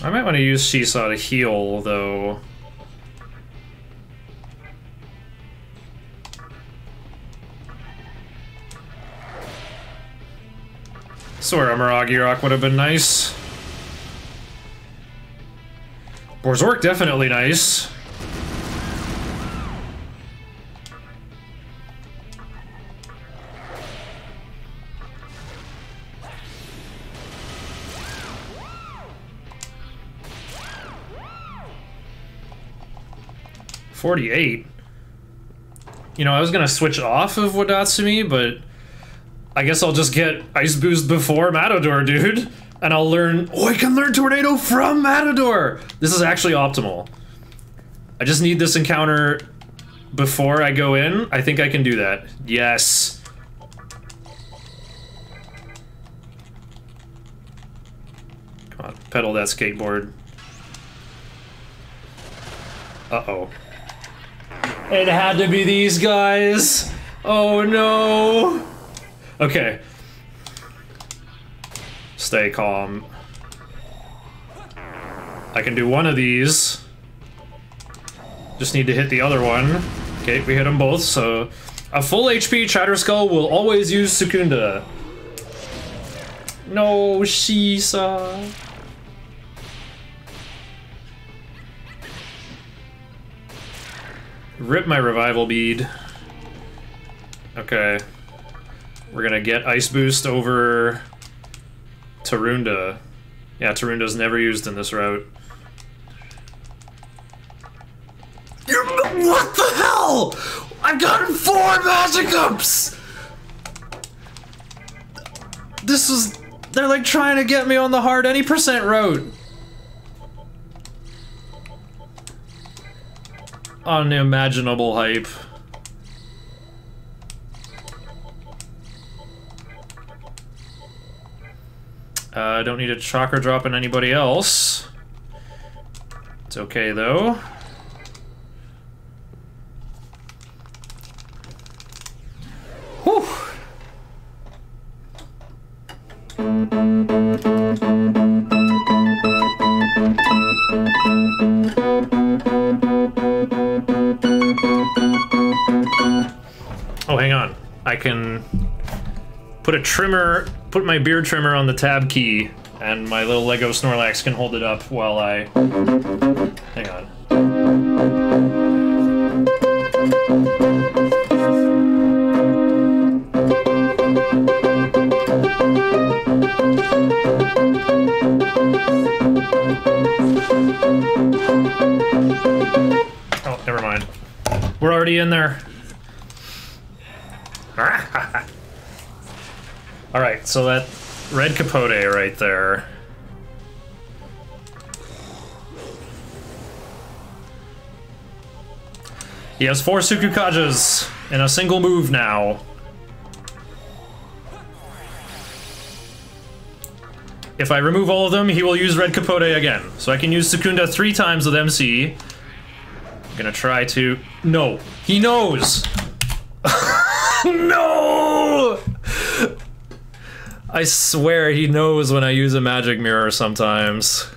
I might want to use Seesaw to heal, though. Swear Amaragi would have been nice. Borzork definitely nice. $48. You know, I was gonna switch off of Wadatsumi, but I guess I'll just get Ice Boost before Matador, dude. And I'll learn... Oh, I can learn Tornado from Matador! This is actually optimal. I just need this encounter before I go in. I think I can do that. Yes. Come on, pedal that skateboard. Uh-oh. It had to be these guys! Oh no! Okay. Stay calm. I can do one of these. Just need to hit the other one. Okay, we hit them both, so... A full HP Chatterskull will always use Sukunda. No, Seesaw. Rip my revival bead. Okay. We're gonna get Ice Boost over Tarunda. Yeah, Tarunda's never used in this route. What the hell? I've gotten 4 magic ups! This is... They're like trying to get me on the hard any percent route. Unimaginable hype. I don't need a chakra drop on anybody else. It's okay though. Whew. Oh, hang on. I can put a trimmer, put my beard trimmer on the tab key, and my little Lego Snorlax can hold it up while I... Hang on. Oh, never mind. We're already in there. Alright, so that red Capote right there. He has 4 Sukukajas in a single move now. If I remove all of them, he will use red Capote again. So I can use Sukunda 3 times with MC. I'm gonna try to... No! He knows! No! I swear he knows when I use a magic mirror sometimes.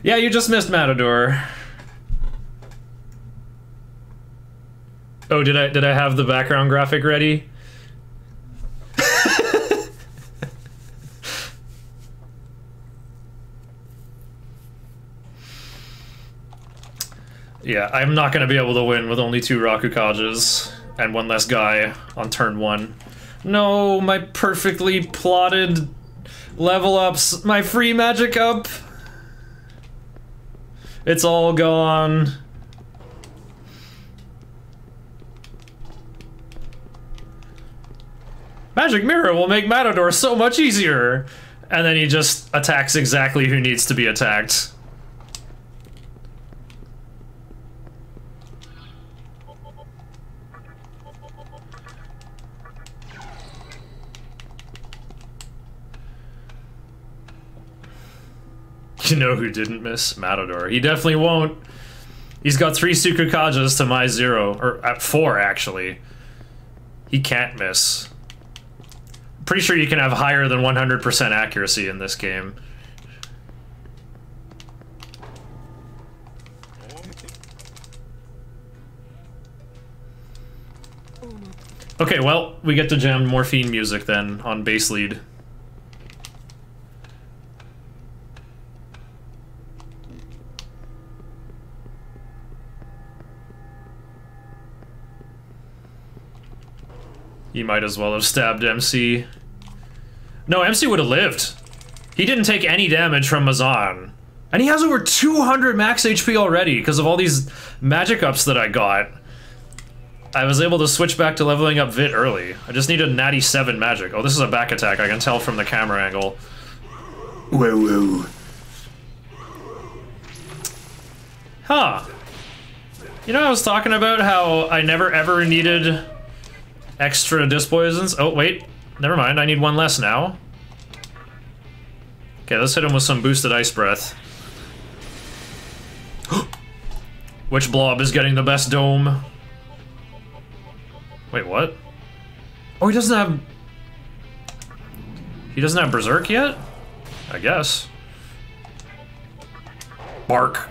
Yeah, you just missed Matador. Oh, did I have the background graphic ready? Yeah, I'm not gonna be able to win with only 2 Rakukajas and 1 less guy on turn 1. No, my perfectly plotted level ups, my free magic up. It's all gone. Magic Mirror will make Matador so much easier. And then he just attacks exactly who needs to be attacked. You know who didn't miss? Matador. He definitely won't. He's got 3 Tsukukajas to my 0. Or at 4, actually. He can't miss. Pretty sure you can have higher than 100% accuracy in this game. Okay, well, we get to jam Morphine music then on bass lead. He might as well have stabbed MC. No, MC would have lived. He didn't take any damage from Mazan. And he has over 200 max HP already because of all these magic ups that I got. I was able to switch back to leveling up Vit early. I just needed natty 7 magic. Oh, this is a back attack. I can tell from the camera angle. Whoa, whoa. Huh. You know, I was talking about how I never ever needed extra disc poisons. Oh, wait. Never mind. I need 1 less now. Okay, let's hit him with some boosted ice breath. Which blob is getting the best dome? Wait, what? Oh, he doesn't have... He doesn't have Berserk yet? I guess. Bark.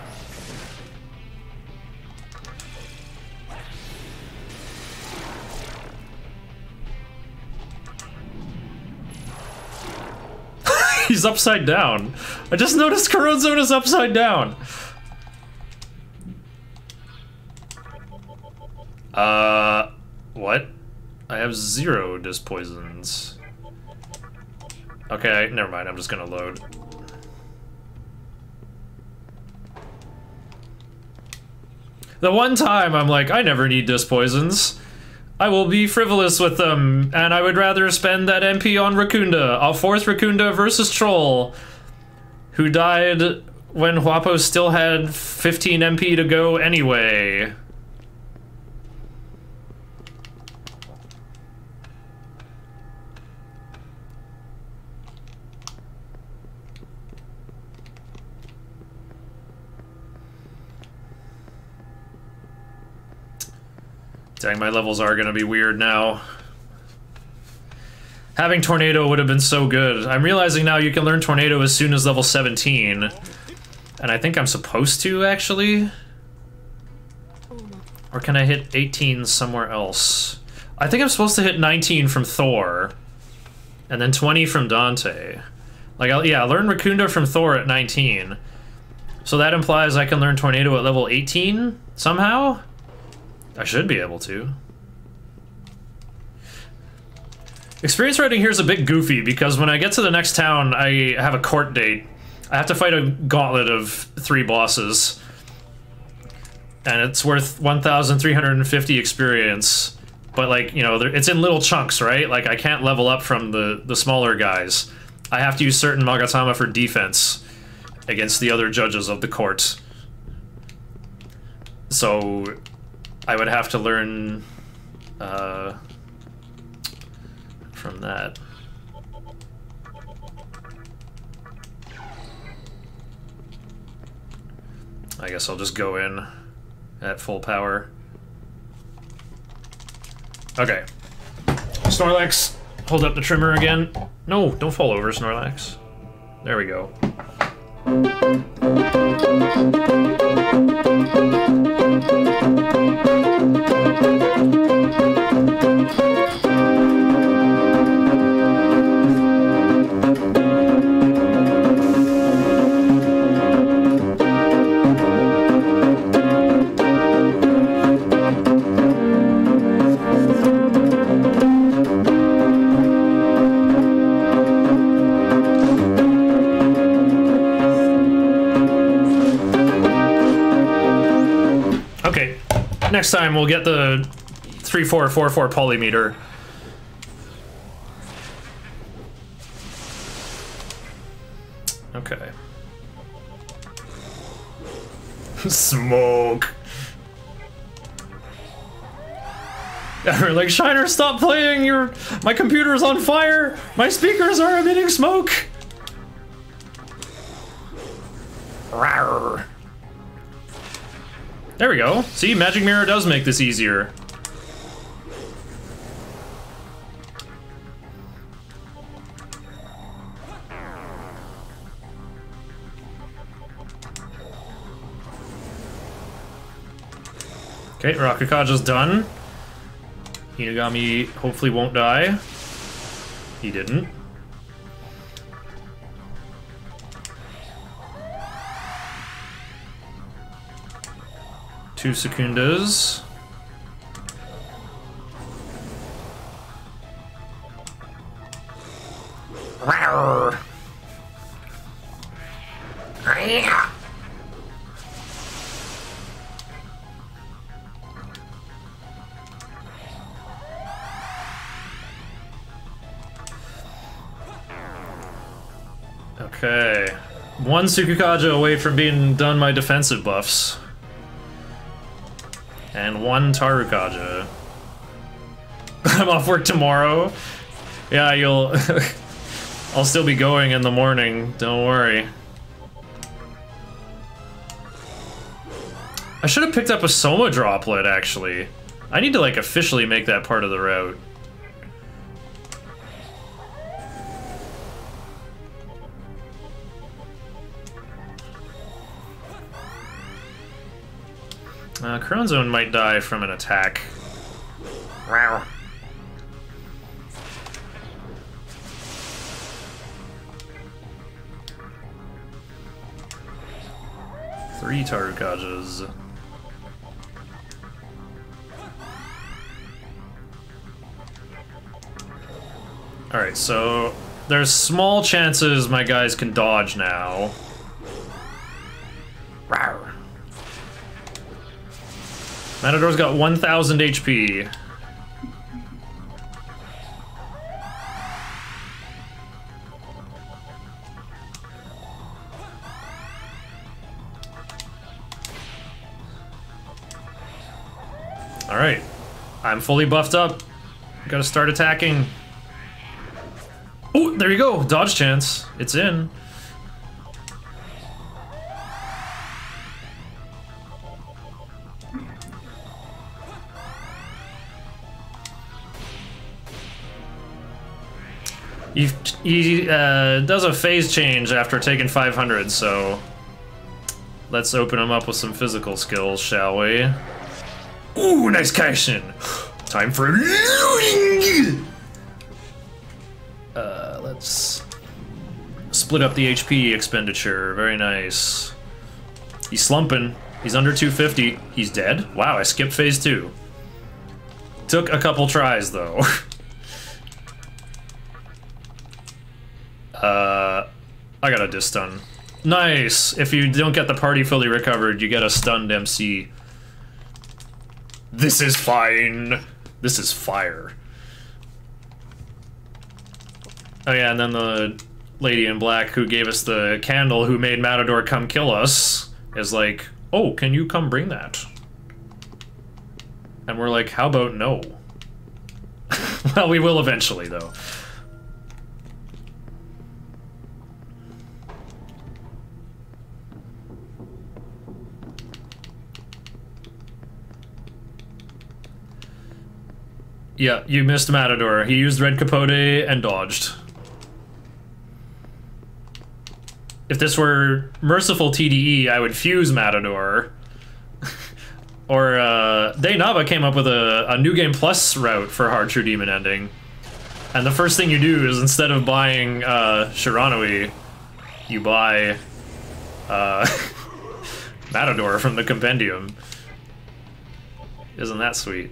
He's upside down. I just noticed Corrode Zone is upside down. What? I have 0 disc poisons. Okay, never mind. I'm just gonna load. The one time I'm like, I never need disc poisons. I will be frivolous with them, and I would rather spend that MP on Racunda, a 4th Racunda versus Troll, who died when Huapo still had 15 MP to go anyway. Dang, my levels are gonna be weird now. Having Tornado would have been so good. I'm realizing now you can learn Tornado as soon as level 17. And I think I'm supposed to, actually. Or can I hit 18 somewhere else? I think I'm supposed to hit 19 from Thor. And then 20 from Dante. Like, yeah, learn Racunda from Thor at 19. So that implies I can learn Tornado at level 18 somehow? I should be able to. Experience rating here is a bit goofy because when I get to the next town, I have a court date. I have to fight a gauntlet of 3 bosses. And it's worth 1,350 experience. But, like, you know, it's in little chunks, right? Like, I can't level up from the smaller guys. I have to use certain Magatama for defense against the other judges of the court. So I would have to learn from that. I guess I'll just go in at full power. Okay. Snorlax, hold up the trimmer again. No, don't fall over, Snorlax. There we go. next time we'll get the 3444 polymeter. Okay. Smoke. We're like, Shiner, stop playing! My computer's on fire! My speakers are emitting smoke! Rawr. There we go. See, Magic Mirror does make this easier. Okay, Rakukaja's done. Hinagami hopefully won't die. He didn't. Two Secundas. Rawr. Okay. One Tsukukaja away from being done my defensive buffs. And one Tarukaja. I'm off work tomorrow. Yeah, you'll... I'll still be going in the morning, don't worry. I should have picked up a Soma droplet, actually. I need to, like, officially make that part of the route. Crown Zone might die from an attack. Wow. Three Tarukajas. Alright, so there's small chances my guys can dodge now. Rawr. Matador's got 1,000 HP. Alright. I'm fully buffed up. Gotta start attacking. Oh, there you go. Dodge chance. It's in. He does a phase change after taking 500, so let's open him up with some physical skills, shall we? Ooh, nice Kaishin! Time for looting! Let's split up the HP expenditure. Very nice. He's slumping. He's under 250. He's dead? Wow, I skipped phase 2. Took a couple tries, though. I got a dis-stun. Nice! If you don't get the party fully recovered, you get a stunned MC. This is fine. This is fire. Oh yeah, and then the lady in black who gave us the candle who made Matador come kill us is like, oh, can you come bring that? And we're like, how about no? Well, we will eventually, though. Yeah, you missed Matador. He used Red Capote and dodged. If this were merciful TDE, I would fuse Matador. Or, Dainaba came up with a New Game Plus route for Hard True Demon ending. And the first thing you do is, instead of buying, Shiranui, you buy, Matador from the Compendium. Isn't that sweet?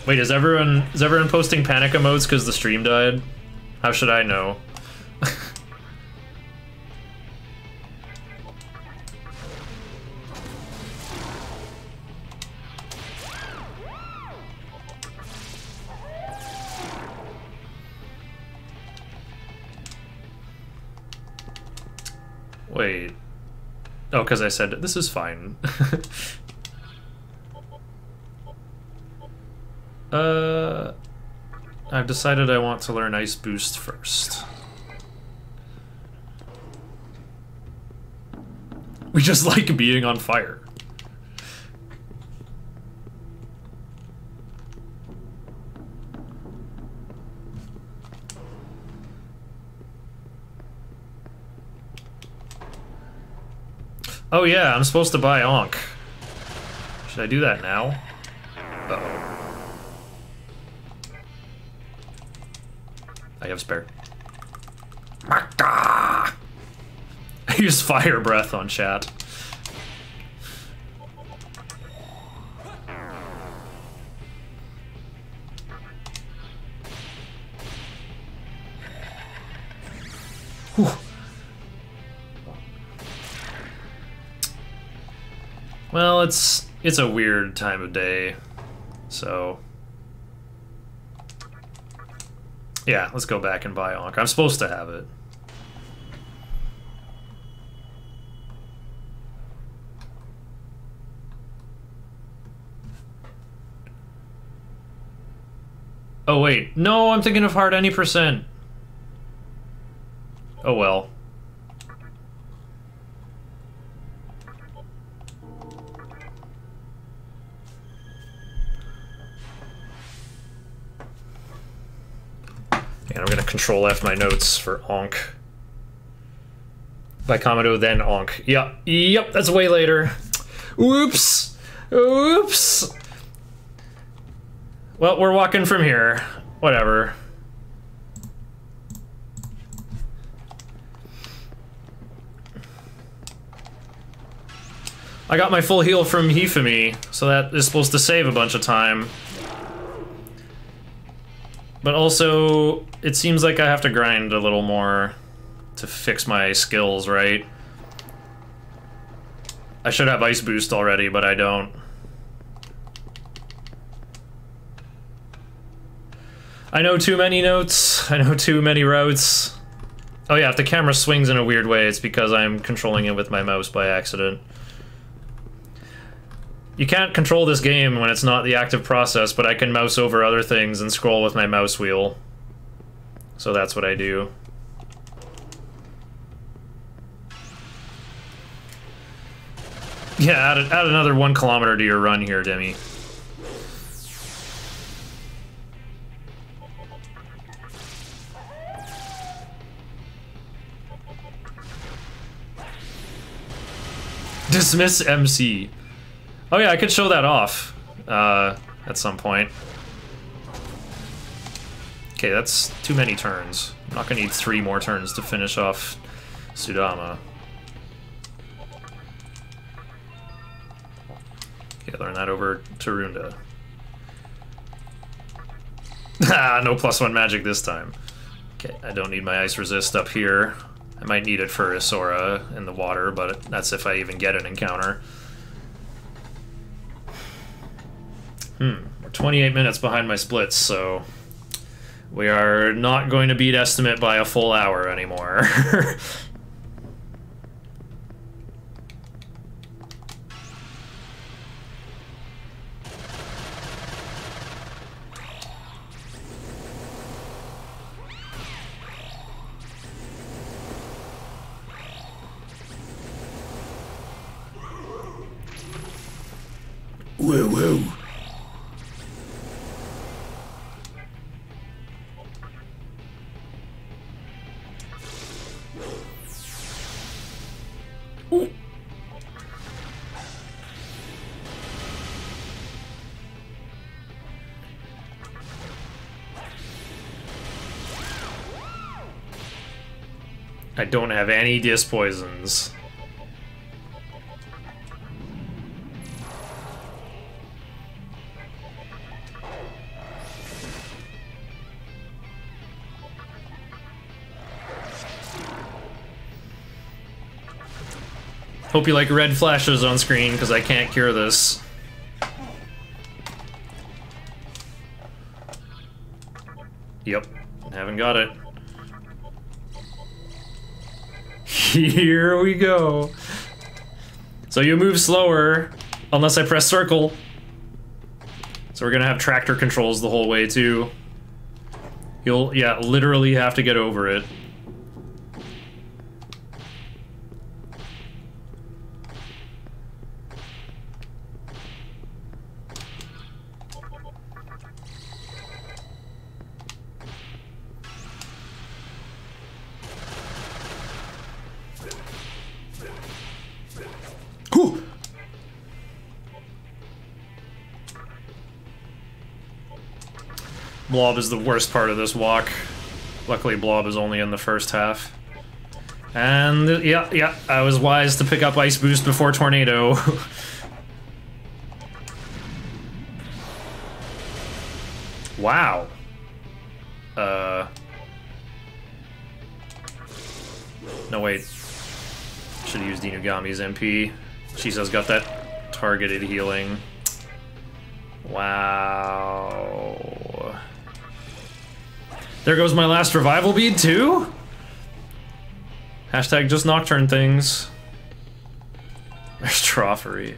Wait, is everyone posting panic emotes because the stream died? How should I know? Wait. Oh, because I said this is fine. I've decided I want to learn Ice Boost first. We just like being on fire. Oh yeah, I'm supposed to buy Ankh. Should I do that now? Uh-oh. I have spare. I used fire breath on chat. Whew. Well, it's a weird time of day, so yeah, let's go back and buy Ankh. I'm supposed to have it. Oh wait, no, I'm thinking of hard any percent. Oh well. And I'm gonna Control F my notes for Ankh. By Komodo, then Ankh. Yep, that's way later. Oops! Oops! Well, we're walking from here. Whatever. I got my full heal from Hifumi, so that is supposed to save a bunch of time. But also, it seems like I have to grind a little more to fix my skills, right? I should have Ice Boost already, but I don't. I know too many notes. I know too many routes. Oh yeah, if the camera swings in a weird way, it's because I'm controlling it with my mouse by accident. You can't control this game when it's not the active process, but I can mouse over other things and scroll with my mouse wheel. So that's what I do. Yeah, add another 1 kilometer to your run here, Demi. Dismiss MC. Oh yeah, I could show that off at some point. Okay, that's too many turns. I'm not gonna need 3 more turns to finish off Sudama. Okay, learn that over to Runda. Ah, no +1 magic this time. Okay, I don't need my ice resist up here. I might need it for Isora in the water, but that's if I even get an encounter. We're 28 minutes behind my splits, so we are not going to beat estimate by a full hour anymore. Whoa, whoa. I don't have any disc poisons. Hope you like red flashes on screen, because I can't cure this. Yep, haven't got it. Here we go. So you move slower, unless I press circle. So we're gonna have tractor controls the whole way too. You'll, yeah, literally have to get over it. Whew. Blob is the worst part of this walk. Luckily, Blob is only in the first half. And yeah, I was wise to pick up Ice Boost before Tornado. Wow. No, wait. Should have used Inugami's MP. Shisa's got that targeted healing. Wow. There goes my last revival bead, too? Hashtag just Nocturne things. There's Trophery.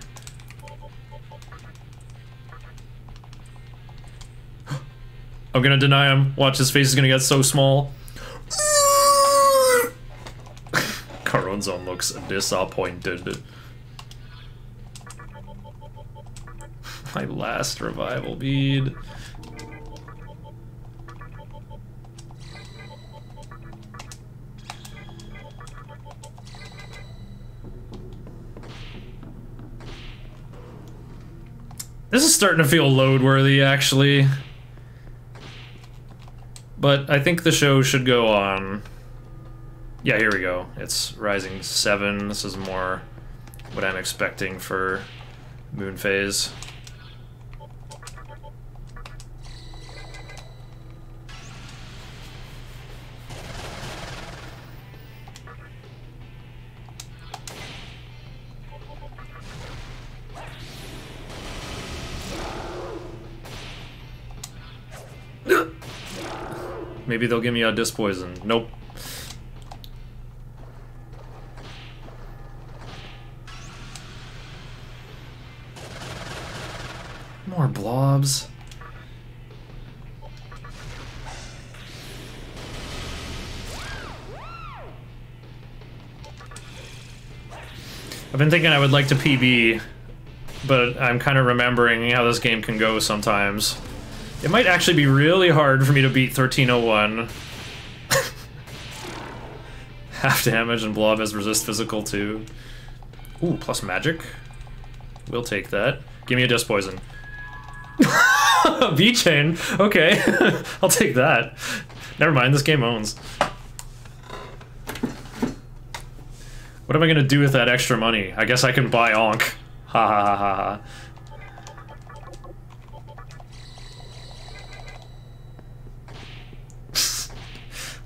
I'm gonna deny him. Watch, his face is gonna get so small. Caronzon looks disappointed. My last revival bead. This is starting to feel load-worthy, actually. But I think the show should go on. Yeah, here we go. It's Rising 7. This is more what I'm expecting for Moon Phase. Maybe they'll give me a Disc Poison. Nope. More blobs. I've been thinking I would like to PB, but I'm kind of remembering how this game can go sometimes. It might actually be really hard for me to beat 1301. Half damage and Blob has resist physical too. Ooh, plus magic. We'll take that. Give me a Disc Poison. V-Chain? Okay. I'll take that. Never mind, this game owns. What am I gonna do with that extra money? I guess I can buy Onk. Ha ha ha ha ha.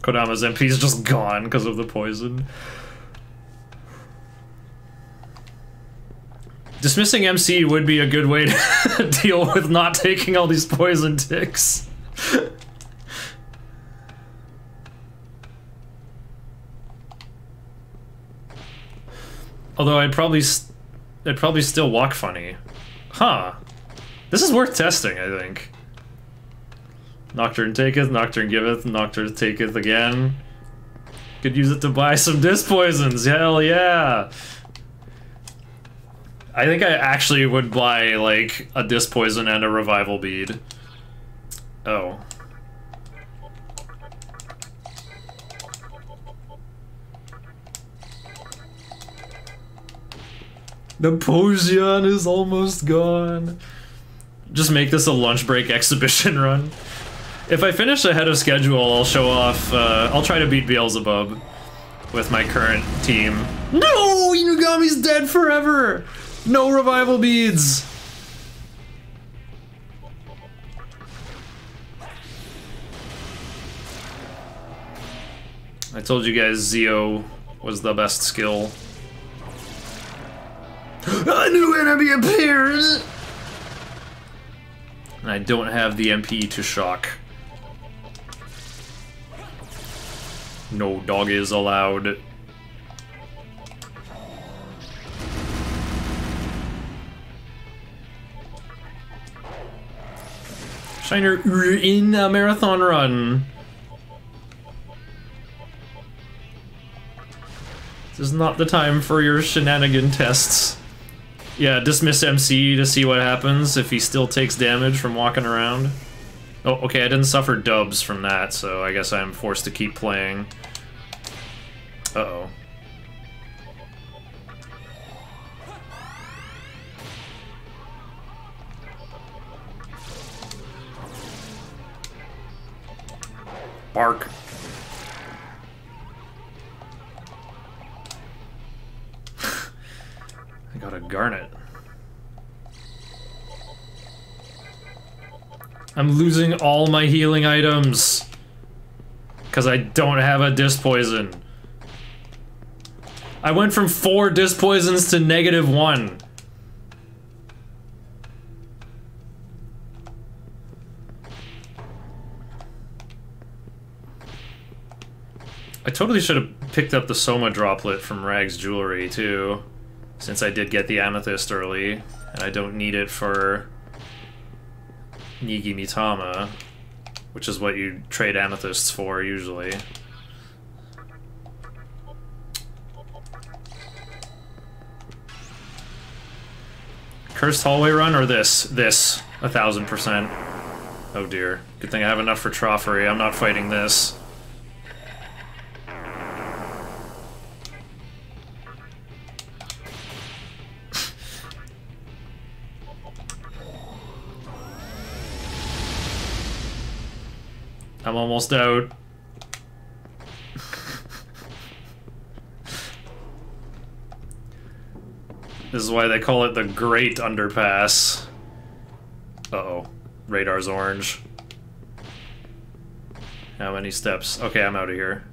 Kodama's MP is just gone because of the poison. Dismissing MC would be a good way to deal with not taking all these poison ticks. Although I'd probably still walk funny. Huh. This is worth testing, I think. Nocturne taketh, Nocturne giveth, Nocturne taketh again. Could use it to buy some Disc Poisons, hell yeah! I think I actually would buy, like, a Disc Poison and a Revival Bead. Oh. The potion is almost gone. Just make this a lunch break exhibition run. If I finish ahead of schedule, I'll show off, I'll try to beat Beelzebub with my current team. No! Inugami's dead forever! No revival beads! I told you guys Zeo was the best skill. A new enemy appears! And I don't have the MP to shock. No dog is allowed. Shiner in a marathon run. This is not the time for your shenanigan tests. Yeah, dismiss MC to see what happens if he still takes damage from walking around. Oh, okay, I didn't suffer dubs from that, so I guess I'm forced to keep playing. Uh-oh. Bark. I got a garnet. I'm losing all my healing items because I don't have a disc poison. I went from 4 disc poisons to -1. I totally should have picked up the Soma droplet from Rag's Jewelry, too, since I did get the amethyst early, and I don't need it for Nigi Mitama, which is what you trade amethysts for, usually. Cursed hallway run, or this? This. 1000%. Oh dear. Good thing I have enough for Troffery. I'm not fighting this. I'm almost out. This is why they call it the Great Underpass. Uh-oh. Radar's orange. How many steps? Okay, I'm out of here.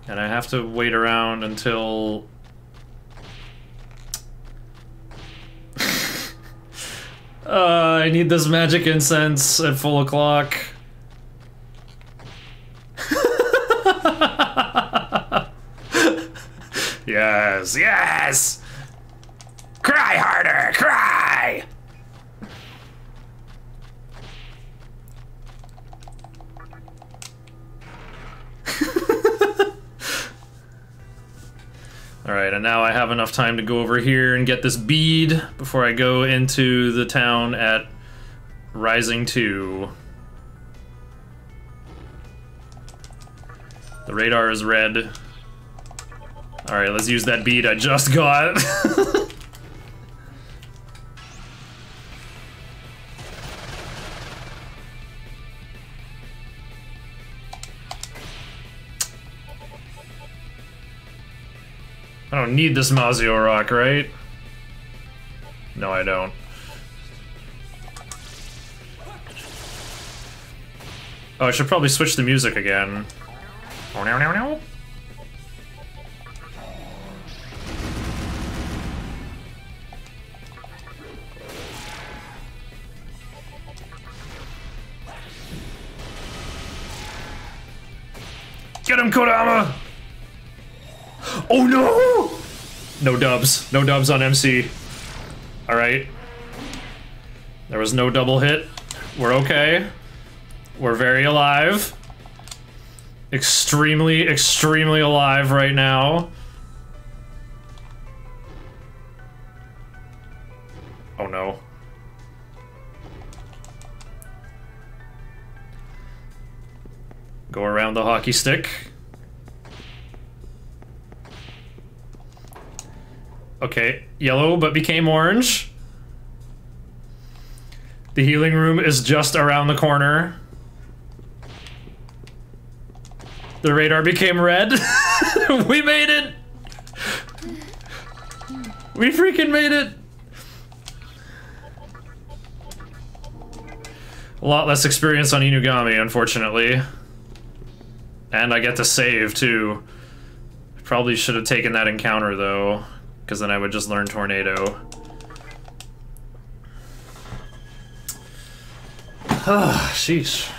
And I have to wait around until... I need this magic incense at full o'clock. Yes, yes! Cry harder, cry! Alright, and now I have enough time to go over here and get this bead before I go into the town at Rising 2. The radar is red. Alright, let's use that bead I just got. I don't need this Mazio rock, right? No, I don't. Oh, I should probably switch the music again. Oh, no, no, no. Get him, Kodama! Oh no! No dubs. No dubs on MC. Alright. There was no double hit. We're okay. We're very alive. Extremely, extremely alive right now. Oh no. Go around the hockey stick. Okay, yellow but became orange. The healing room is just around the corner. The radar became red. We made it! We freaking made it! A lot less experience on Inugami, unfortunately. And I get to save, too. Probably should have taken that encounter, though, because then I would just learn Tornado. Ah, sheesh.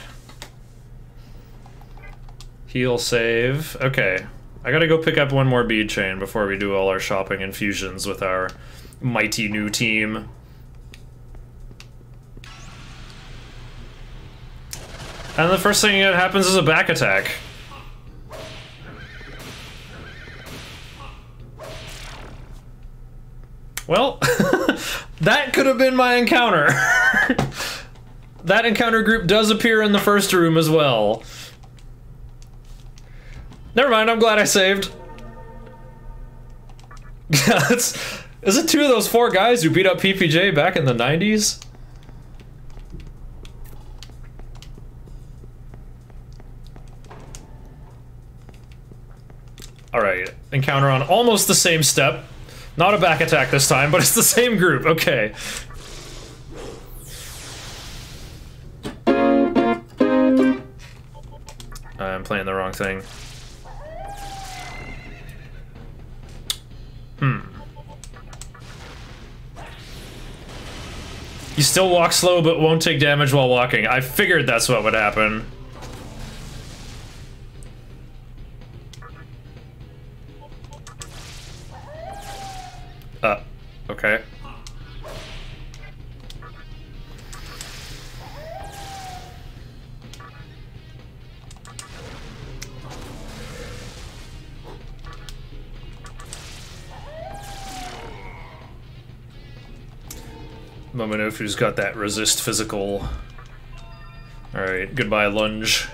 Heal, save. Okay. I gotta go pick up one more bead chain before we do all our shopping and fusions with our mighty new team. And the first thing that happens is a back attack. Well, that could have been my encounter. That encounter group does appear in the first room as well. Never mind, I'm glad I saved. Is it 2 of those 4 guys who beat up PPJ back in the 90s? Alright, encounter on almost the same step. Not a back attack this time, but it's the same group, okay. I'm playing the wrong thing. You still walk slow, but won't take damage while walking. I figured that's what would happen. Okay. Momonofu's got that resist physical. Alright, goodbye lunge.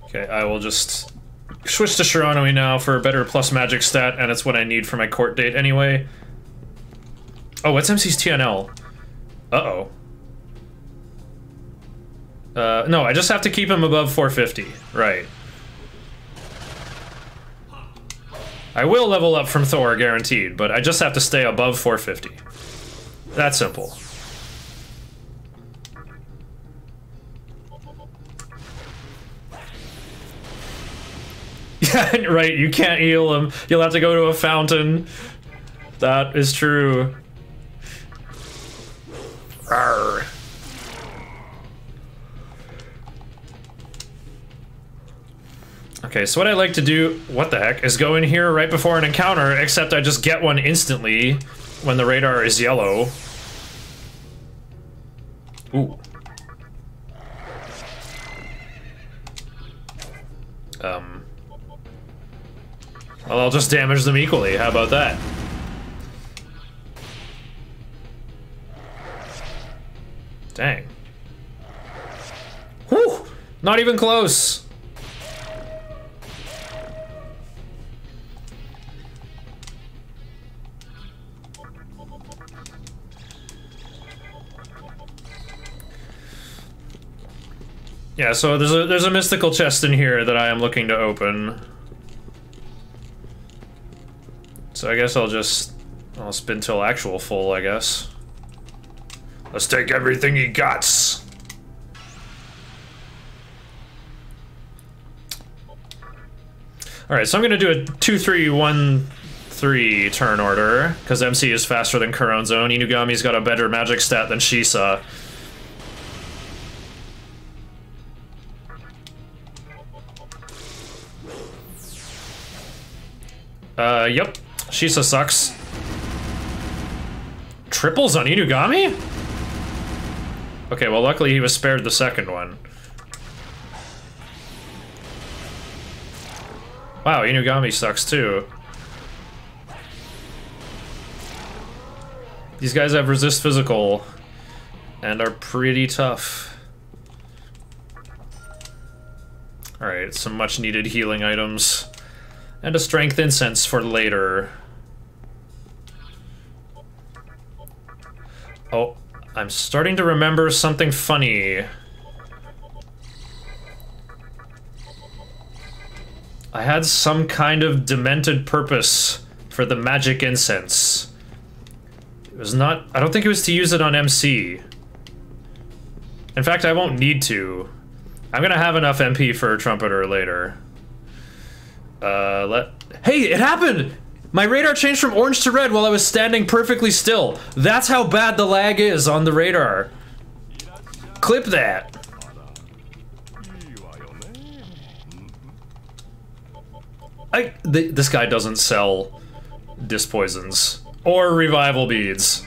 Okay, I will just switch to Shiranui now for a better plus magic stat, and it's what I need for my court date anyway. Oh, what's MC's TNL? Uh-oh. No, I just have to keep him above 450. Right. I will level up from Thor, guaranteed, but I just have to stay above 450. That's simple. Yeah, right, you can't heal him. You'll have to go to a fountain. That is true. Arrgh. Okay, so what I like to do, what the heck, is go in here right before an encounter, except I just get one instantly when the radar is yellow. Ooh. Well, I'll just damage them equally, how about that? Dang. Whew! Not even close! Yeah, so there's a mystical chest in here that I am looking to open. So I guess I'll spin till actual full, I guess. Let's take everything he got. Alright, so I'm gonna do a 2-3-1-3 turn order, because MC is faster than Kuron's own. Inugami's got a better magic stat than Shisa. Yep. Shisa sucks. Triples on Inugami? Okay, well luckily he was spared the second one. Wow, Inugami sucks too. These guys have resist physical and are pretty tough. Alright, some much needed healing items. And a strength incense for later. Oh, I'm starting to remember something funny. I had some kind of demented purpose for the magic incense. It was not... I don't think it was to use it on MC. In fact, I won't need to. I'm gonna have enough MP for a trumpeter later. Hey, it happened! My radar changed from orange to red while I was standing perfectly still. That's how bad the lag is on the radar. Clip that. This guy doesn't sell disc poisons or revival beads.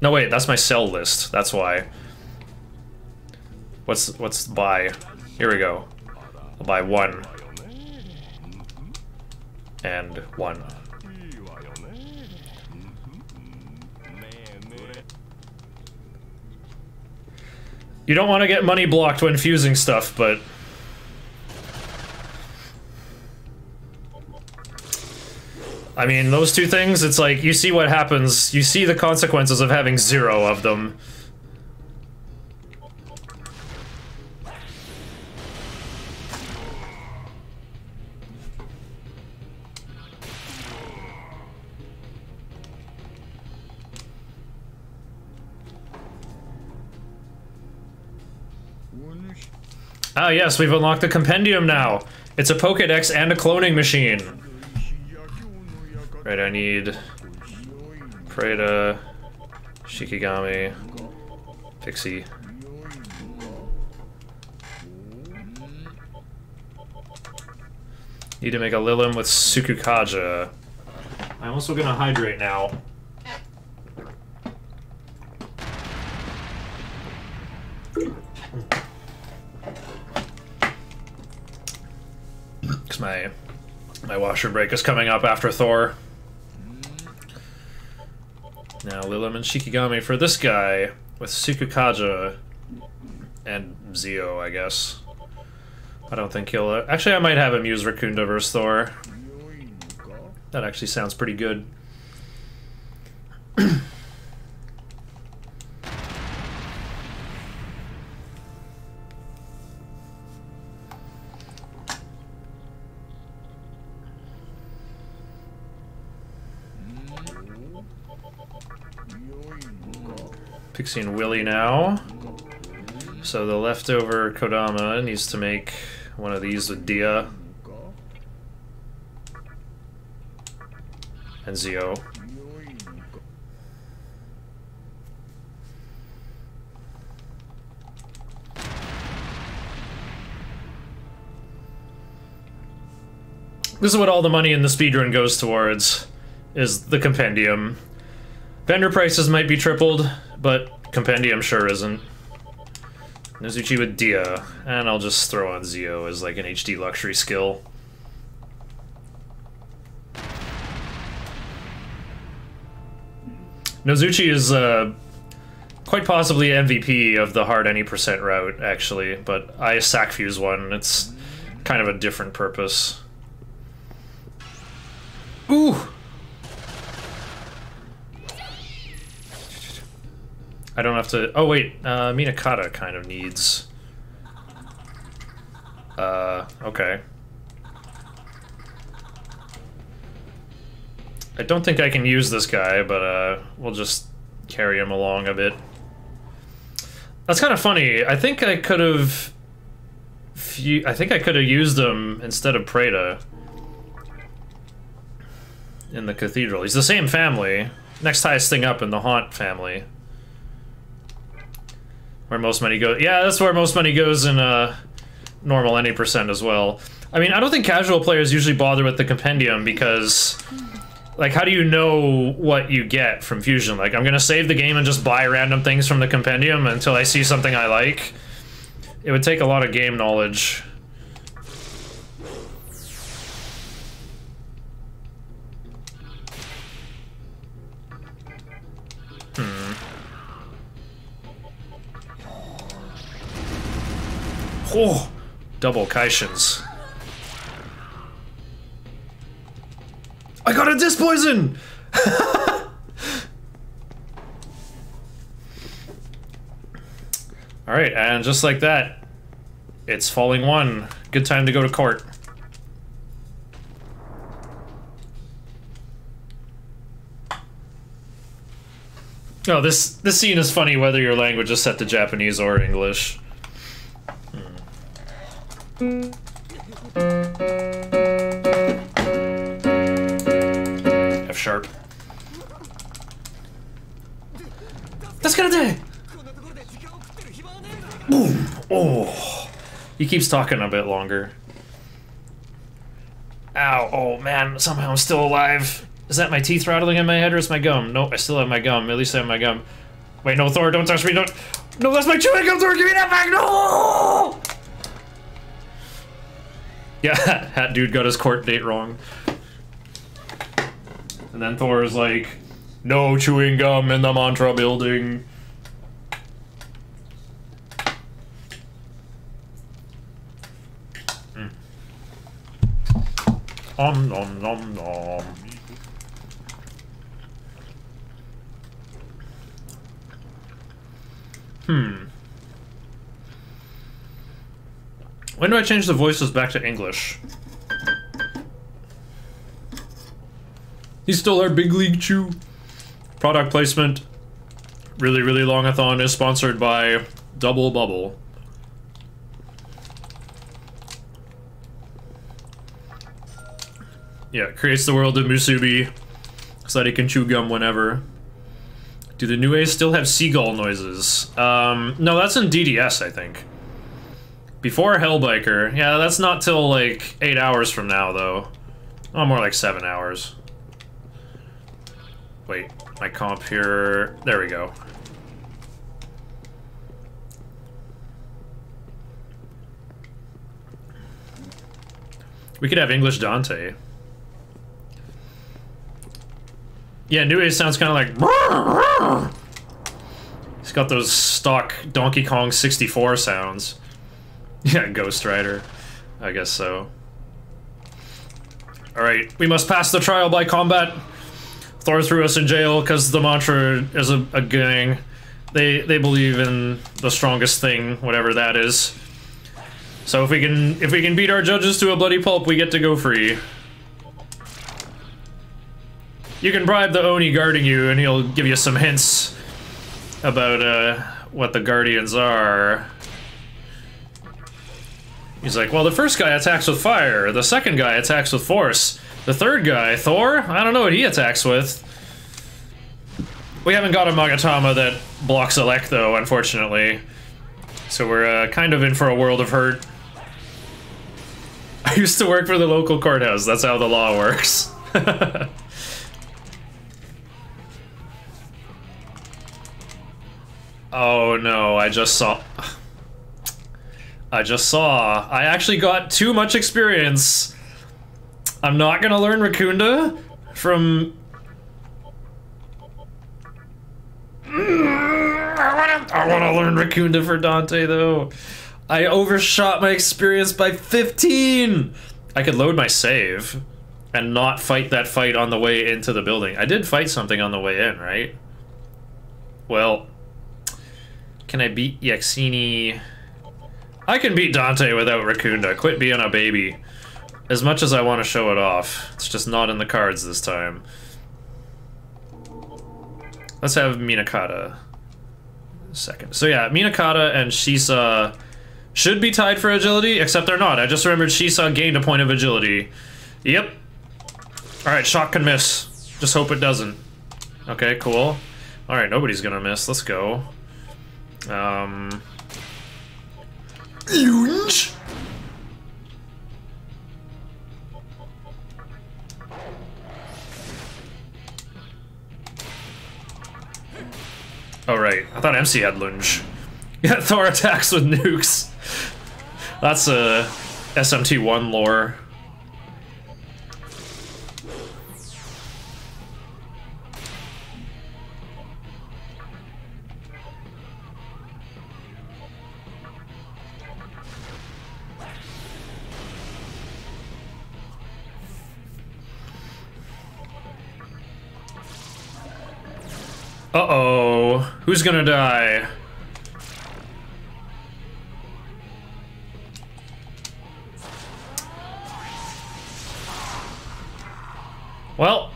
No wait, that's my sell list. That's why. What's buy? Here we go. I'll buy 1 and 1. You don't want to get money blocked when fusing stuff, but I mean, those two things, it's like, you see what happens, you see the consequences of having 0 of them. Ah yes, we've unlocked the compendium now. It's a Pokédex and a cloning machine. Right, I need Preda, Shikigami, Pixie. Need to make a Lilim with Sukukaja. I'm also gonna hydrate now. Because my washer break is coming up after Thor. Now Lilim and Shikigami for this guy with Sukukaja and Zio, I guess. I don't think he'll... actually, I might have him use Rakunda versus Thor. That actually sounds pretty good. Pixie and Willy now. So the leftover Kodama needs to make one of these with Dia. And Zio. This is what all the money in the speedrun goes towards, is the compendium. Vendor prices might be tripled, but compendium sure isn't. Nozuchi with Dia, and I'll just throw on Zio as like an HD luxury skill. Nozuchi is quite possibly MVP of the hard any percent route, actually, but I sack fuse one. It's kind of a different purpose. Ooh! I don't have to... oh wait, Minakata kind of needs... okay. I don't think I can use this guy, but we'll just carry him along a bit. That's kind of funny. I think I could have... used him instead of Preda in the Cathedral. He's the same family. Next highest thing up in the Haunt family. Where most money goes. Yeah, that's where most money goes in normal any percent as well. I mean, I don't think casual players usually bother with the compendium because, like, how do you know what you get from Fusion? Like, I'm gonna save the game and just buy random things from the compendium until I see something I like. It would take a lot of game knowledge. Oh, double Kaishins. I got a disc poison! Alright, and just like that, it's falling 1. Good time to go to court. Oh, this scene is funny whether your language is set to Japanese or English. sharp. That's gonna die! Boom! Oh! He keeps talking a bit longer. Ow, oh man, somehow I'm still alive. Is that my teeth rattling in my head or is my gum? Nope, I still have my gum. At least I have my gum. Wait, no, Thor, don't touch me, don't. No, that's my chewing gum, Thor, give me that back, no! Yeah, Hat Dude got his court date wrong. And then Thor's like, no chewing gum in the mantra building. Nom nom nom. When do I change the voices back to English? He's still our big league chew. Product placement. Really, really long-a-thon is sponsored by Double Bubble. Yeah, creates the world of Musubi so that he can chew gum whenever. Do the new A's still have seagull noises? No, that's in DDS, I think. Before Hellbiker. Yeah, that's not till like 8 hours from now, though. Oh, more like 7 hours. Wait, my comp here. There we go. We could have English Dante. Yeah, New Age sounds kind of like... He's got those stock Donkey Kong 64 sounds. Yeah, Ghost Rider. I guess so. Alright, we must pass the trial by combat. Thor threw us in jail because the mantra is a gang. They believe in the strongest thing, whatever that is. So if we can beat our judges to a bloody pulp, we get to go free. You can bribe the Oni guarding you, and he'll give you some hints about what the Guardians are. He's like, well, the first guy attacks with fire, the second guy attacks with force, the third guy, Thor, I don't know what he attacks with. We haven't got a Magatama that blocks Elec, though, unfortunately. So we're kind of in for a world of hurt. I used to work for the local courthouse, that's how the law works. Oh no, I just saw... I actually got too much experience. I'm not gonna learn Raccoonda from... I wanna learn Raccoonda for Dante, though. I overshot my experience by 15! I could load my save and not fight that fight on the way into the building. I did fight something on the way in, right? Well... Can I beat Yaxini? I can beat Dante without Raccoonda. Quit being a baby. As much as I want to show it off, it's just not in the cards this time. Let's have Minakata. Second. So yeah, Minakata and Shisa should be tied for agility, except they're not. I just remembered Shisa gained a point of agility. Yep. Alright, shock can miss. Just hope it doesn't. Okay, cool. Alright, nobody's gonna miss. Let's go. Lunge. Oh right, I thought MC had lunge. Yeah, Thor attacks with nukes. That's a SMT1 lore. Uh-oh. Who's gonna die? Well...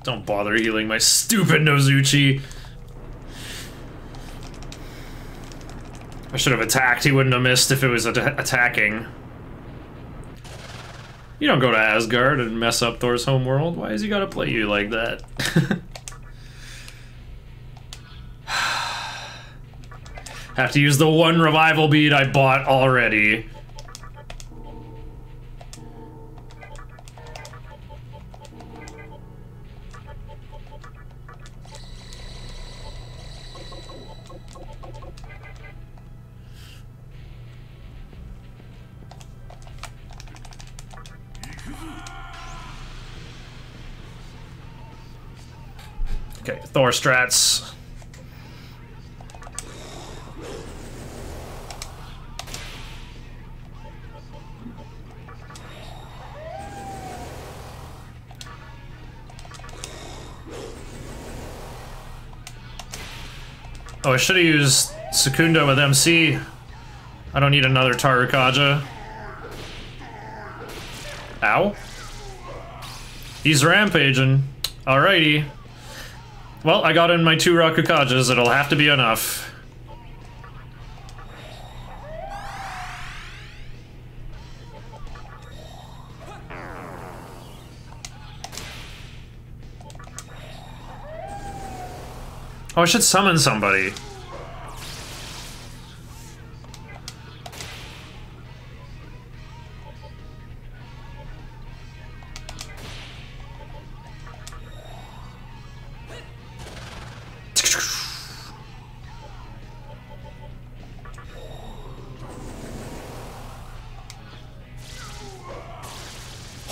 Don't bother healing my stupid Nozuchi. I should have attacked. He wouldn't have missed if it was attacking. You don't go to Asgard and mess up Thor's homeworld. Why has he got to play you like that? Have to use the one revival bead I bought already. Okay, Thor strats. Oh, I should have used Secunda with MC. I don't need another Tarukaja. Ow. He's rampaging. Alrighty. Well, I got in my 2 Rakukajas. It'll have to be enough. Oh, I should summon somebody.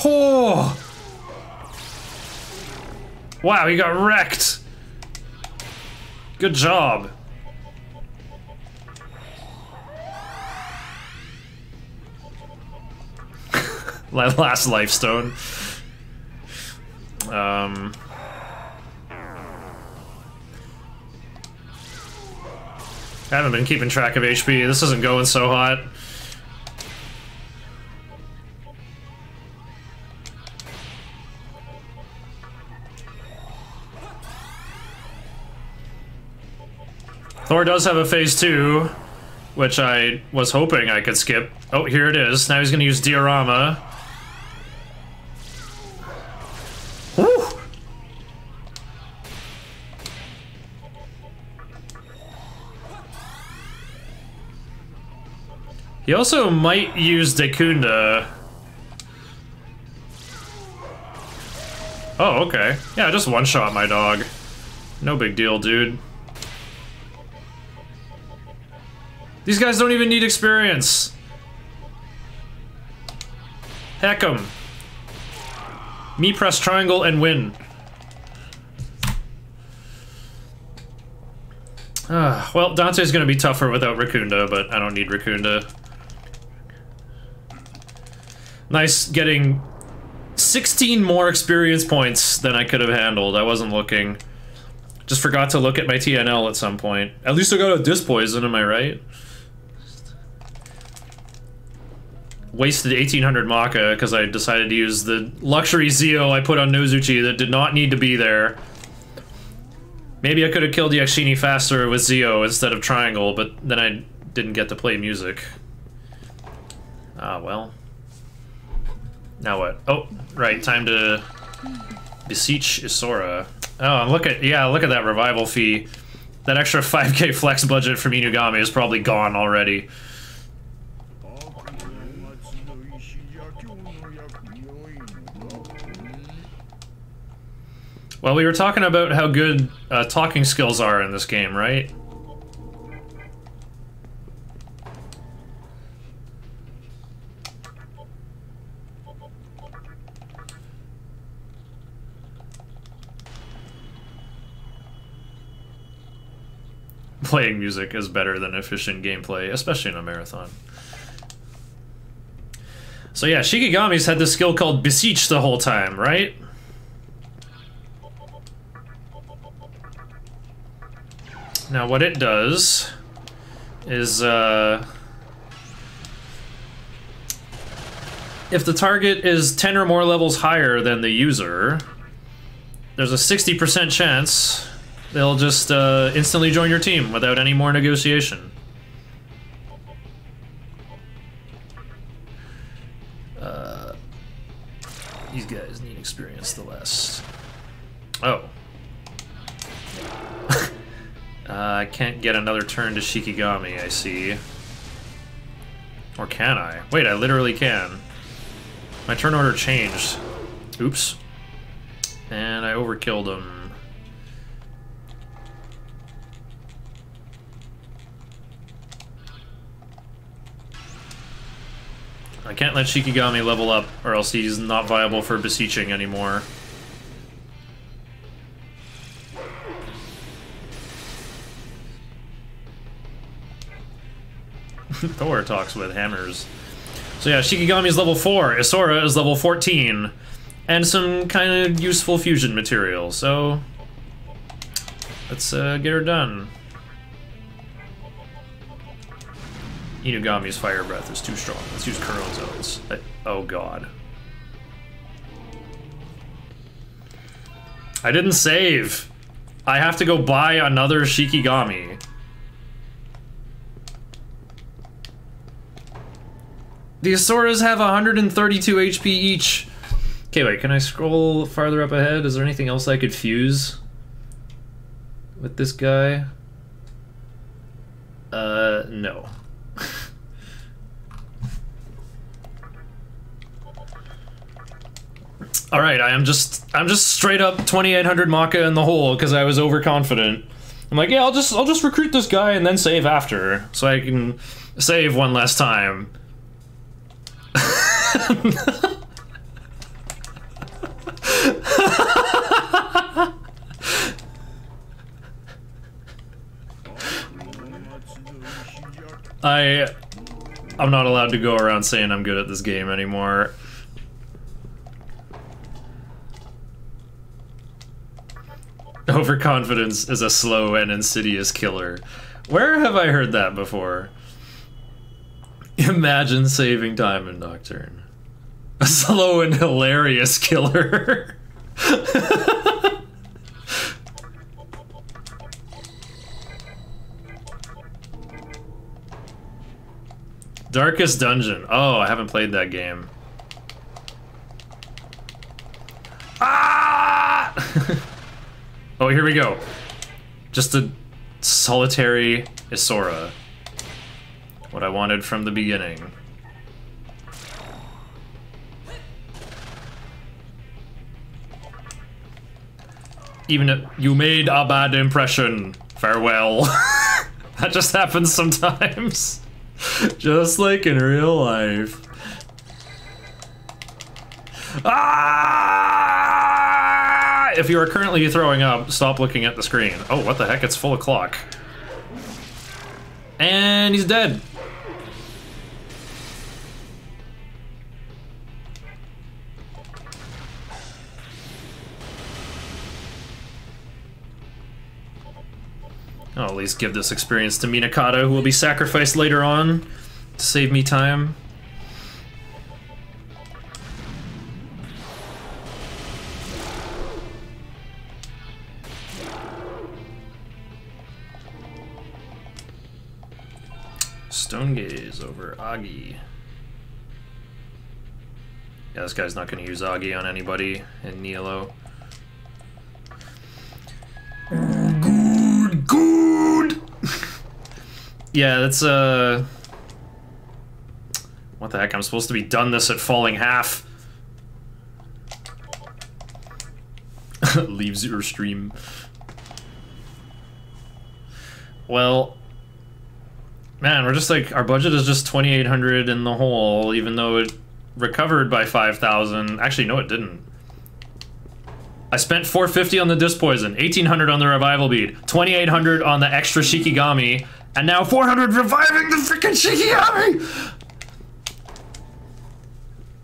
Oh! Wow, he got wrecked. Good job. Last life stone. I haven't been keeping track of HP. This isn't going so hot. Thor does have a phase 2, which I was hoping I could skip. Oh, here it is. Now he's gonna use Diorama. Woo! He also might use Dekunda. Oh, okay. Yeah, just one-shot my dog. No big deal, dude. These guys don't even need experience. Heck 'em. Me press triangle and win. Well, Dante's gonna be tougher without Racunda, but I don't need Racunda. Nice getting 16 more experience points than I could have handled. I wasn't looking. Just forgot to look at my TNL at some point. At least I got a disc poison, am I right? Wasted 1800 Maka because I decided to use the luxury Zeo I put on Nozuchi that did not need to be there. Maybe I could have killed Yakshini faster with Zeo instead of Triangle, but then I didn't get to play music. Ah, well. Now what? Oh, right, time to beseech Isora. Oh, and look at that revival fee. That extra 5k flex budget from Inugami is probably gone already. Well, we were talking about how good talking skills are in this game, right? Playing music is better than efficient gameplay, especially in a marathon. So yeah, Shikigami's had this skill called Beseech the whole time, right? Now what it does is, if the target is 10 or more levels higher than the user, there's a 60% chance they'll just instantly join your team without any more negotiation. These guys need experience the less. Oh. I can't get another turn to Shikigami, I see. Or can I? Wait, I literally can. My turn order changed. Oops. And I overkilled him. I can't let Shikigami level up, or else he's not viable for beseeching anymore. Thor talks with hammers. So yeah, Shikigami is level 4, Isora is level 14, and some kind of useful fusion material, so let's get her done. Inugami's fire breath is too strong. Let's use Kuron zones. Oh god. I didn't save. I have to go buy another Shikigami. The Asoras have 132 HP each. Okay, wait, can I scroll farther up ahead? Is there anything else I could fuse with this guy? No. All right, I'm just straight up 2800 Maka in the hole because I was overconfident. I'm like, yeah, I'll just recruit this guy and then save after, so I can save one last time. I'm not allowed to go around saying I'm good at this game anymore. Overconfidence is a slow and insidious killer. Where have I heard that before? Imagine saving time in Nocturne. A slow and hilarious killer. Darkest Dungeon. Oh, I haven't played that game. Ah! Oh, here we go. Just a solitary Isora. What I wanted from the beginning. Even if you made a bad impression, farewell. That just happens sometimes. Just like in real life. Ah! If you are currently throwing up, stop looking at the screen. Oh, what the heck? It's full of clock. And he's dead. I'll at least give this experience to Minakata, who will be sacrificed later on to save me time. Stone Gaze over Agi. Yeah, this guy's not going to use Agi on anybody in Nielo. Good. Yeah, that's what the heck? I'm supposed to be done this at falling half. Leaves your stream. Well, man, we're just like, our budget is just 2,800 in the hole, even though it recovered by 5,000. Actually, no, it didn't. I spent 450 on the Disc Poison, 1,800 on the Revival Bead, 2,800 on the extra Shikigami, and now 400 reviving the freaking Shikigami!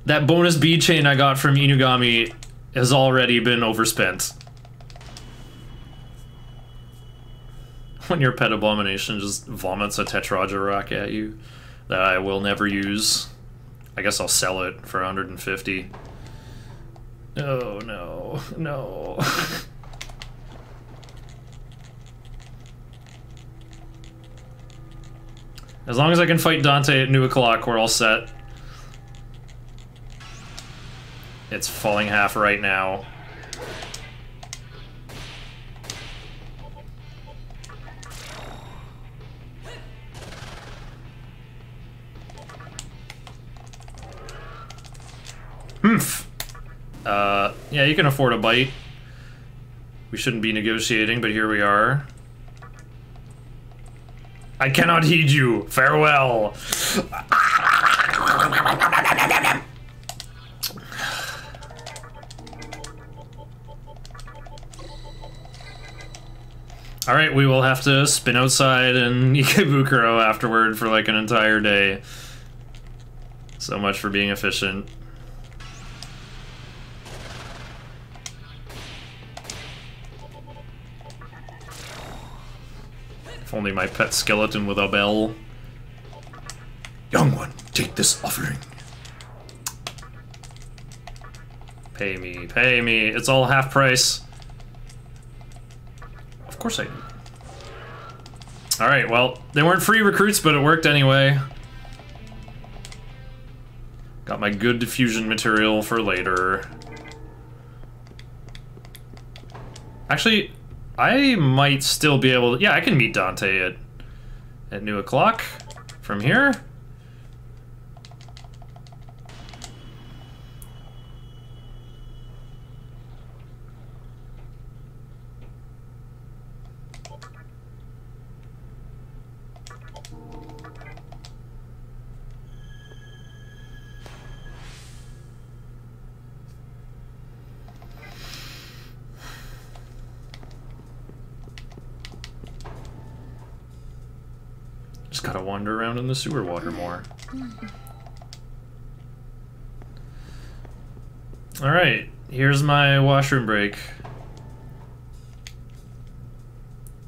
That bonus bead chain I got from Inugami has already been overspent. When your pet abomination just vomits a Tetraja rock at you that I will never use. I guess I'll sell it for 150. Oh no, no. As long as I can fight Dante at New O'Clock, we're all set. It's falling half right now. Humph. Yeah, you can afford a bite. We shouldn't be negotiating, but here we are. I cannot heed you. Farewell. Alright, we will have to spin outside in Ikebukuro afterward for like an entire day. So much for being efficient. If only my pet skeleton with a bell. Young one, take this offering. Pay me, pay me. It's all half price. Of course I do. Alright, well, they weren't free recruits, but it worked anyway. Got my good diffusion material for later. Actually, I might still be able to... Yeah, I can meet Dante at New O'Clock from here. Just gotta wander around in the sewer water more. Alright, here's my washroom break.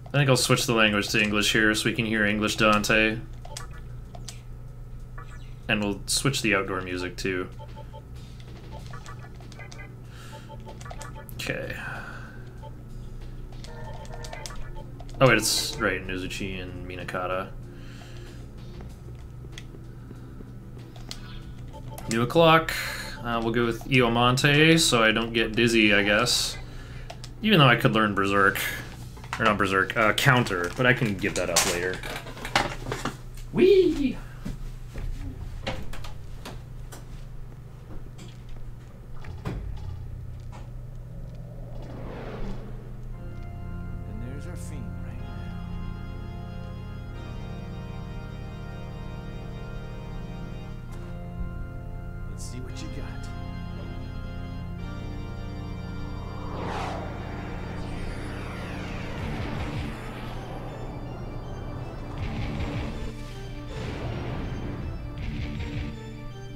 I think I'll switch the language to English here so we can hear English Dante. And we'll switch the outdoor music too. Okay. Oh wait, it's right, Nozuchi and Minakata. New O'Clock. We'll go with Iomonte, so I don't get dizzy, I guess. Even though I could learn Berserk. Or not Berserk, Counter, but I can give that up later. Whee! And there's our fiend right now. Let's see what you got.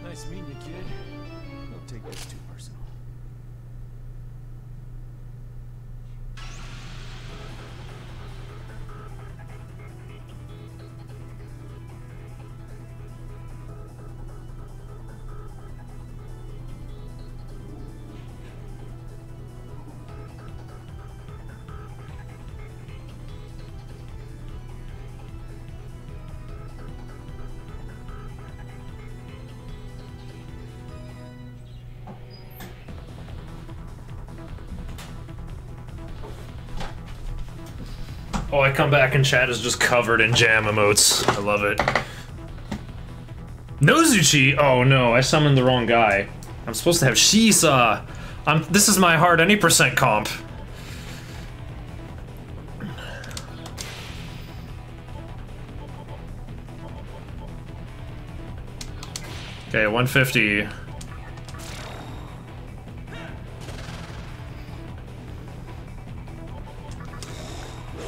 Nice meeting you, kid. Don't take this too personal. Oh, I come back and chat is just covered in jam emotes. I love it. Nozuchi! Oh no, I summoned the wrong guy. I'm supposed to have Shisa. This is my hard any percent comp. Okay, 150.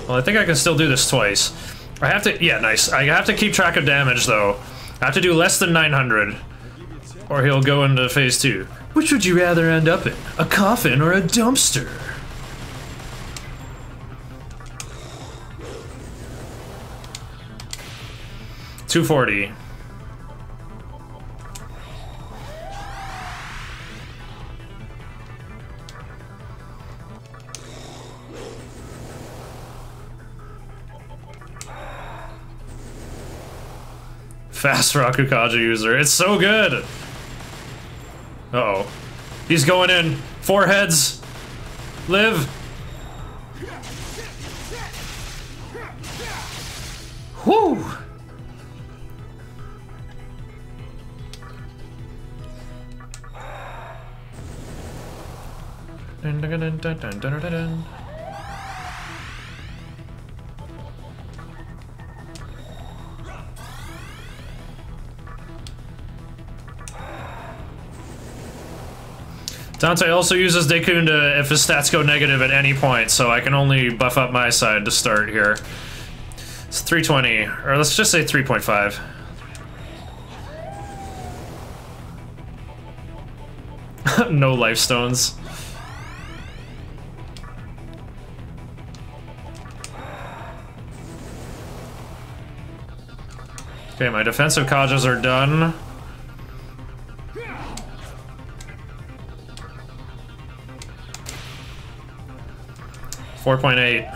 Well, I think I can still do this twice. I have to, yeah, nice. I have to keep track of damage, though. I have to do less than 900, or he'll go into phase 2. Which would you rather end up in? A coffin or a dumpster? $240. Fast Rakukaja user. It's so good! Uh-oh. He's going in. 4 heads. Live. Whew! Dun, dun, dun, dun, dun, dun, dun, dun. Dante also uses Dekunda if his stats go negative at any point, so I can only buff up my side to start here. It's 320, or let's just say 3.5. No life stones. Okay, my defensive Kajas are done. .8.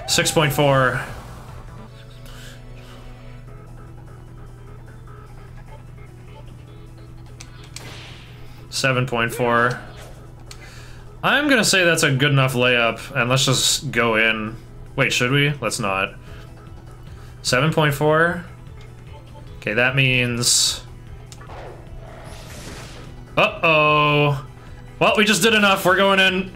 .4. 7.4. I'm gonna say that's a good enough layup, and let's just go in. Wait, should we? Let's not. 7.4. Okay, that means... Uh-oh. Well, we just did enough. We're going in.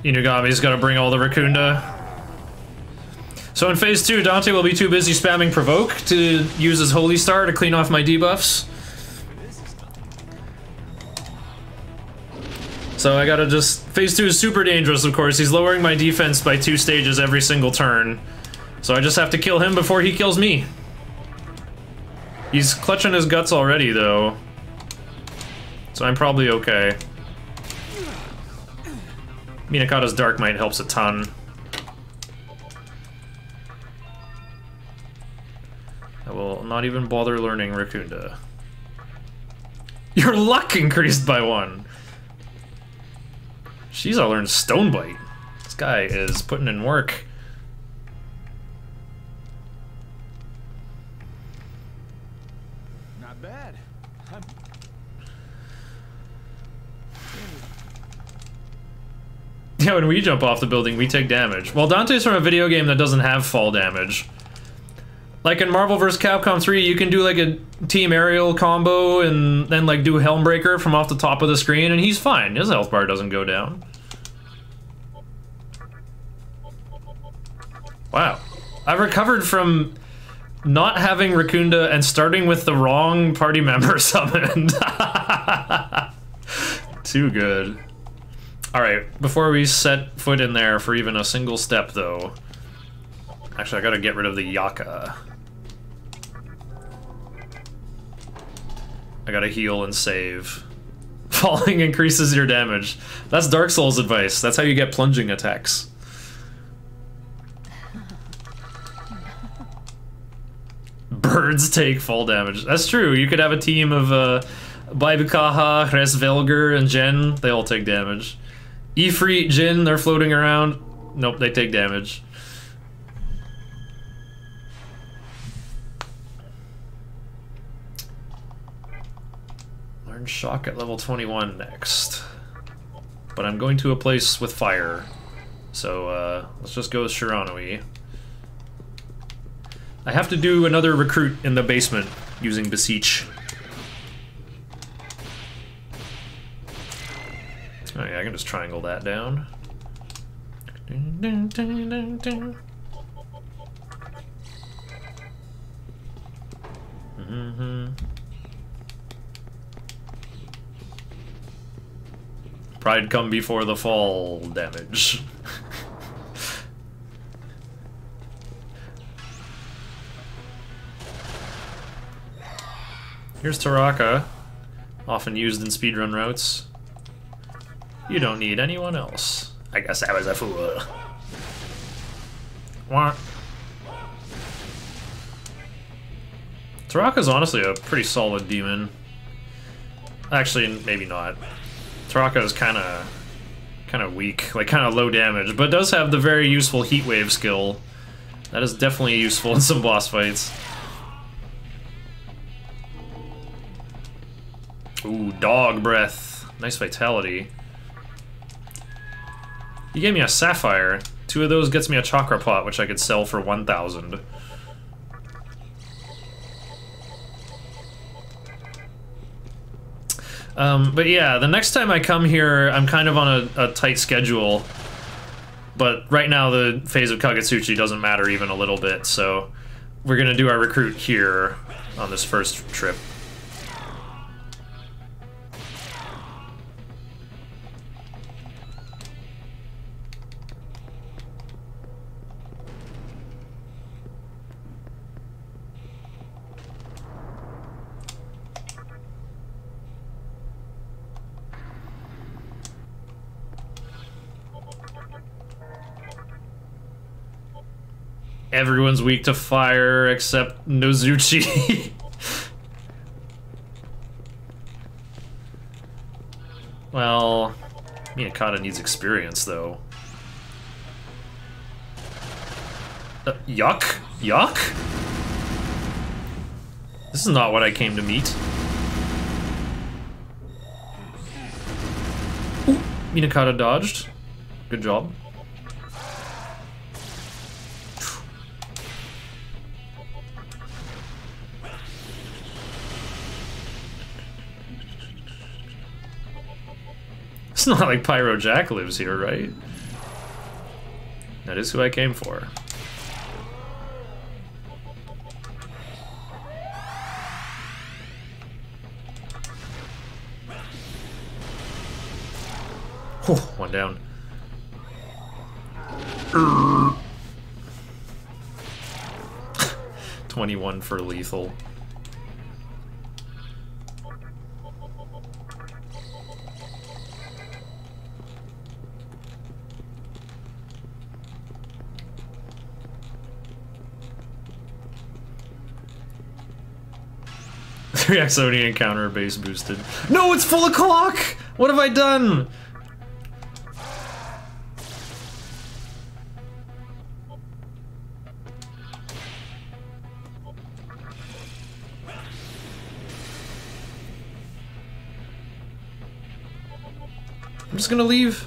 Inugami's gotta bring all the Raccoonda. So in phase 2, Dante will be too busy spamming Provoke to use his Holy Star to clean off my debuffs. So I gotta just... Phase 2 is super dangerous, of course. He's lowering my defense by 2 stages every single turn. So I just have to kill him before he kills me. He's clutching his guts already, though. So I'm probably okay. Minakata's Dark Might helps a ton. I will not even bother learning Raccoonda. Your luck increased by 1! Jeez, I learned Stone Bite. This guy is putting in work. Not bad. Yeah, when we jump off the building, we take damage. Well, Dante's from a video game that doesn't have fall damage. Like in Marvel vs. Capcom 3, you can do like a team aerial combo and then like do Helmbreaker from off the top of the screen, and he's fine. His health bar doesn't go down. Wow. I've recovered from not having Raccoonda and starting with the wrong party member summoned. Too good. Alright, before we set foot in there for even a single step, though... Actually, I gotta get rid of the Yaka. I gotta heal and save. Falling increases your damage. That's Dark Souls advice. That's how you get plunging attacks. Birds take fall damage. That's true. You could have a team of Baibukaha, Hresvelger, and Jen. They all take damage. Ifrit, Jin, they're floating around. Nope, they take damage. Learn Shock at level 21 next. But I'm going to a place with fire. So let's just go with Shiranui. I have to do another recruit in the basement using Beseech. Oh yeah, I can just triangle that down. Pride come before the fall damage. Here's Taraka, often used in speedrun routes. You don't need anyone else. I guess I was a fool. What? Taraka's honestly a pretty solid demon. Actually, maybe not. Taraka is kind of weak, like kind of low damage, but does have the very useful heat wave skill. That is definitely useful in some boss fights. Ooh, dog breath. Nice vitality. You gave me a sapphire. 2 of those gets me a chakra pot, which I could sell for 1,000. But yeah, the next time I come here, I'm kind of on a tight schedule. But right now, the phase of Kagetsuchi doesn't matter even a little bit, so we're gonna do our recruit here on this first trip. Everyone's weak to fire except Nozuchi. Well, Miyakata needs experience, though. Yuck? Yuck? This is not what I came to meet. Ooh, Minakata dodged. Good job. It's not like Pyro Jack lives here, right? That is who I came for. Whew, one down. 21 for lethal. Reaxonian encounter base boosted. No, it's full of clock! What have I done? I'm just gonna leave.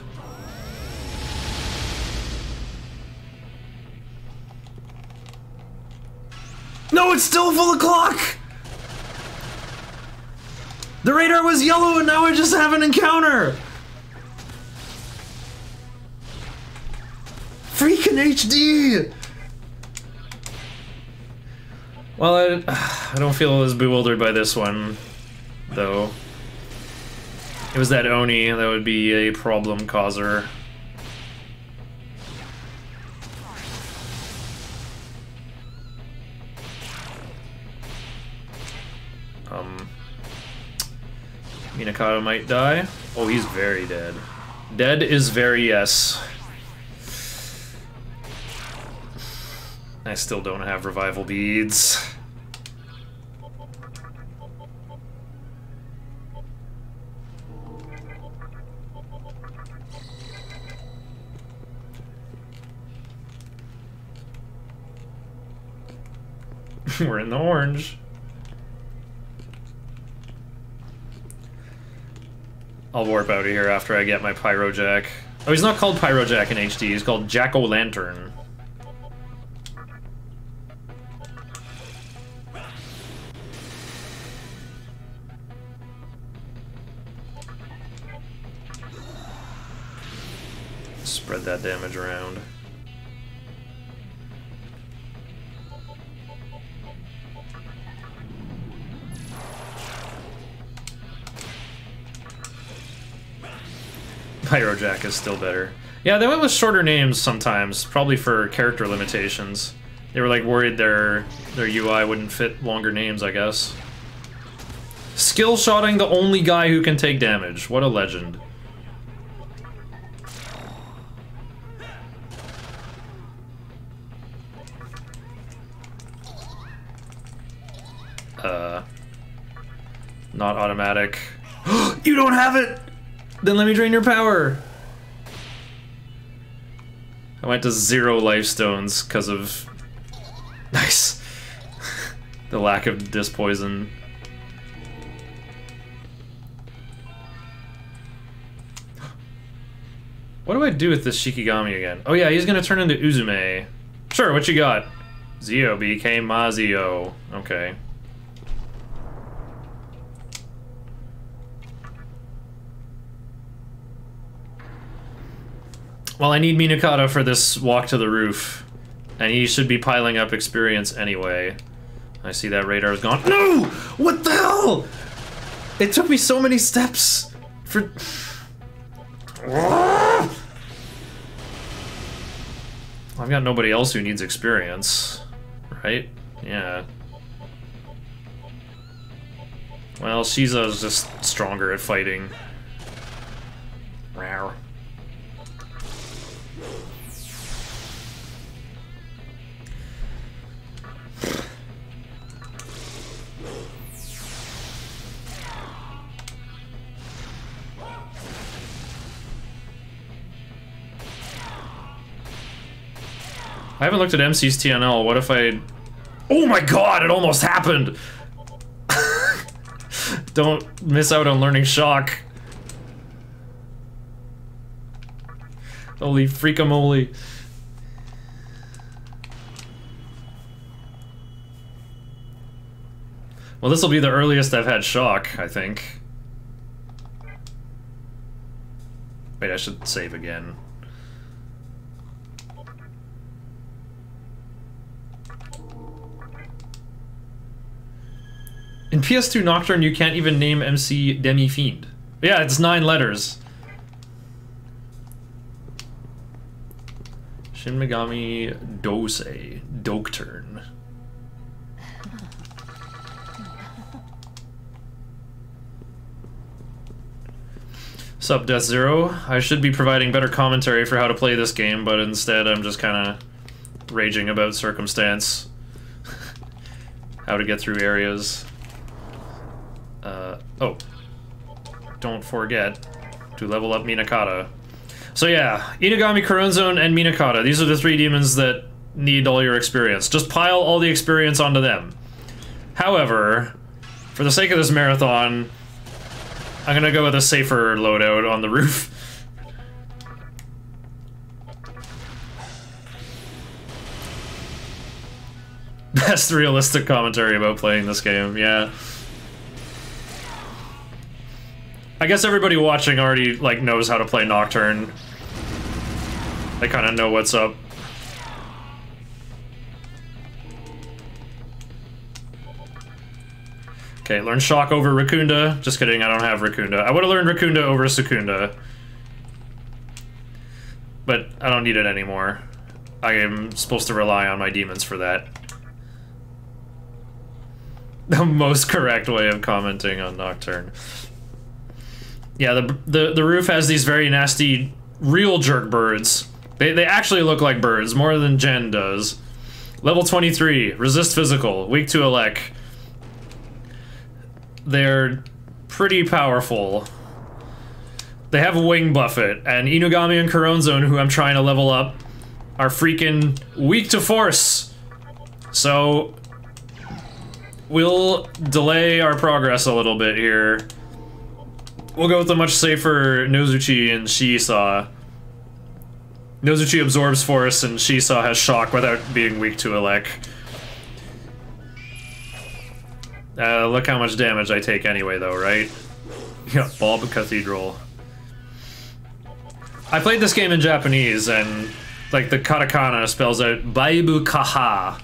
No, it's still full of clock! The radar was yellow and now I just have an encounter! Freaking HD! Well, I don't feel as bewildered by this one, though. It was that Oni that would be a problem causer. Minakata might die. Oh, he's very dead. Dead is very yes. I still don't have revival beads. We're in the orange. I'll warp out of here after I get my Pyro Jack. Oh, he's not called Pyro Jack in HD, he's called Jack-O-Lantern. Spread that damage around. Pyro Jack is still better. Yeah, they went with shorter names sometimes, probably for character limitations. They were like worried their UI wouldn't fit longer names, I guess. Skill shotting the only guy who can take damage. What a legend. Not automatic. You don't have it! Then let me drain your power! I went to 0 life stones because of... Nice. The lack of disc poison. What do I do with this Shikigami again? Oh yeah, he's gonna turn into Uzume. Sure, what you got? Zio became Mazio. Okay. Well, I need Minakata for this walk to the roof. And he should be piling up experience anyway. I see that radar's gone. No! What the hell? It took me so many steps for... I've got nobody else who needs experience, right? Yeah. Well, Shiza's just stronger at fighting. Rawr. I haven't looked at MC's TNL. What if I... Oh my god, it almost happened! Don't miss out on learning shock. Holy freakamoly. Well, this will be the earliest I've had shock, I think. Wait, I should save again. In PS2 Nocturne, you can't even name MC Demi Fiend. Yeah, it's 9 letters. Shin Megami Dosei. Nocturne. Sup, Death Zero. I should be providing better commentary for how to play this game, but instead I'm just kind of raging about circumstance. How to get through areas. Oh. Don't forget to level up Minakata. So yeah, Inagami, Coronzone, and Minakata. These are the 3 demons that need all your experience. Just pile all the experience onto them. However, for the sake of this marathon, I'm gonna go with a safer loadout on the roof. Best realistic commentary about playing this game, yeah. I guess everybody watching already, like, knows how to play Nocturne. They kind of know what's up. Okay, learn Shock over Rakunda. Just kidding, I don't have Rakunda. I would have learned Rakunda over Sukunda. But I don't need it anymore. I am supposed to rely on my demons for that. The most correct way of commenting on Nocturne. Yeah, the roof has these very nasty, real jerk birds. They actually look like birds, more than Jen does. Level 23, resist physical, weak to elec. They're pretty powerful. They have Wing Buffet, and Inugami and Coronzone, who I'm trying to level up, are freaking weak to force. So we'll delay our progress a little bit here. We'll go with the much safer Nozuchi and Shiisa. Nozuchi absorbs force and Shiisa has shock without being weak to elec. Look how much damage I take anyway though, right? Yeah, Bulb Cathedral. I played this game in Japanese and like the katakana spells out Baibu Kaha.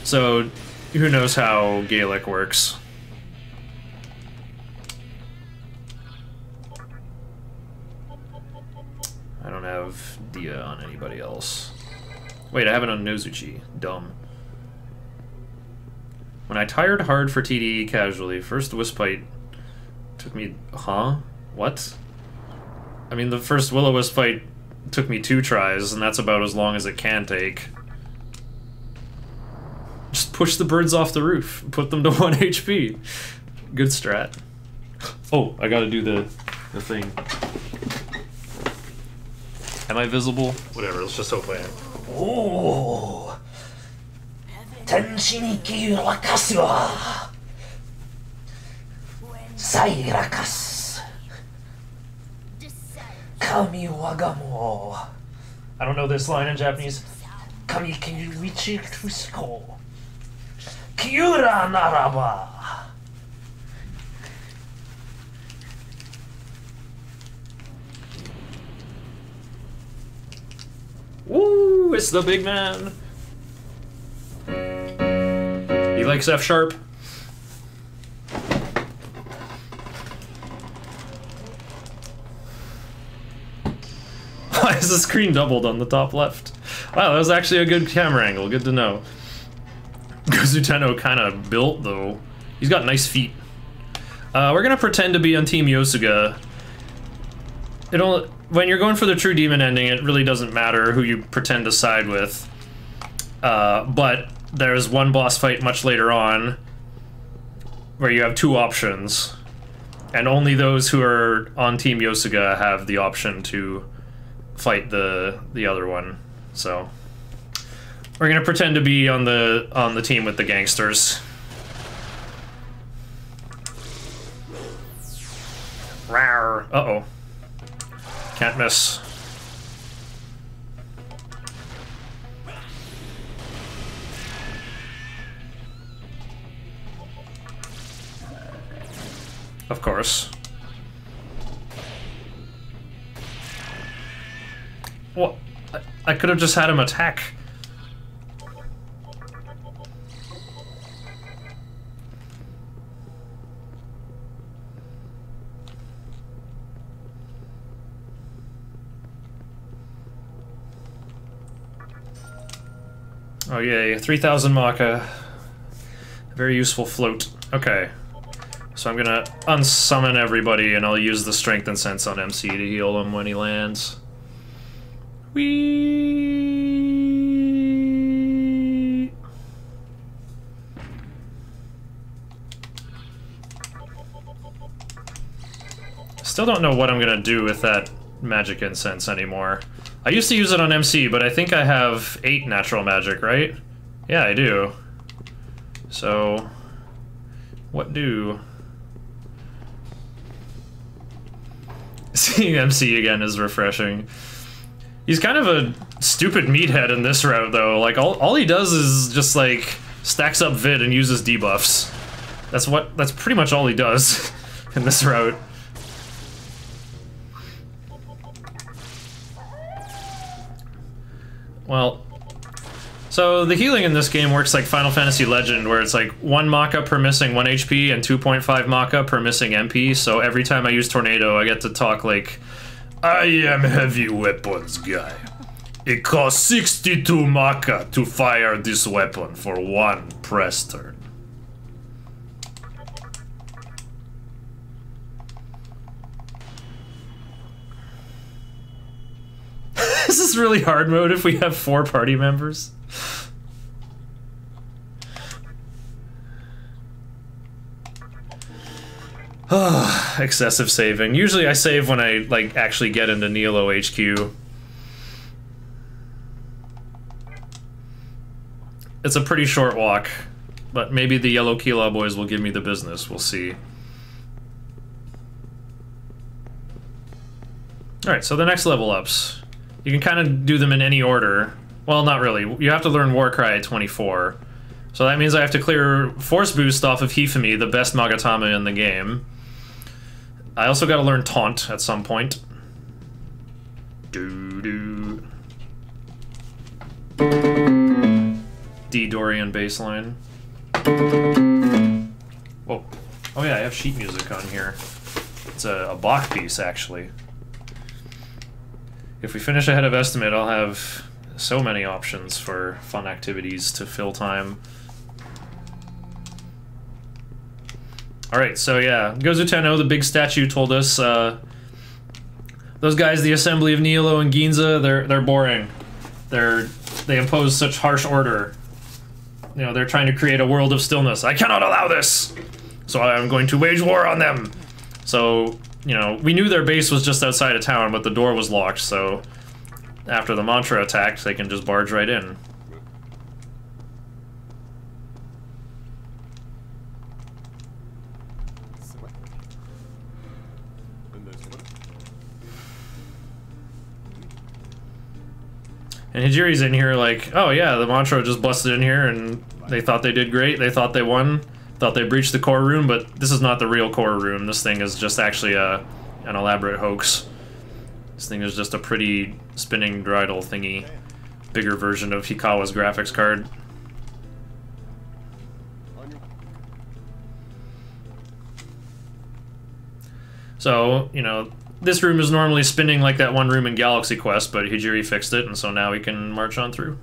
So who knows how Gaelic works. I don't have Dia on anybody else. Wait, I have it on Nozuchi. Dumb. When I tired hard for TDE casually, first Wispite took me... Huh? What? I mean, the first Will-O-Wisp fight took me 2 tries, and that's about as long as it can take. Just push the birds off the roof. Put them to 1 HP. Good strat. Oh, I gotta do the thing. Am I visible? Whatever, let's just hope I am. Oh, Tensei ni kirakasu wa sairakasu kami wagamo. I don't know this line in Japanese. Kami kirichi fusko kiura naraba. Woo! It's the big man. He likes F sharp. Why is the screen doubled on the top left? Wow, that was actually a good camera angle. Good to know. Gozuteno kind of built though. He's got nice feet. We're gonna pretend to be on Team Yosuga. When you're going for the true demon ending, it really doesn't matter who you pretend to side with. But there's one boss fight much later on where you have 2 options, and only those who are on Team Yosuga have the option to fight the other one. So we're gonna pretend to be on the team with the gangsters. Rawr. Uh-oh. Can't miss. Of course. What? I could have just had him attack. Oh yay, 3000 Maka. Very useful float. Okay. So I'm gonna unsummon everybody and I'll use the Strength and Sense on MC to heal him when he lands. Whee! Still don't know what I'm gonna do with that magic incense anymore. I used to use it on MC, but I think I have 8 natural magic, right? Yeah, I do. So, what do? Seeing MC again is refreshing. He's kind of a stupid meathead in this route, though. Like, all he does is just, like, stacks up vid and uses debuffs. That's pretty much all he does in this route. Well, so the healing in this game works like Final Fantasy Legend, where it's like 1 Maka per missing 1 HP and 2.5 Maka per missing MP, so every time I use Tornado, I get to talk like, I am heavy weapons guy. It costs 62 Maka to fire this weapon for 1 press turn. This is really hard mode if we have 4 party members. Excessive saving. Usually I save when I like actually get into Nilo HQ. It's a pretty short walk, but maybe the Yellow Kila boys will give me the business. We'll see. Alright, so the next level ups. You can kind of do them in any order. Well, not really. You have to learn Warcry at 24. So that means I have to clear Force Boost off of Hifumi, the best Magatama in the game. I also gotta learn Taunt at some point. Doo-doo. D Dorian baseline. Whoa. Oh yeah, I have sheet music on here. It's a Bach piece, actually. If we finish ahead of estimate, I'll have so many options for fun activities to fill time. Alright, so yeah, Gozuteno, the big statue, told us, those guys, the Assembly of Nihilo and Ginza, they're boring. They impose such harsh order you know, they're trying to create a world of stillness. I cannot allow this! So I'm going to wage war on them! So, you know, we knew their base was just outside of town, but the door was locked, so after the Mantra attacked, they can just barge right in. And Hijiri's in here like, oh yeah, the Mantra just busted in here and they thought they did great, they thought they won, thought they breached the core room, but this is not the real core room. This thing is just actually an elaborate hoax. This thing is just a pretty spinning dreidel thingy. Bigger version of Hikawa's graphics card. So, you know, this room is normally spinning like that one room in Galaxy Quest, but Hijiri fixed it, and so now we can march on through.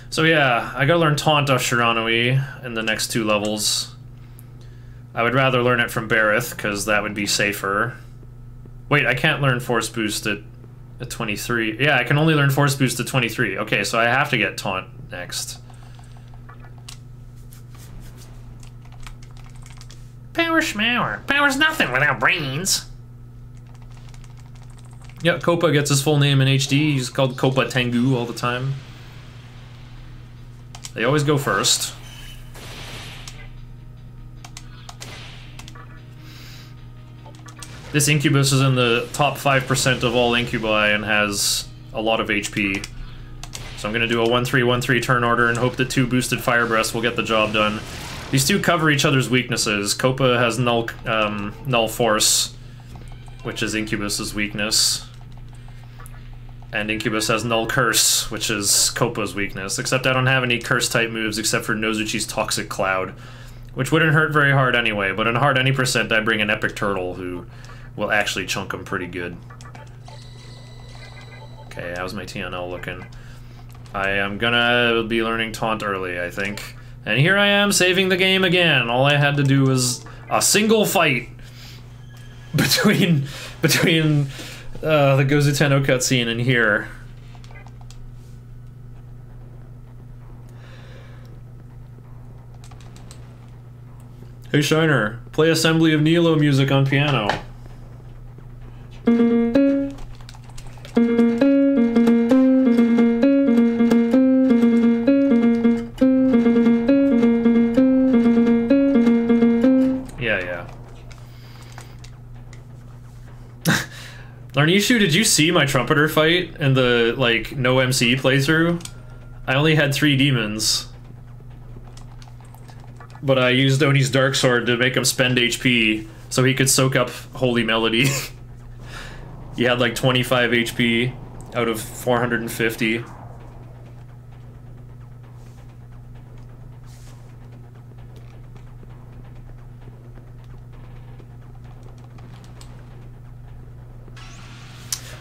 So yeah, I gotta learn Taunt off Shiranui in the next 2 levels. I would rather learn it from Bareth, because that would be safer. Wait, I can't learn Force Boost at 23. Yeah, I can only learn Force Boost at 23. Okay, so I have to get Taunt next. Power schmower. Power's nothing without brains. Yeah, Copa gets his full name in HD. He's called Copa Tengu all the time. They always go first. This Incubus is in the top 5% of all Incubi and has a lot of HP. So I'm gonna do a 1-3-1-3 turn order and hope that 2 boosted Fire Breaths will get the job done. These 2 cover each other's weaknesses. Copa has null force, which is Incubus's weakness. And Incubus has null curse, which is Copa's weakness. Except I don't have any curse-type moves except for Nozuchi's Toxic Cloud, which wouldn't hurt very hard anyway, but in hard any percent I bring an Epic Turtle who will actually chunk him pretty good. Okay, how's my TNL looking? I am gonna be learning Taunt early, I think. And here I am saving the game again. All I had to do was a single fight between the Gozuteno cutscene and here. Hey Shiner, play Assembly of Nilo music on piano. Larnishu, did you see my trumpeter fight in the, like, no MC playthrough? I only had 3 demons. But I used Oni's Dark Sword to make him spend HP so he could soak up Holy Melody. He had like 25 HP out of 450.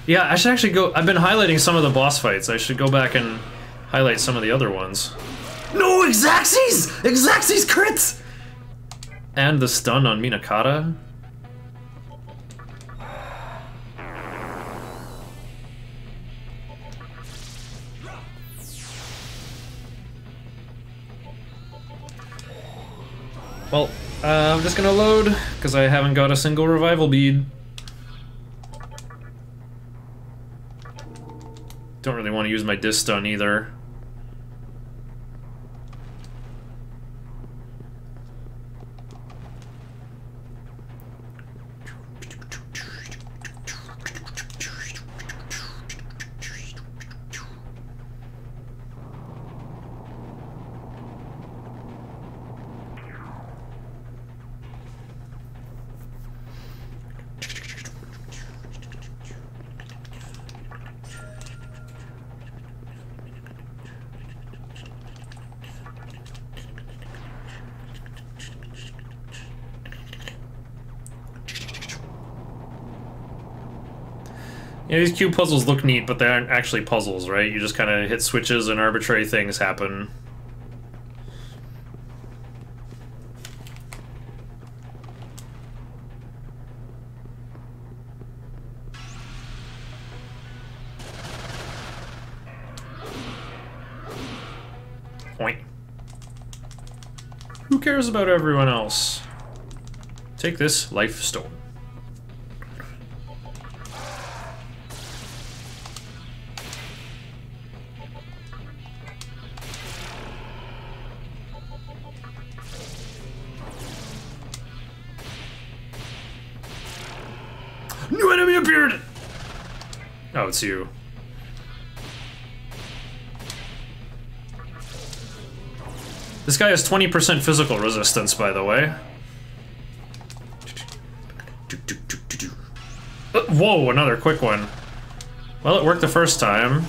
Yeah, I should actually go. I've been highlighting some of the boss fights. I should go back and highlight some of the other ones. No, Exaxes! Exaxes crits! And the stun on Minakata. Well, I'm just gonna load, because I haven't got a single revival bead. Don't really want to use my disc stun either. Yeah, these cube puzzles look neat, but they aren't actually puzzles, right? You just kind of hit switches and arbitrary things happen. Point. Who cares about everyone else? Take this life stone. New enemy appeared! Oh, it's you. This guy has 20% physical resistance, by the way. Whoa, another quick one. Well, it worked the first time.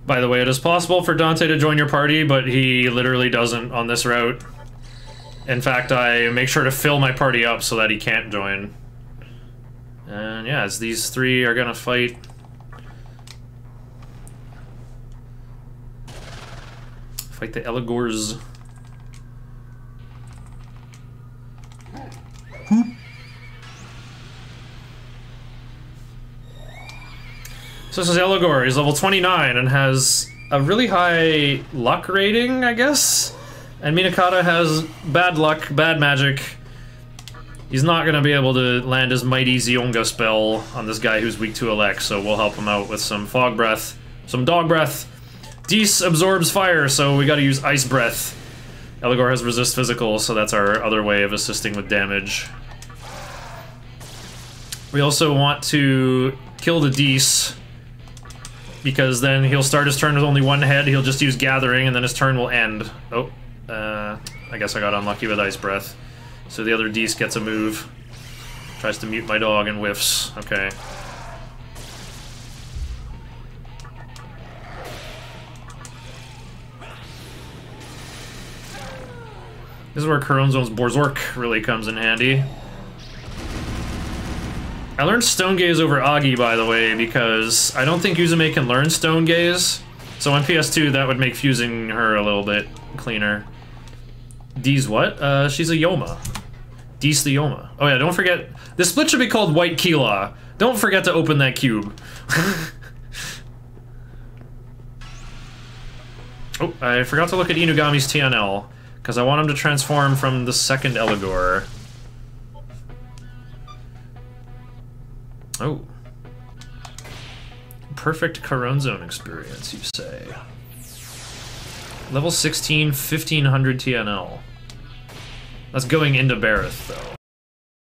By the way, it is possible for Dante to join your party, but he literally doesn't on this route. In fact, I make sure to fill my party up so that he can't join. And yeah, as these three are gonna fight. Fight the Eligors. So this is Eligor. He's level 29 and has a really high luck rating, I guess? And Minakata has bad luck, bad magic. He's not gonna be able to land his mighty Zionga spell on this guy who's weak to Elect, so we'll help him out with some Fog Breath, some Dog Breath. Dees absorbs fire, so we gotta use Ice Breath. Eligor has resist physical, so that's our other way of assisting with damage. We also want to kill the Dees, because then he'll start his turn with only one head, he'll just use Gathering, and then his turn will end. Oh, I guess I got unlucky with Ice Breath. So the other Dees gets a move. Tries to mute my dog and whiffs. Okay. This is where Kuronzo's Borzork really comes in handy. I learned Stone Gaze over Agi, by the way, because I don't think Uzume can learn Stone Gaze. So on PS2, that would make fusing her a little bit cleaner. Dee's what? She's a Yoma. Dee's the Yoma. Oh yeah, don't forget, this split should be called White Kila. Don't forget to open that cube. Oh, I forgot to look at Inugami's TNL, because I want him to transform from the second Eligor. Oh. Perfect Kuronzone experience, you say. Level 16, 1500 TNL. That's going into Bareth, though.